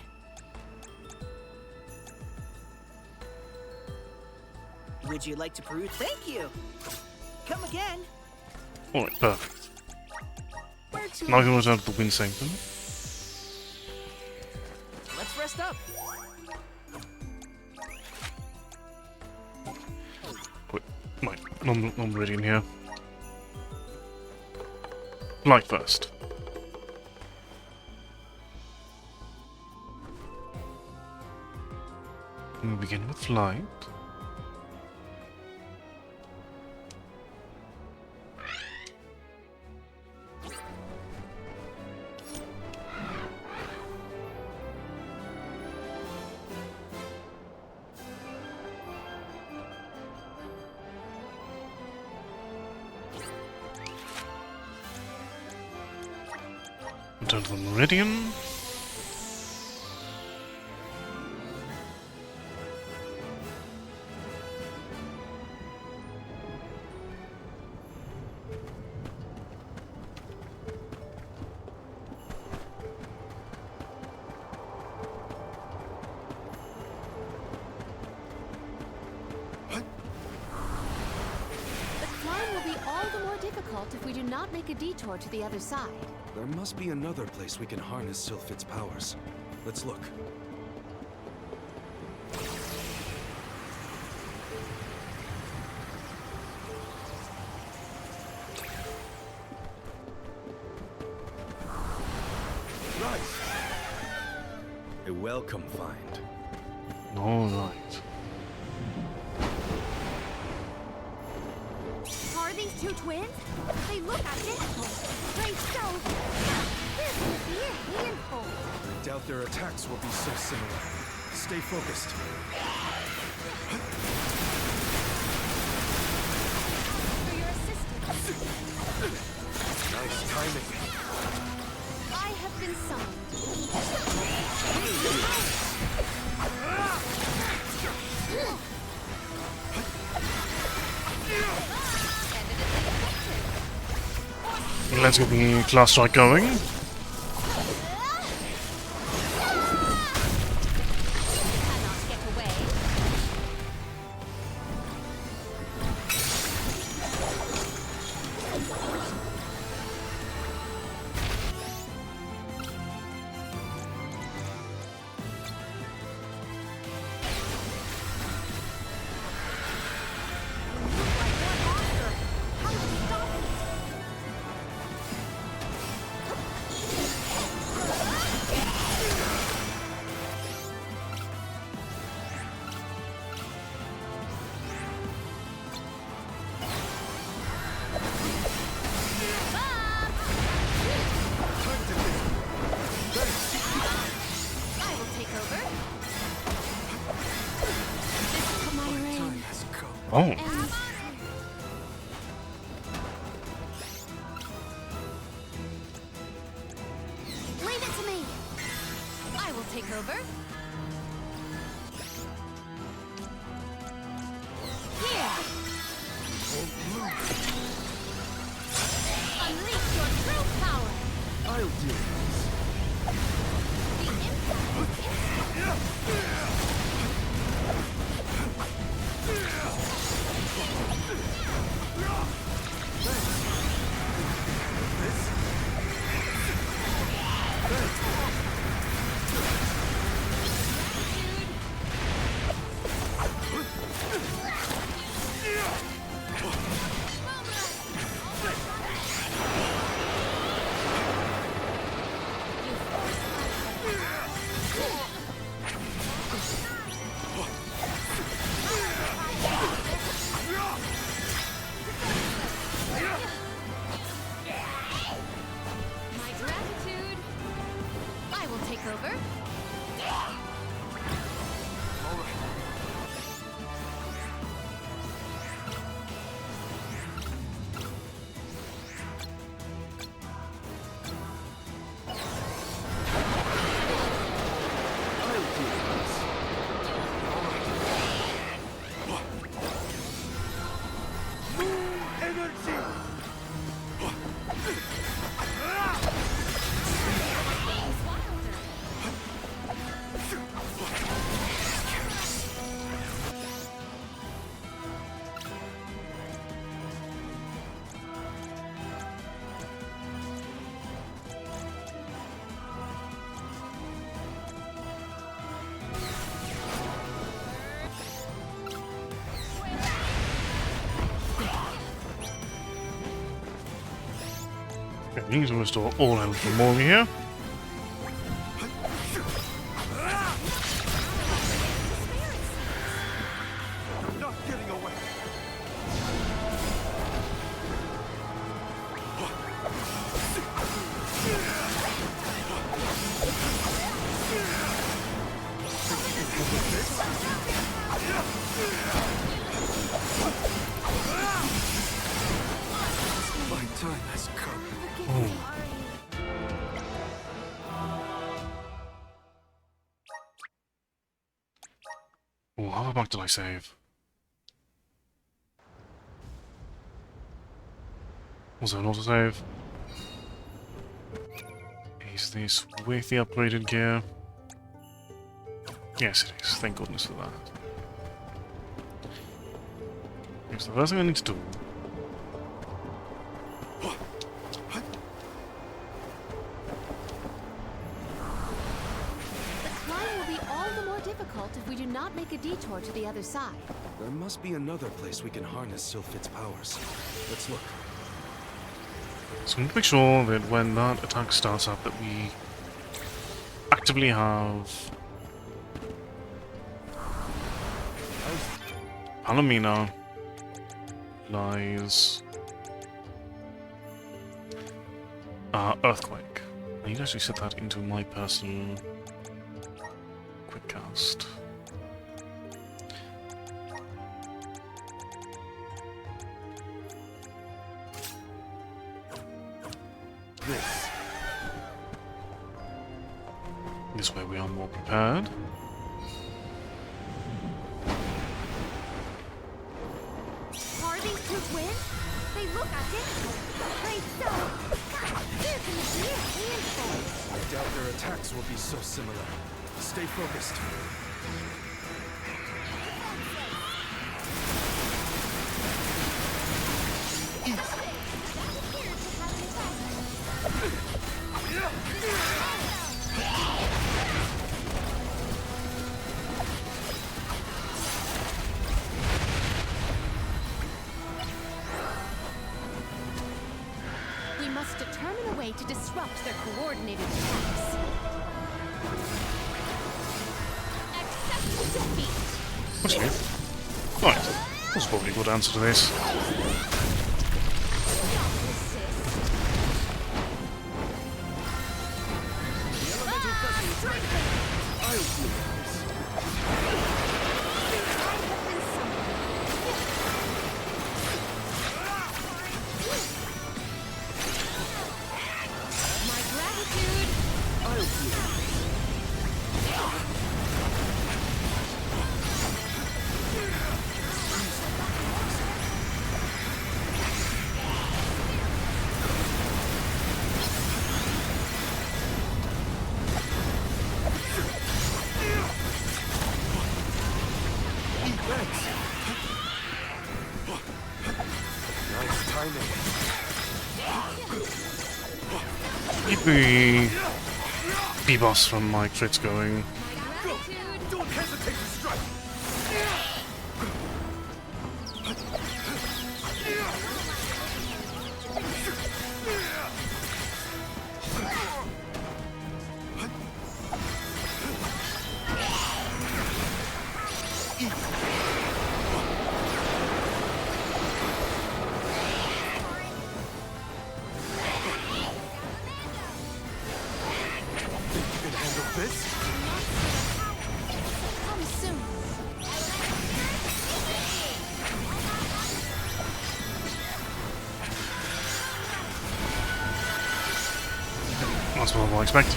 Would you like to peruse? Thank you. Come again. Alright, perfect. Now I can return to the Wind Sanctum. Let's rest up. Wait, right, I'm ready in here. Light first. We begin with light. Return to the Meridian. The climb will be all the more difficult if we do not make a detour to the other side. There must be another place we can harness Sylphid's powers. Let's look. Right. A welcome find. Alright. Are these two twins? They look identical. Great stove. This would be a handful. I doubt their attacks will be so similar. Stay focused. For your assistance. Nice timing. I have been summoned. Let's get the class strike going. Oh. Leave it to me. I will take over. Here. Unleash your true power. I'll deal with The impact is Okay, we need to restore all health from Morley here. You're not getting away. My time has come. Oh, how back did I save? Was there an autosave? Is this with the upgraded gear? Yes, it is. Thank goodness for that. Here's the first thing I need to do. The climb will be all the more difficult if we do not make a detour to the other side. There must be another place we can harness Sylphid's powers. Let's look. So we need to make sure that when that attack starts up that we actively have Palomina, Lies, Earthquake. I need to actually set that into my personal quick cast. This way we are more prepared. Are these two twins? They look identical. Right, so... God, there can be a handful. I doubt their attacks will be so similar. Stay focused. We must determine a way to disrupt their coordinated attacks. Accept defeat. What's new? Right. That's probably a good answer to this. Keep the B-boss from my crits going. Don't hesitate to strike. That's what I expect.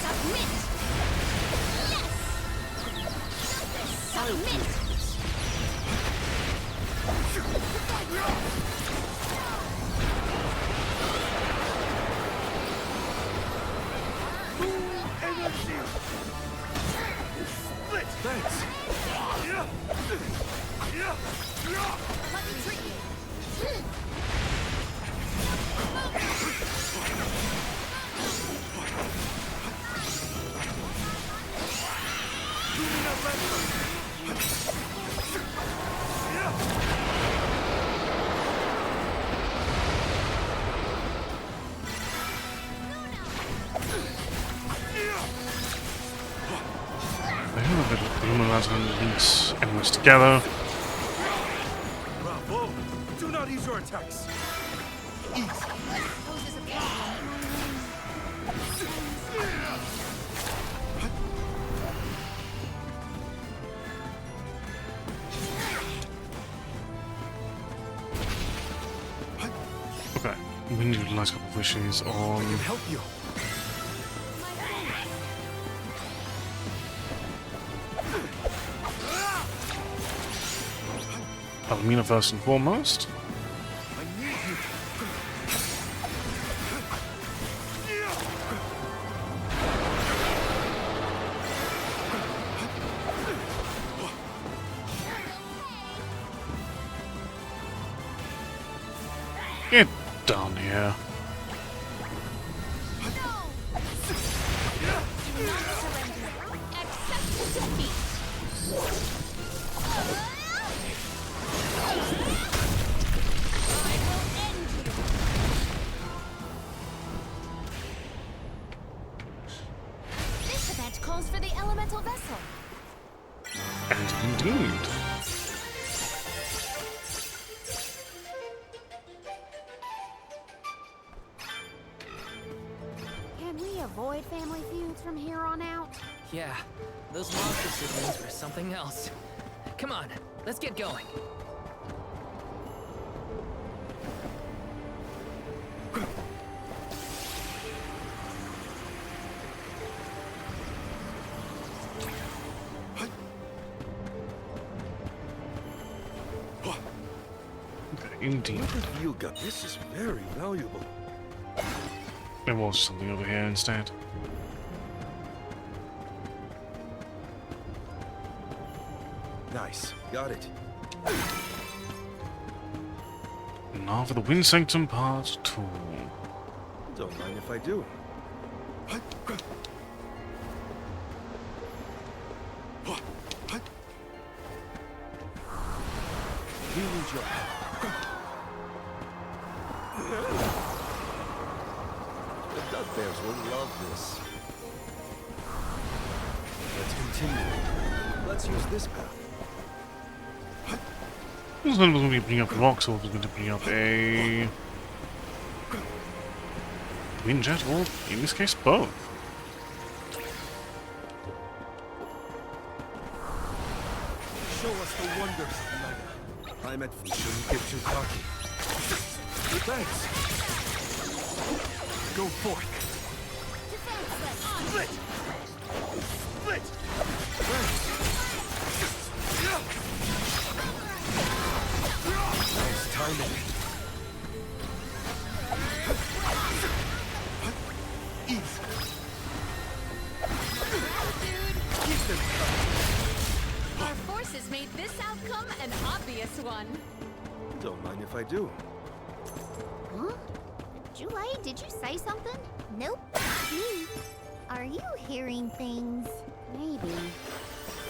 Submit! Yes! Submit! Split! Thanks! Let me trick you. The Luminati links enemies together. Bravo! Do not ease your attacks. Okay, we need to utilize a couple of wishes on. I can help you. Almina first and foremost. Get down here. This event calls for the elemental vessel. And indeed. Can we avoid family feuds from here on out? Yeah, those monster siblings were something else. Come on, let's get going. Indeed. What have you got? This is very valuable. There was something over here instead. Nice. Got it. Now for the Wind Sanctum Part 2. Don't mind if I do. We need your help. The Dugbears will love this. Let's continue. Let's use this path. I was going to be bringing up rocks, or I was going to bring up a wind jet, or in this case, both. Show us the wonders of life. We shouldn't get too cocky. Thanks. Go forth. Split. Split. Thanks. Nice timing. Easy. Keep them coming. Our forces made this outcome an obvious one. Don't mind if I do. Huh? Julie, did you say something? Nope. Me. Are you hearing things? Maybe.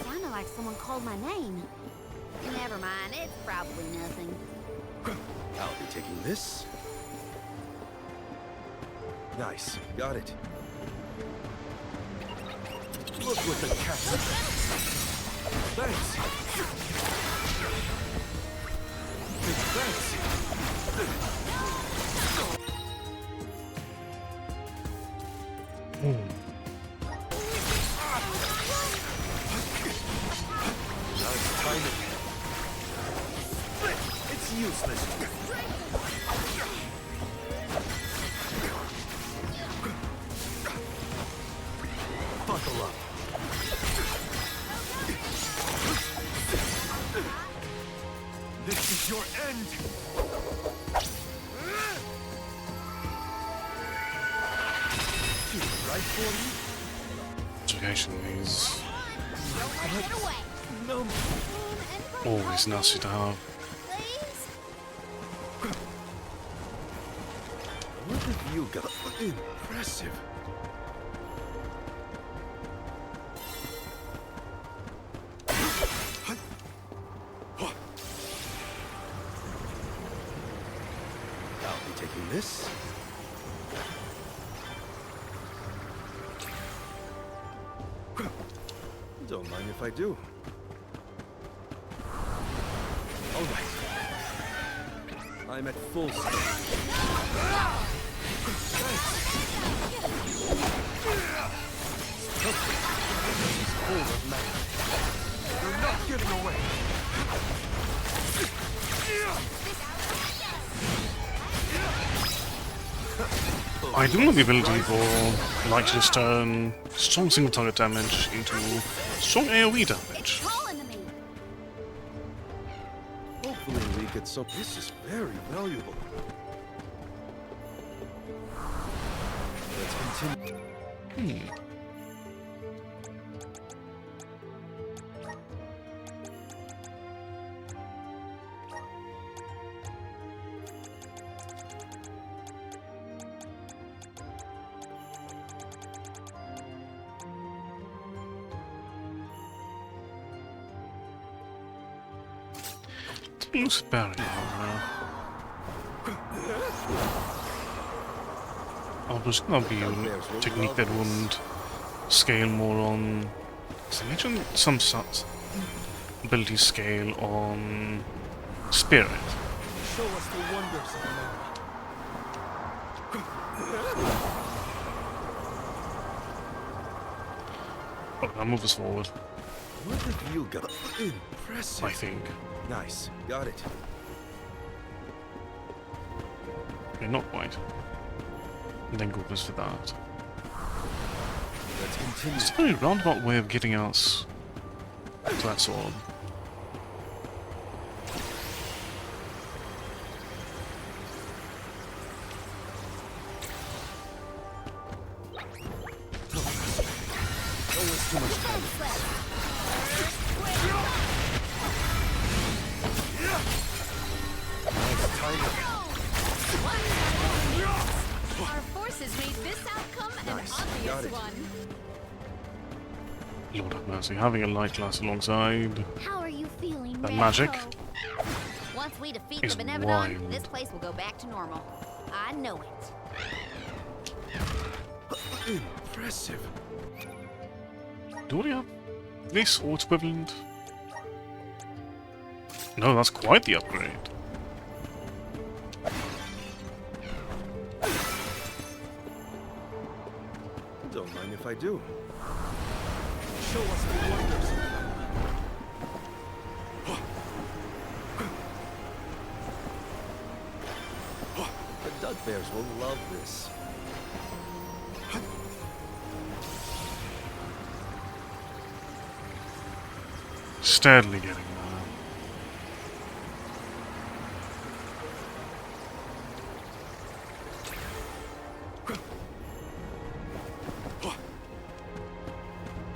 Sounded like someone called my name. Never mind, it's probably nothing. I'll be taking this. Nice. Got it. Look what the cat. Thanks. Big thanks. Nice timing. It's useless. Buckle up. This is your end. Too right for you? Education is No. always nasty to have. What have you got? Impressive. I'll be taking this. Don't mind if I do. All right. I'm at full You're not getting away. I do have the ability for light to just turn strong single target damage into strong AoE damage. Hopefully we get so. This is very valuable. Let's continue. Looks barrier. Oh, there's gonna be a technique that wouldn't scale more on. So I mentioned some sort ability scale on spirit. Show us the wonders of Oh, I'll move us forward. What have you got? Impressive. I think. Nice. Got it. Okay, not quite. And then goodness for that. Let's continue. It's a very roundabout way of getting us to that sword. Too much time. Our forces made this outcome an obvious one. Lord have mercy, having a light class alongside How are you feeling, that Ramco? magic Once we defeat is the Benevodon, wild. this place will go back to normal. I know it. Impressive. Do we have this or its equivalent? No, that's quite the upgrade. Don't mind if I do. Show us the wonders. The Duck Bears will love this. Steadily getting there.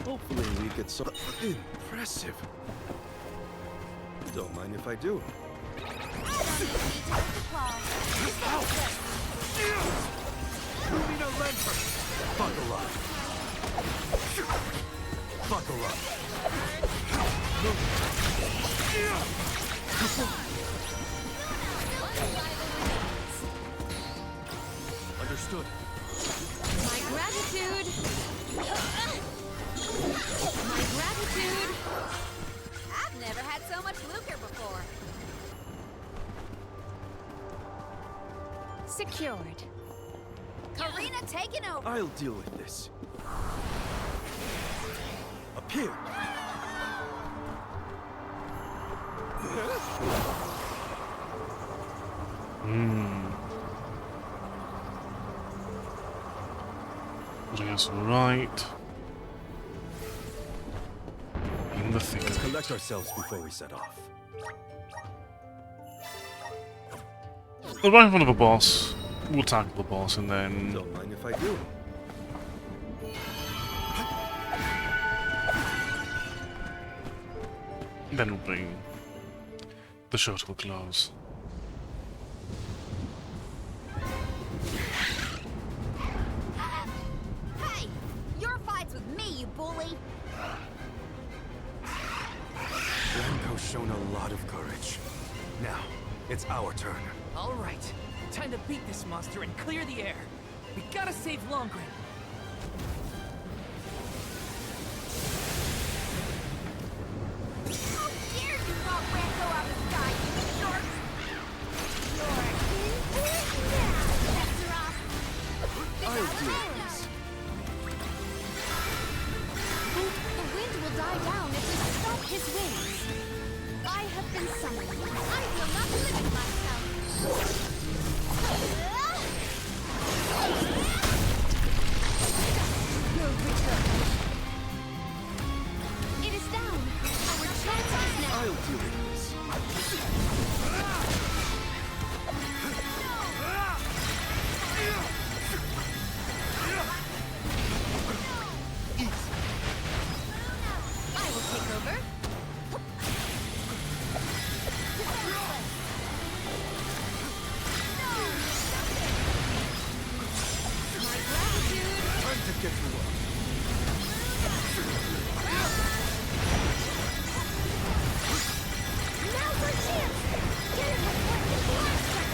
Hopefully we get so impressive. Don't mind if I do. Lumina Lantern. Buckle up. Buckle up. Understood. My gratitude. My gratitude. I've never had so much lucre before. Secured. Karina taking over. I'll deal with this. Appear. Putting us right in the thick Let's of it. collect ourselves before we set off. We're right in front of a boss. We'll tackle the boss and then Don't mind if I do. Then we'll bring the show to a close. Hey! Your fight's with me, you bully! Remco's shown a lot of courage. Now, it's our turn. All right, time to beat this monster and clear the air. We gotta save Longrin. How dare you knock Remco out of the sky, you short! You're in now, Sephiroth! I'll do it. The wind will die down if we stop his wings. I have been summoned. I will not limit myself. Your return. It is down. Our chance is now. I'll do it. I will take over. My gratitude. Time to get to work. Now's our chance! Get it before it gets blaster!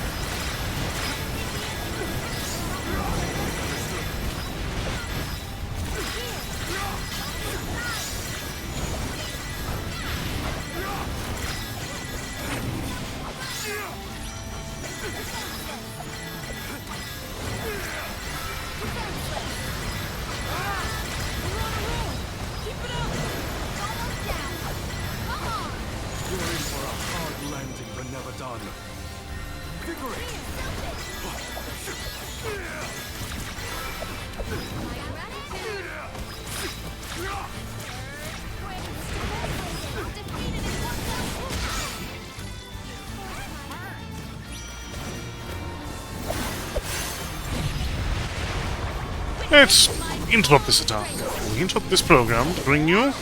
You're in for a hard landing, Benevadon. Vigorous! Let's interrupt this attack. We interrupt this program to bring you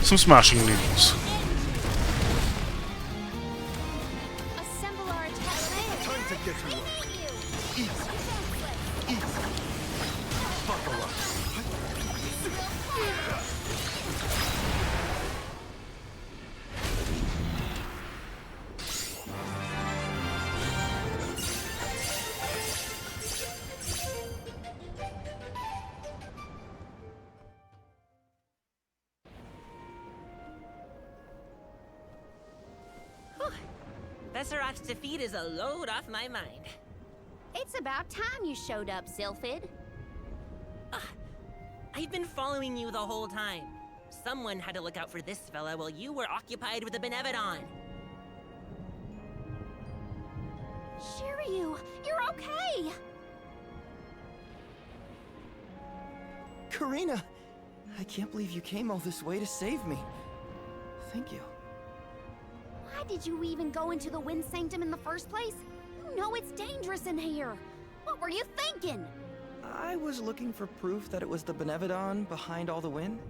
some smashing news. Assemble our attack. Time to get to work. Easy. Easy. Buckle up. Besseroth's defeat is a load off my mind. It's about time you showed up, Sylphid. I've been following you the whole time. Someone had to look out for this fella while you were occupied with the Benevodon. Shiryu, you're okay! Karina! I can't believe you came all this way to save me. Thank you. Why did you even go into the Wind Sanctum in the first place? You know it's dangerous in here. What were you thinking? I was looking for proof that it was the Benevodon behind all the wind,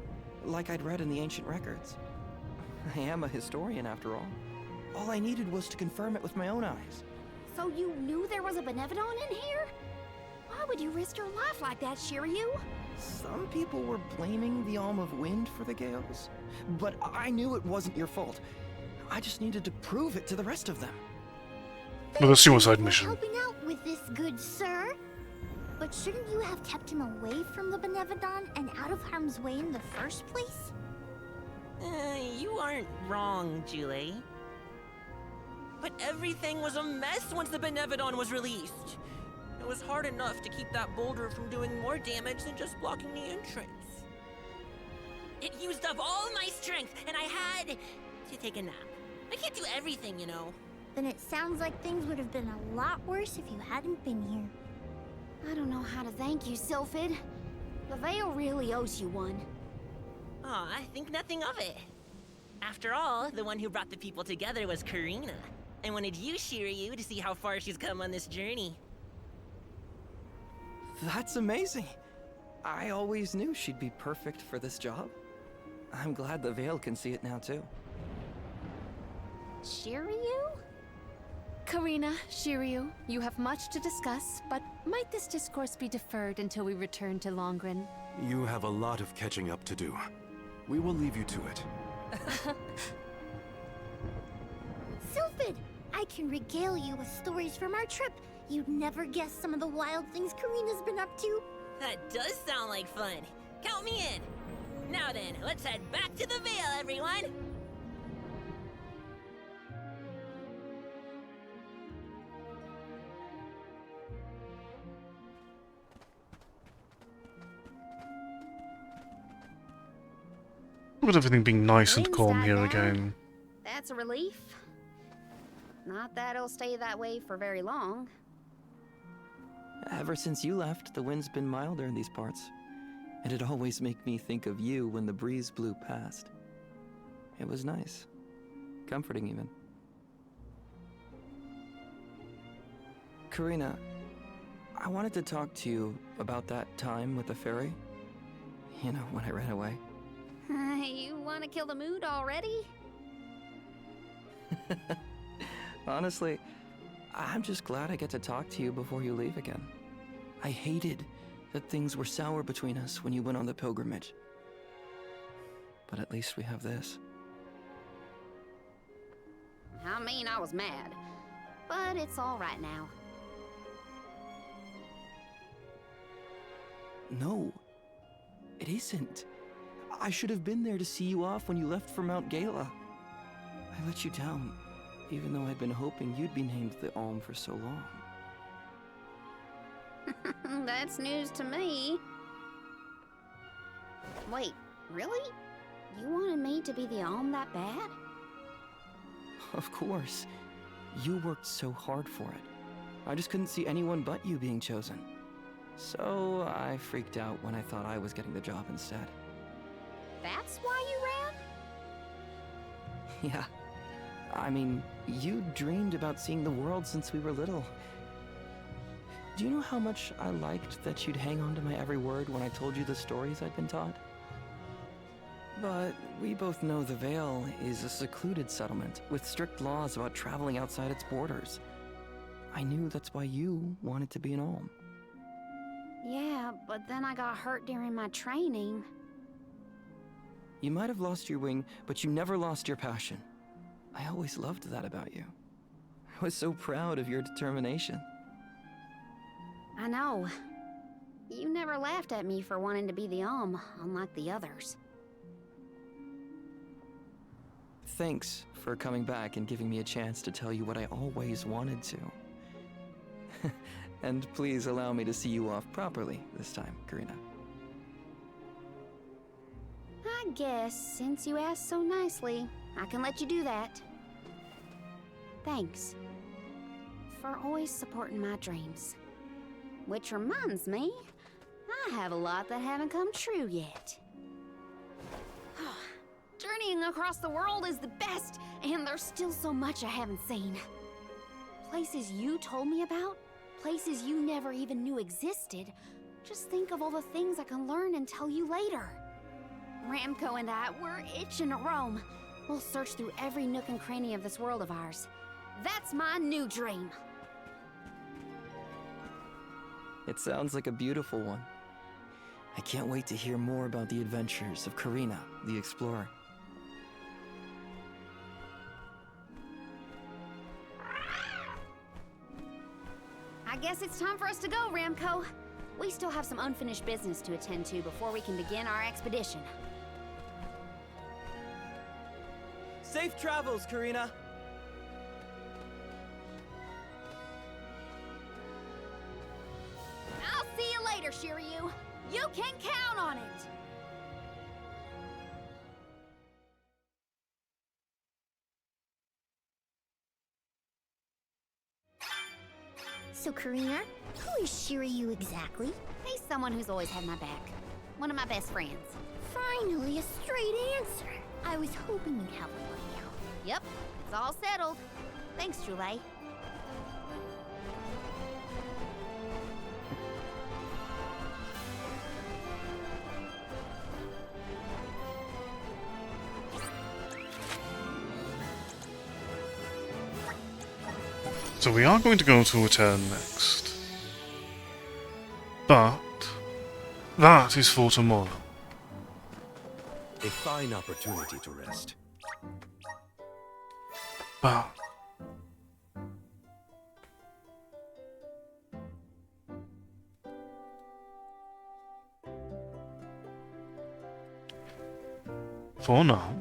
like I'd read in the ancient records. I am a historian, after all. All I needed was to confirm it with my own eyes. So you knew there was a Benevodon in here? Why would you risk your life like that, Shiryu? Some people were blaming the Alm of Wind for the gales, but I knew it wasn't your fault. I just needed to prove it to the rest of them. With a suicide mission. Helping out with this, good sir. But shouldn't you have kept him away from the Benevodon and out of harm's way in the first place? You aren't wrong, Julie. But everything was a mess once the Benevodon was released. It was hard enough to keep that boulder from doing more damage than just blocking the entrance. It used up all my strength, and I had to take a nap. I can't do everything, you know. Then it sounds like things would have been a lot worse if you hadn't been here. I don't know how to thank you, Sylphid. The Veil really owes you one. Aw, I think nothing of it. After all, the one who brought the people together was Karina. I wanted you, Shiryu, to see how far she's come on this journey. That's amazing. I always knew she'd be perfect for this job. I'm glad the Veil can see it now, too. Shiryu? Karina, Shiryu, you have much to discuss, but might this discourse be deferred until we return to Longren? You have a lot of catching up to do. We will leave you to it. Sylphid, I can regale you with stories from our trip. You'd never guess some of the wild things Karina's been up to. That does sound like fun. Count me in. Now then, let's head back to the Veil, everyone! With everything being nice and Wind's calm died here down. again. That's a relief. Not that it'll stay that way for very long. Ever since you left, the wind's been milder in these parts. And it always made me think of you when the breeze blew past. It was nice. Comforting, even. Karina, I wanted to talk to you about that time with the fairy. You know, when I ran away. You want to kill the mood already? Honestly, I'm just glad I get to talk to you before you leave again. I hated that things were sour between us when you went on the pilgrimage. But at least we have this. I mean, I was mad. But it's all right now. No, it isn't. I should have been there to see you off when you left for Mount Gala. I let you down, even though I'd been hoping you'd be named the Alm for so long. That's news to me. Wait, really? You wanted me to be the Alm that bad? Of course. You worked so hard for it. I just couldn't see anyone but you being chosen. So I freaked out when I thought I was getting the job instead. That's why you ran? Yeah. I mean, you dreamed about seeing the world since we were little. Do you know how much I liked that you'd hang on to my every word when I told you the stories I'd been taught? But we both know the Veil is a secluded settlement with strict laws about traveling outside its borders. I knew that's why you wanted to be an Alm. Yeah, but then I got hurt during my training. You might have lost your wing, but you never lost your passion. I always loved that about you. I was so proud of your determination. I know. You never laughed at me for wanting to be the Alm, unlike the others. Thanks for coming back and giving me a chance to tell you what I always wanted to. And please allow me to see you off properly this time, Karina. I guess, since you asked so nicely, I can let you do that. Thanks. For always supporting my dreams. Which reminds me, I have a lot that haven't come true yet. Journeying across the world is the best, and there's still so much I haven't seen. Places you told me about, places you never even knew existed. Just think of all the things I can learn and tell you later. Ramco and I, we're itching to roam. We'll search through every nook and cranny of this world of ours. That's my new dream. It sounds like a beautiful one. I can't wait to hear more about the adventures of Karina, the explorer. I guess it's time for us to go, Ramco. We still have some unfinished business to attend to before we can begin our expedition. Safe travels, Karina! I'll see you later, Shiryu. You can count on it! So, Karina, who is Shiryu exactly? He's someone who's always had my back. One of my best friends. Finally, a straight answer. I was hoping you'd have one now. Yep, it's all settled. Thanks, Julie. So we are going to go to a turn next. But that is for tomorrow. A fine opportunity to rest. But for now,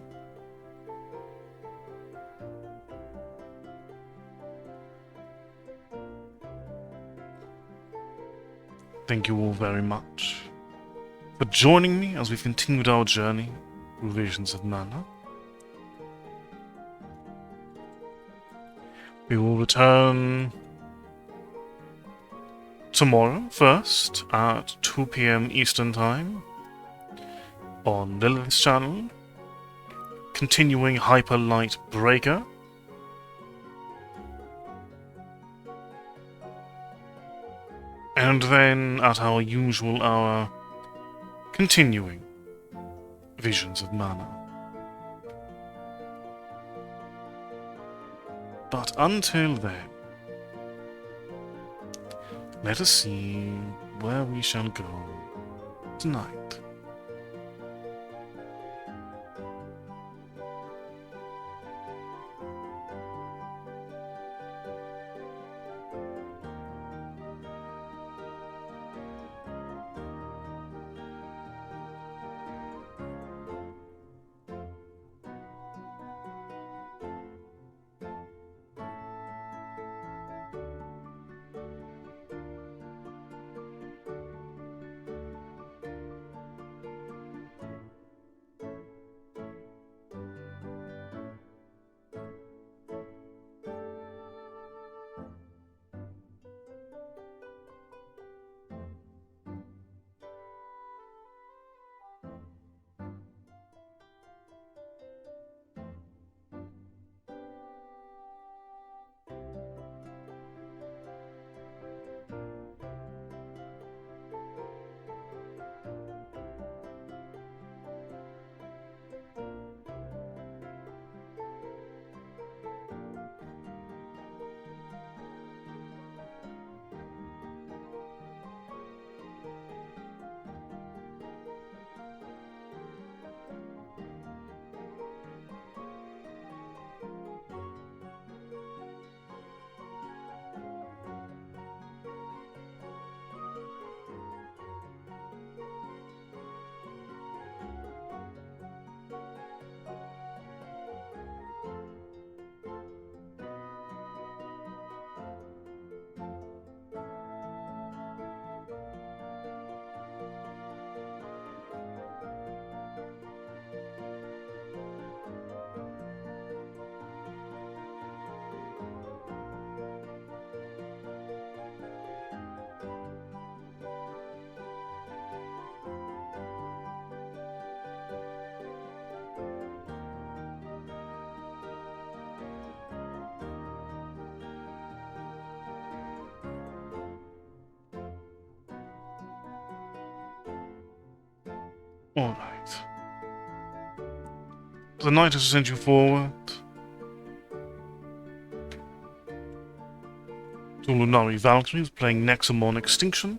thank you all very much for joining me as we've continued our journey through Visions of Mana. We will return tomorrow first at 2 PM Eastern Time on Lilith's channel, continuing Hyper Light Breaker. And then at our usual hour, continuing Visions of Mana. But until then, let us see where we shall go tonight. Alright. The night has sent you forward to Lunari Valkyries playing Nexamon Extinction.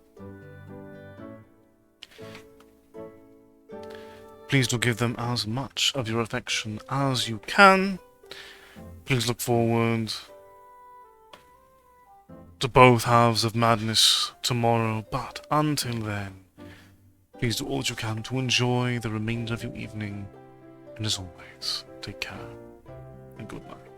Please do give them as much of your affection as you can. Please look forward to both halves of Madness tomorrow, but until then, please do all that you can to enjoy the remainder of your evening, and as always, take care and good night.